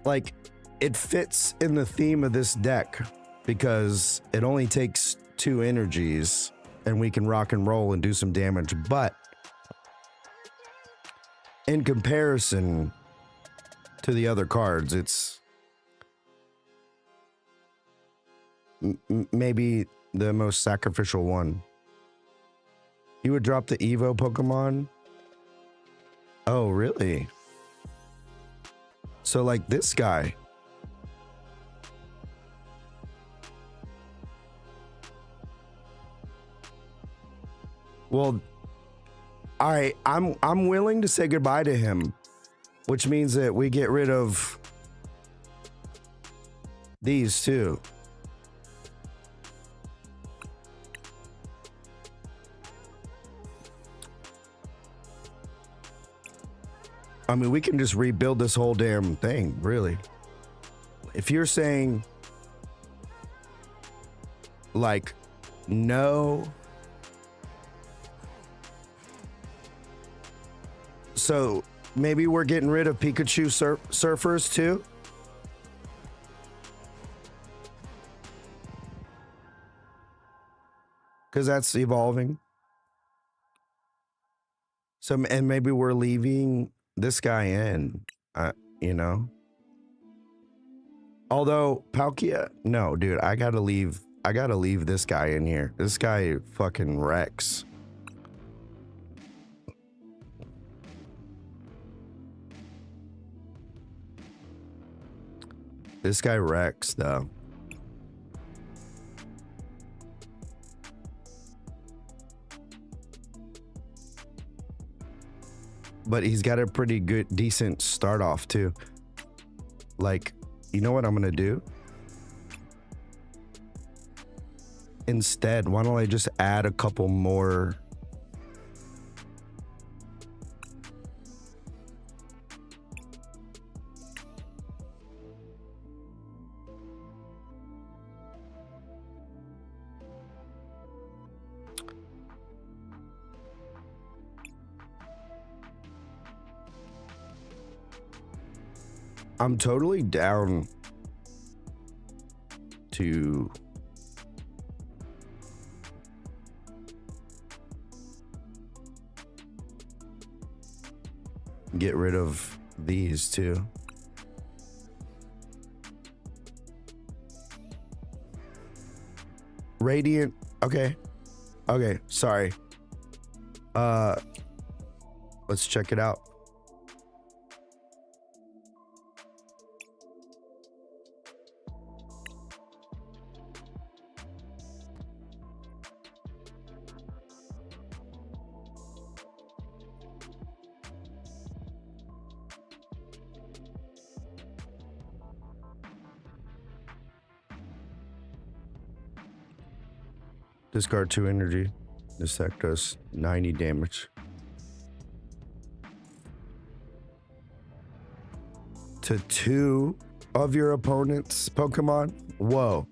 Like, it fits in the theme of this deck because it only takes 2 energies and we can rock and roll and do some damage. But in comparison to the other cards, it's maybe the most sacrificial one. You would drop the Evo Pokemon? Oh, really? So, like, this guy. Well, all right, I'm willing to say goodbye to him, which means that we get rid of these two. I mean, we can just rebuild this whole damn thing, really. If you're saying, like, no. So maybe we're getting rid of Pikachu surfers too? Because that's evolving. So, and maybe we're leaving this guy in, you know? Although Palkia, no, dude, I gotta leave this guy in here. This guy fucking wrecks. This guy wrecks, though. But he's got a pretty good, decent start off, too. Like, you know what I'm gonna do? instead? Why don't I just add a couple more? I'm totally down to get rid of these too. Radiant. Okay. Okay. Sorry. Let's check it out. Discard 2 energy. This deck does 90 damage. To 2 of your opponent's Pokemon? Whoa.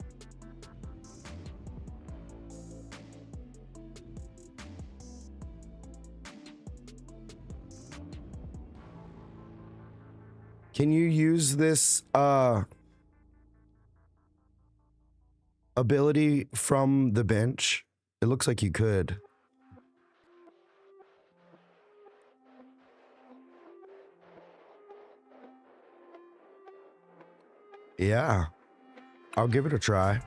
Can you use this ability from the bench? It looks like you could. Yeah, I'll give it a try.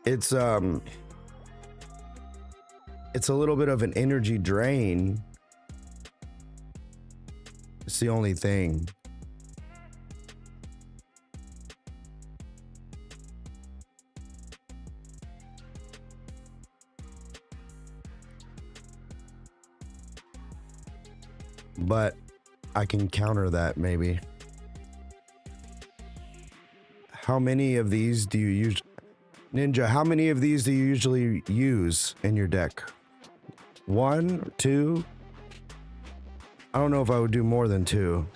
It's a little bit of an energy drain. It's the only thing. But I can counter that maybe. How many of these do you use? Ninja, how many of these do you usually use in your deck? 1, 2? I don't know if I would do more than 2.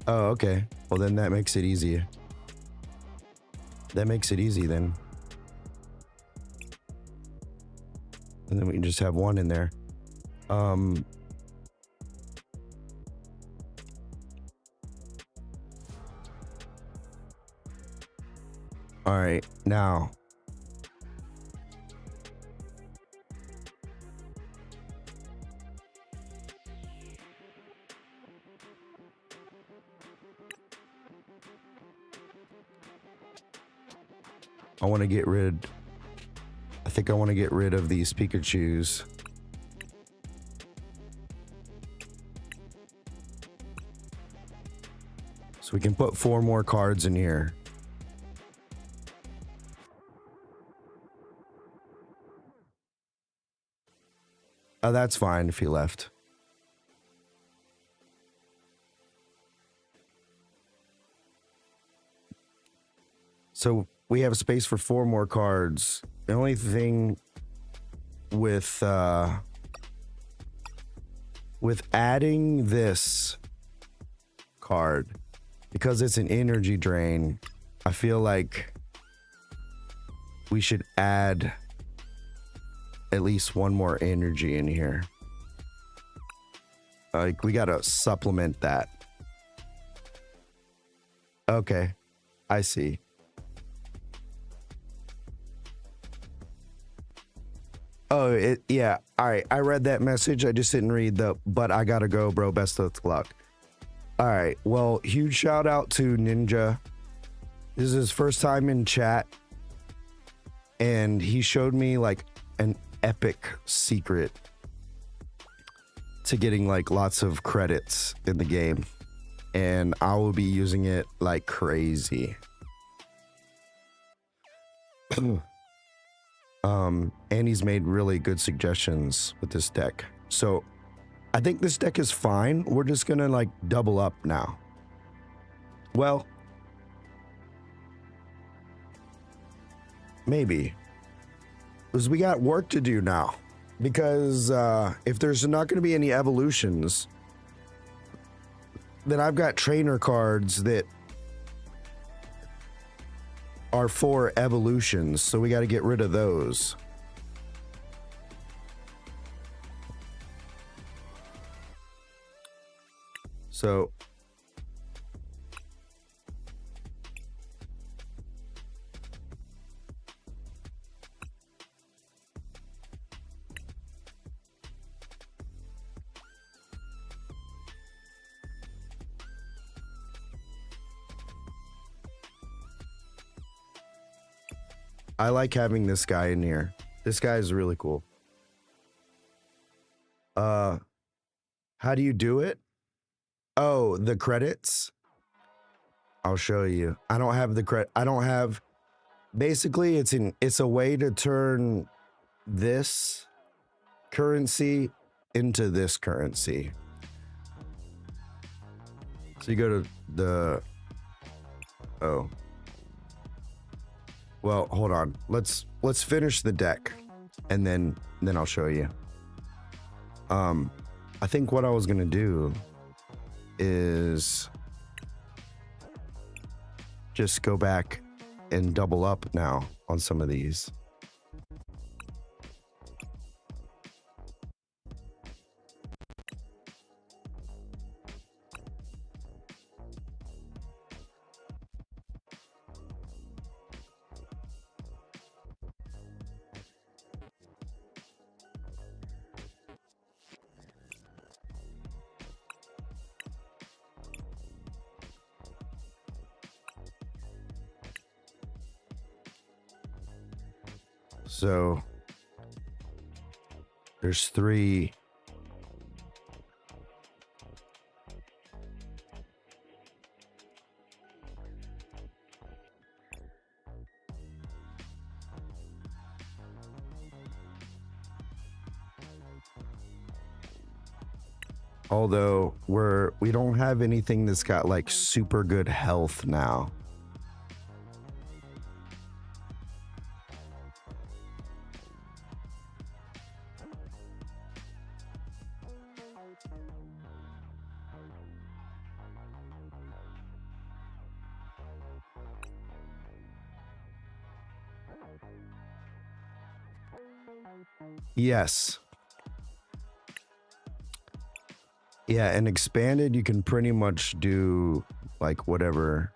Oh, okay. Well, then that makes it easier. That makes it easy then. And then we can just have 1 in there. All right, now. I want to get rid. I think I want to get rid of these Pikachus. So we can put 4 more cards in here. Oh, that's fine if he left. So we have space for 4 more cards. The only thing with adding this card, because it's an energy drain, I feel like we should add at least 1 more energy in here. Like, we gotta supplement that. Okay, I see. Oh, yeah. All right, I read that message. I just didn't read the, but I gotta go, bro. Best of luck. All right, well, huge shout out to Ninja. This is his first time in chat, and he showed me like an epic secret to getting like lots of credits in the game, and I will be using it like crazy. Andy's made really good suggestions with this deck, so I think this deck is fine. We're just gonna like double up now. Well, maybe, because we got work to do now. Because if there's not going to be any evolutions, then I've got trainer cards that are for evolutions, so we got to get rid of those. So I like having this guy in here. This guy is really cool. How do you do it? Oh, the credits? I'll show you. I don't have the credit. I don't have... Basically, it's a way to turn this currency into this currency. So you go to the... Oh. Well, hold on. Let's finish the deck, and then I'll show you. I think what I was gonna do is just go back and double up now on some of these. So there's 3. Although we don't have anything that's got like super good health now. Yes. Yeah, and expanded, you can pretty much do like whatever.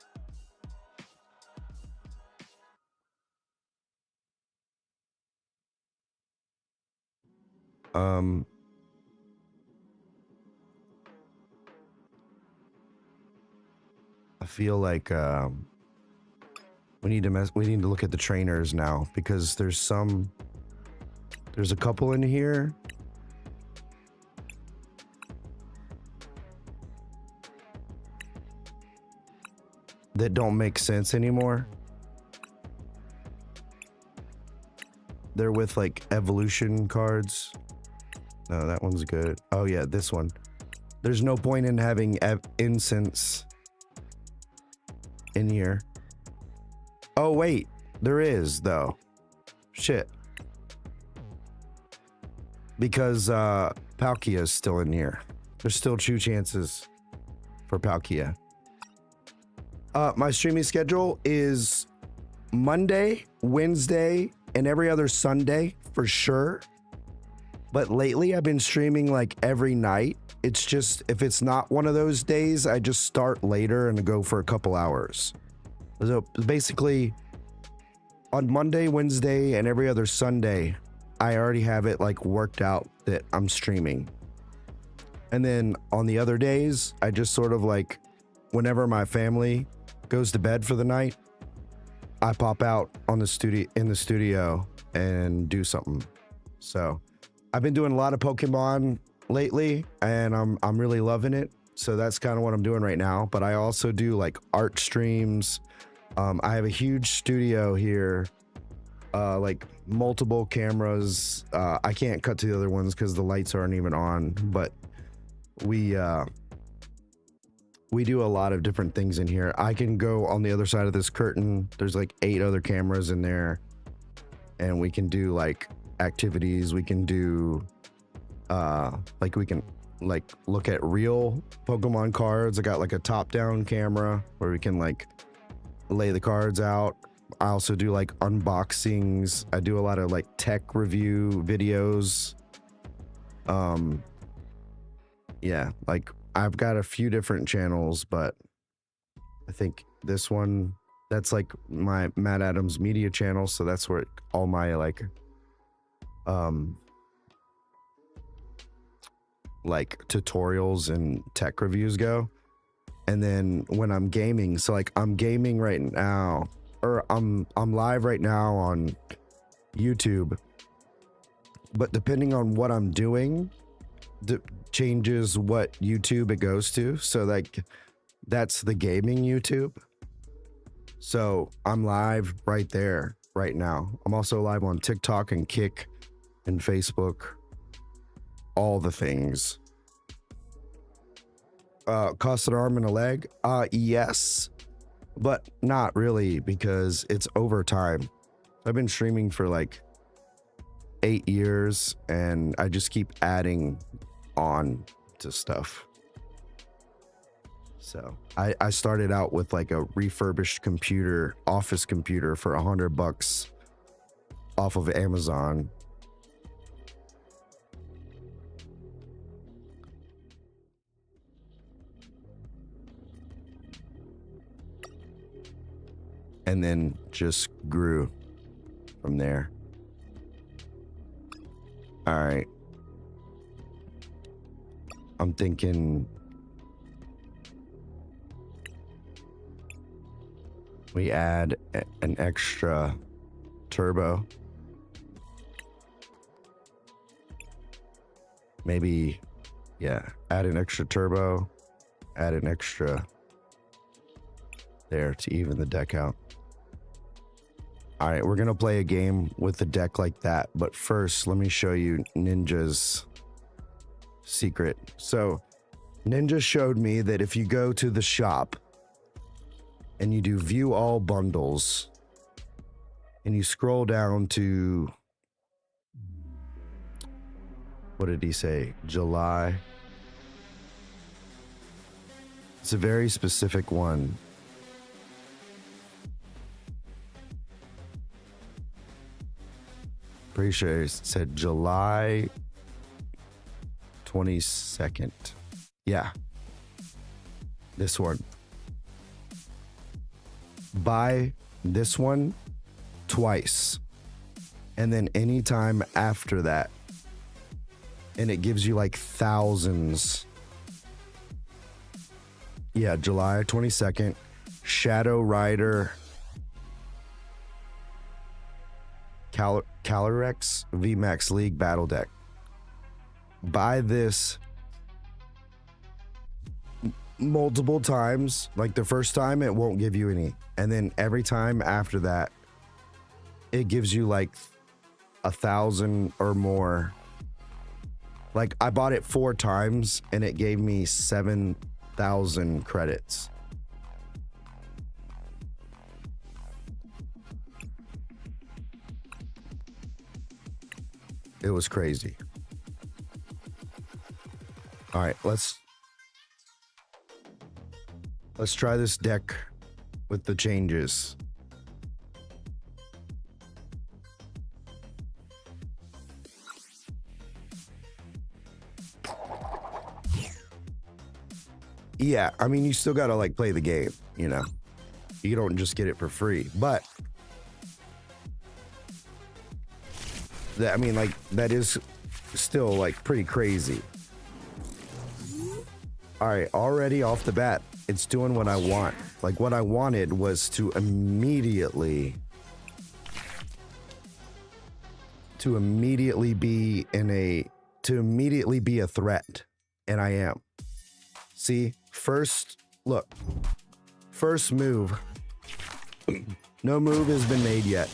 I feel like we need to look at the trainers now, because there's a couple in here that don't make sense anymore. They're with like evolution cards. No, that one's good. Oh yeah, this one. There's no point in having incense in here. Oh wait, there is though. Shit. Because Palkia is still in here. There's still 2 chances for Palkia. My streaming schedule is Monday, Wednesday, and every other Sunday for sure. But lately I've been streaming like every night. It's just, if it's not one of those days, I just start later and go for a couple hours. So basically on Monday, Wednesday, and every other Sunday, I already have it like worked out that I'm streaming. And then on the other days, I just sort of like, whenever my family goes to bed for the night, I pop out on the studio and do something. So I've been doing a lot of PokeMon lately, and I'm really loving it. So that's kind of what I'm doing right now. But I also do like art streams. I have a huge studio here, like multiple cameras. I can't cut to the other ones because the lights aren't even on, but we do a lot of different things in here. I can go on the other side of this curtain. There's like 8 other cameras in there, and we can do like activities. We can do like we can like look at real Pokemon cards. I got like a top-down camera where we can like lay the cards out. I also do like unboxings. I do a lot of like tech review videos. Yeah, like I've got a few different channels, but I think this one, that's like my Matt Adams media channel, so that's where all my like tutorials and tech reviews go. And then when I'm gaming, so like I'm gaming right now, or I'm live right now on YouTube, but depending on what I'm doing, changes what YouTube it goes to. So like that's the gaming YouTube. So I'm live right there right now. I'm also live on TikTok and Kick and Facebook, all the things. Cost an arm and a leg? Yes, but not really, because it's overtime. I've been streaming for like 8 years, and I just keep adding on to stuff. So I started out with like a refurbished computer, office computer, for $100 off of Amazon. And then just grew from there. All right. I'm thinking we add an extra turbo. Maybe, yeah, add an extra turbo, add an extra there to even the deck out. All right, we're gonna play a game with the deck like that, but first let me show you Ninja's secret. So Ninja showed me that if you go to the shop and you do view all bundles and you scroll down to, what did he say, July? It's a very specific one. Pretty sure it said July 22nd. Yeah. This one. Buy this one twice. And then anytime after that. And it gives you like thousands. Yeah, July 22nd. Shadow Rider. Calyrex VMAX League Battle Deck. Buy this multiple times. Like the first time it won't give you any, and then every time after that it gives you like 1,000 or more. Like I bought it 4 times and it gave me 7,000 credits. It was crazy. All right, let's try this deck with the changes. Yeah, I mean, you still gotta like play the game, you know. You don't just get it for free, but I mean, like, that is still like pretty crazy. All right, already off the bat, it's doing what I want. Like what I wanted was to immediately be in a to immediately be a threat, and I am. See, first move. No move has been made yet.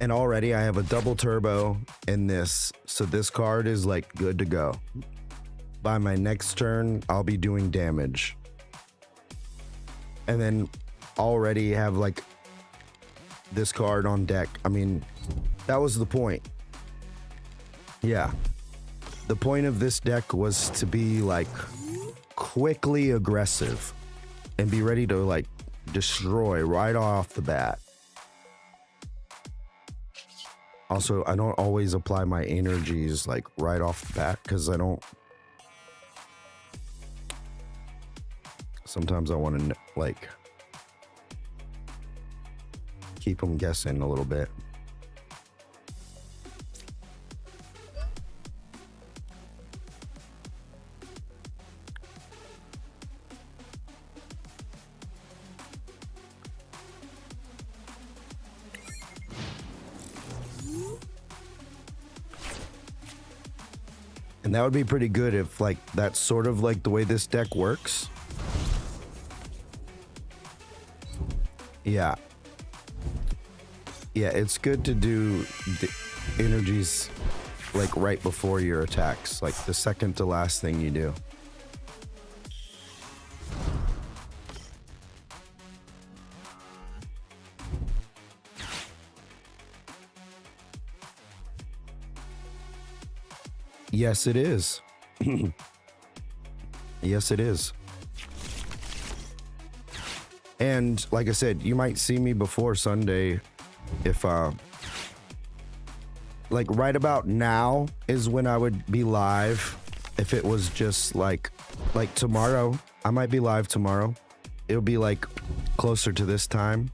And already I have a double turbo in this, so this card is like good to go. By my next turn, I'll be doing damage. And then already have like this card on deck. I mean, that was the point. Yeah. The point of this deck was to be like quickly aggressive and be ready to like destroy right off the bat. Also, I don't always apply my energies like right off the bat because I don't. Sometimes I want to like keep them guessing a little bit. And that would be pretty good if like that's sort of like the way this deck works. Yeah. Yeah, it's good to do the energies like right before your attacks, like the second to last thing you do. Yes, it is. Yes, it is. And like I said, you might see me before Sunday if like right about now is when I would be live. If it was just like tomorrow, I might be live tomorrow. It'll be like closer to this time.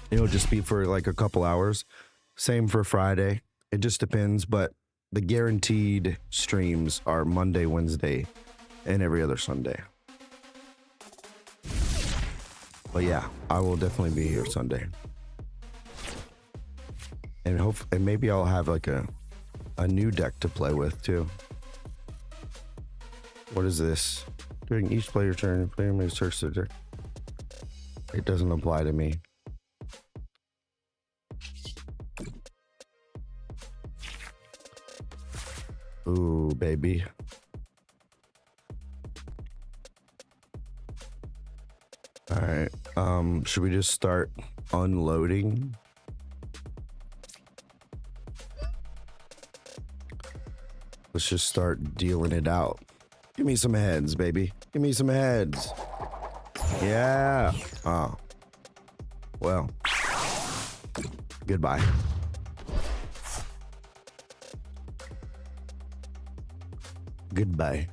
It'll just be for like a couple hours. Same for Friday. It just depends, but the guaranteed streams are Monday, Wednesday, and every other Sunday. But yeah, I will definitely be here Sunday. And maybe I'll have like a new deck to play with too. What is this? During each player turn, player may search their deck. It doesn't apply to me. Ooh, baby. All right. Should we just start unloading? Let's just start dealing it out. Give me some heads, baby. Give me some heads. Yeah. Oh. Well. Goodbye. Goodbye.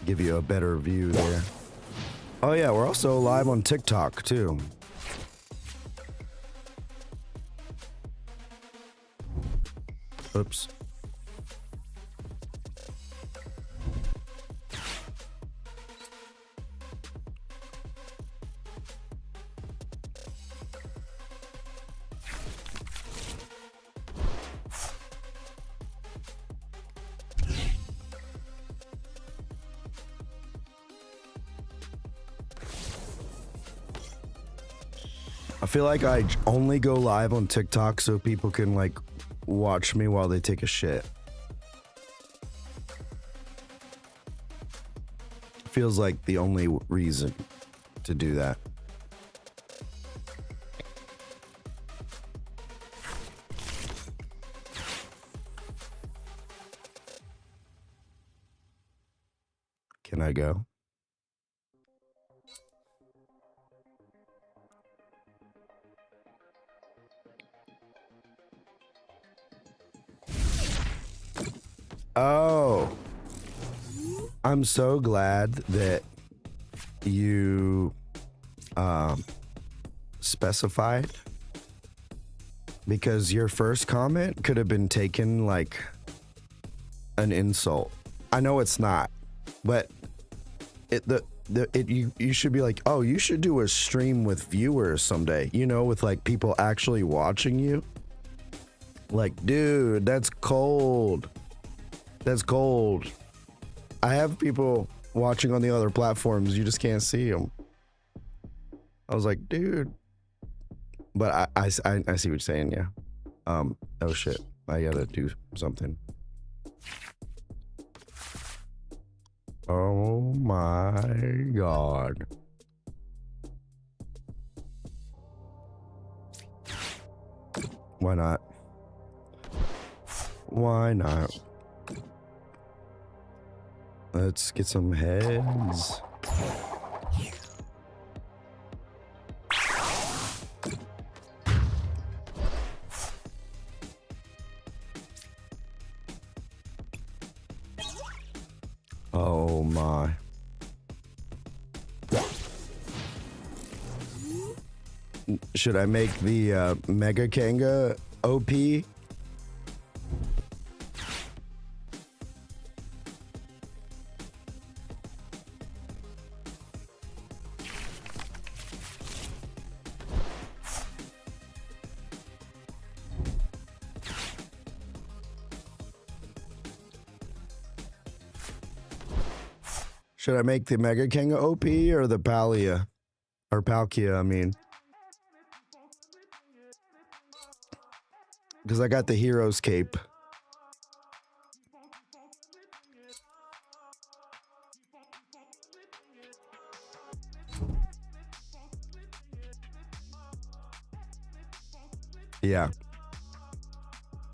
Give you a better view there. Oh yeah, we're also live on TikTok too. Oops. I feel like I only go live on TikTok so people can like watch me while they take a shit. Feels like the only reason to do that. Can I go? Oh, I'm so glad that you specified, because your first comment could have been taken like an insult. I know it's not, but you should be like, oh, you should do a stream with viewers someday, you know, with like people actually watching you. Like, dude, that's cold. That's cold. I have people watching on the other platforms, you just can't see them. I was like, dude. But I see what you're saying, yeah. Oh shit, I gotta do something. Oh my god. Why not? Why not? Let's get some heads. Oh my. Should I make the Mega Kanga OP? Should I make the Mega Kanga OP or the Palia? Or Palkia, I mean. Because I got the Hero's Cape. Yeah.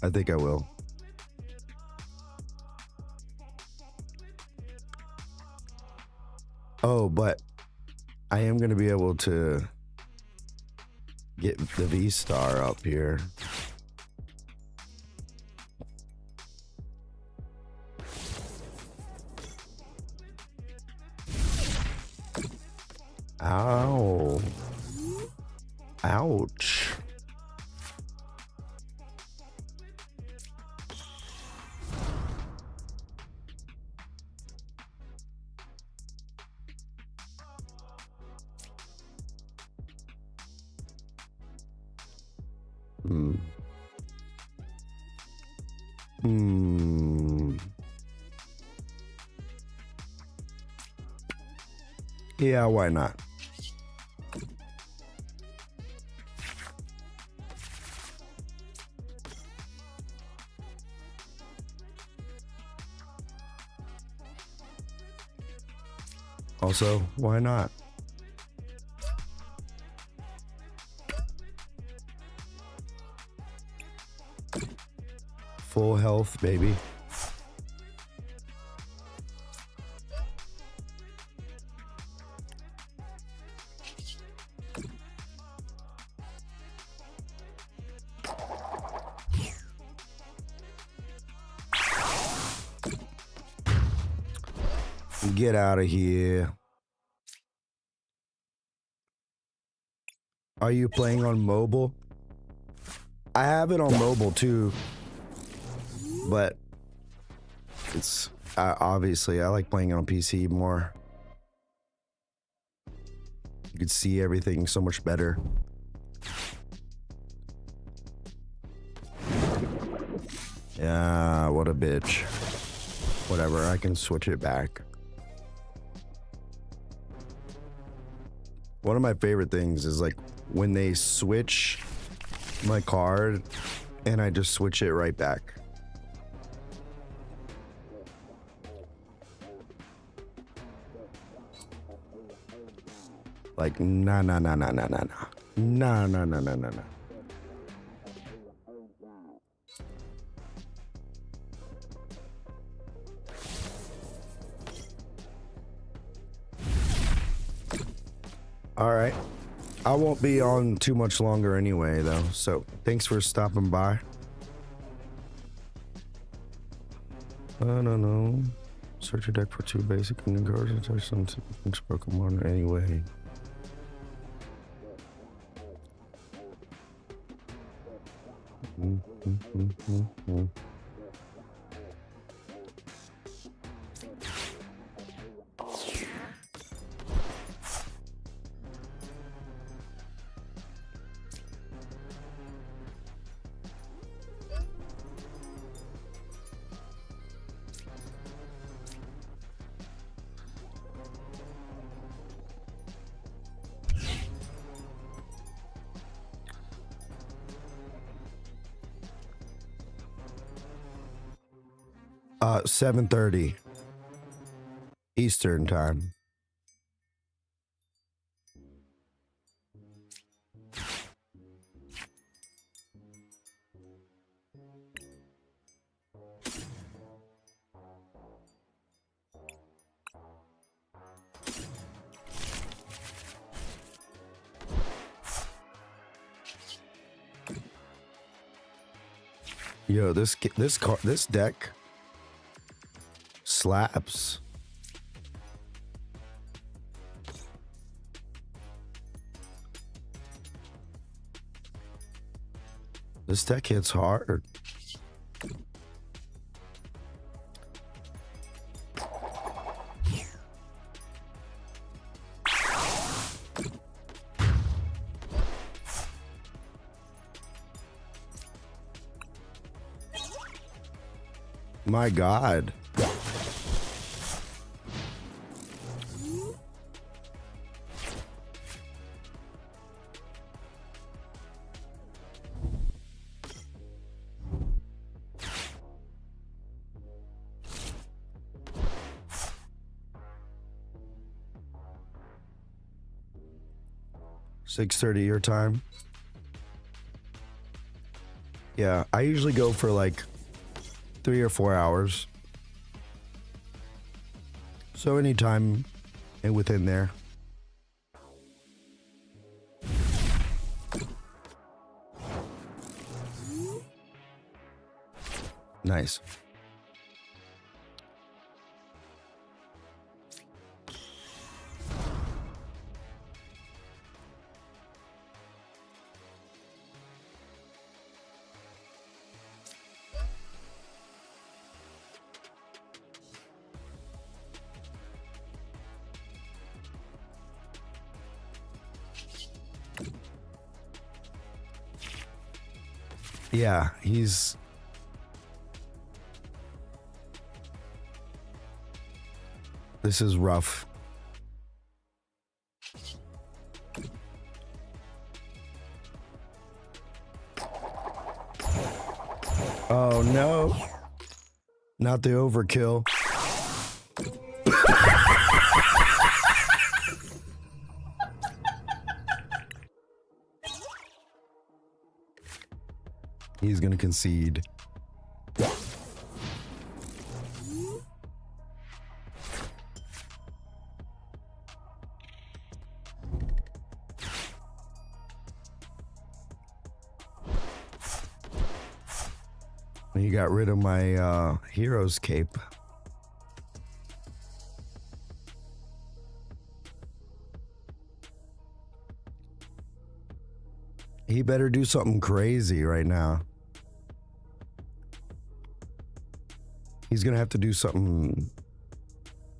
I think I will. Oh, but I am going to be able to get the V-Star up here. Ow. Ouch. Yeah, why not? Also, why not? Full health, baby. Get out of here. Are you playing on mobile? I have it on mobile too, but it's obviously I like playing it on PC more. You can see everything so much better. Yeah, what a bitch. Whatever, I can switch it back. One of my favorite things is like when they switch my card and I just switch it right back. Like, nah. All right. I won't be on too much longer anyway, though. So thanks for stopping by. I don't know. Search your deck for 2 basic new cards and touch some PokeMon anyway. 7:30 Eastern time. Yo, this deck slaps. This deck hits hard. My God. $6:30 your time. Yeah, I usually go for like 3 or 4 hours. So anytime and within there. Nice. Yeah, this is rough. Oh no. Not the overkill. He's gonna concede. He got rid of my hero's cape. He better do something crazy right now. He's gonna have to do something.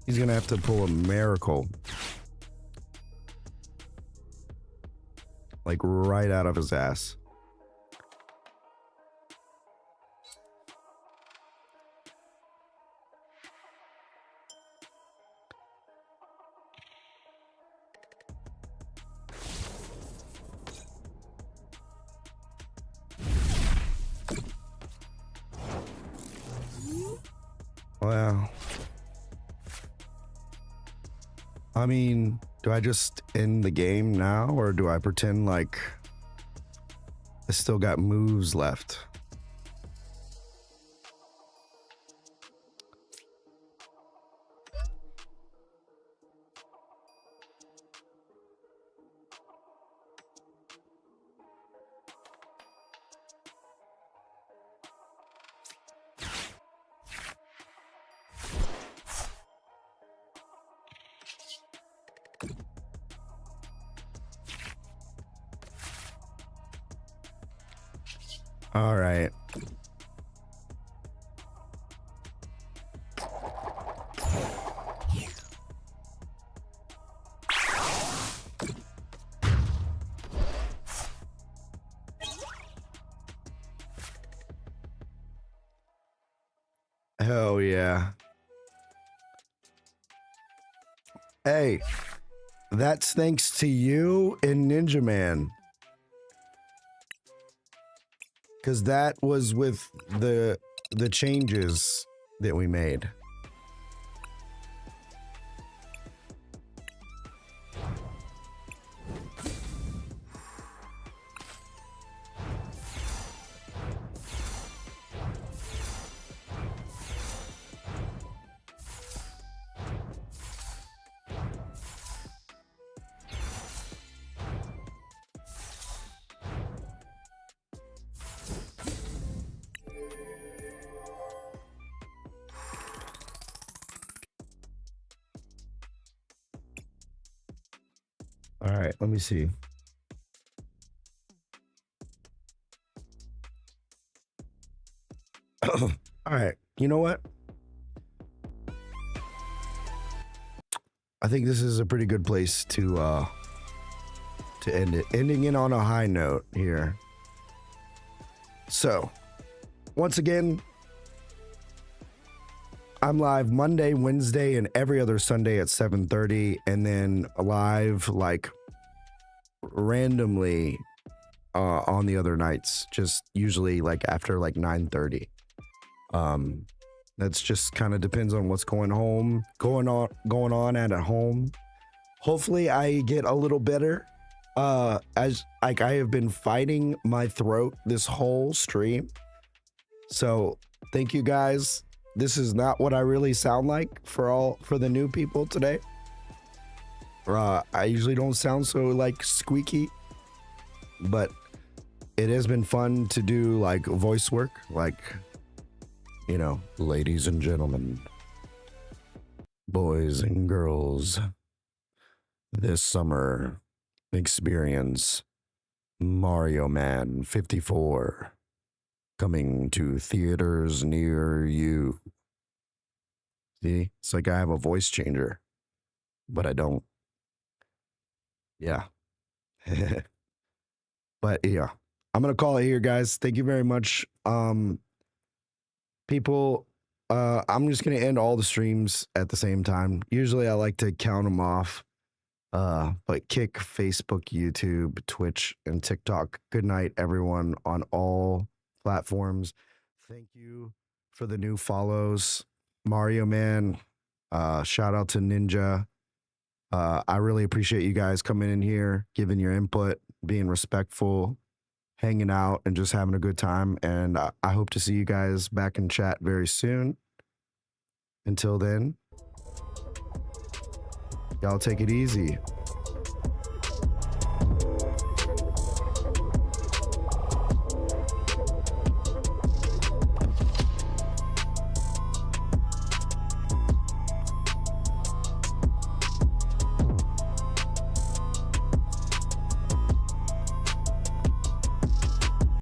He's gonna have to pull a miracle. Like right out of his ass. Well, I mean, do I just end the game now, or do I pretend like I still got moves left? All right. Hell yeah. Hey, that's thanks to you and Ninja Man. Because that was with the changes that we made. All right, let me see. All right, you know what? I think this is a pretty good place to end it. Ending it on a high note here. So, once again, I'm live Monday, Wednesday, and every other Sunday at 7:30, and then live like randomly on the other nights, just usually like after like 9:30. That's just kind of depends on what's going on at home. Hopefully I get a little better. As like I have been fighting my throat this whole stream. So thank you guys. This is not what I really sound like for the new people today. I usually don't sound so like squeaky, but it has been fun to do like voice work, like, you know, ladies and gentlemen, boys and girls, this summer experience Mario Man 54 coming to theaters near you. See, it's like I have a voice changer, but I don't. Yeah. But yeah, I'm gonna call it here, guys. Thank you very much. People, I'm just gonna end all the streams at the same time. Usually I like to count them off. But Kick, Facebook, YouTube, Twitch, and TikTok. Good night, everyone, on all platforms. Thank you for the new follows. Mario Man, shout out to Ninja. I really appreciate you guys coming in here, giving your input, being respectful, hanging out, and just having a good time. And I hope to see you guys back in chat very soon. Until then, y'all take it easy.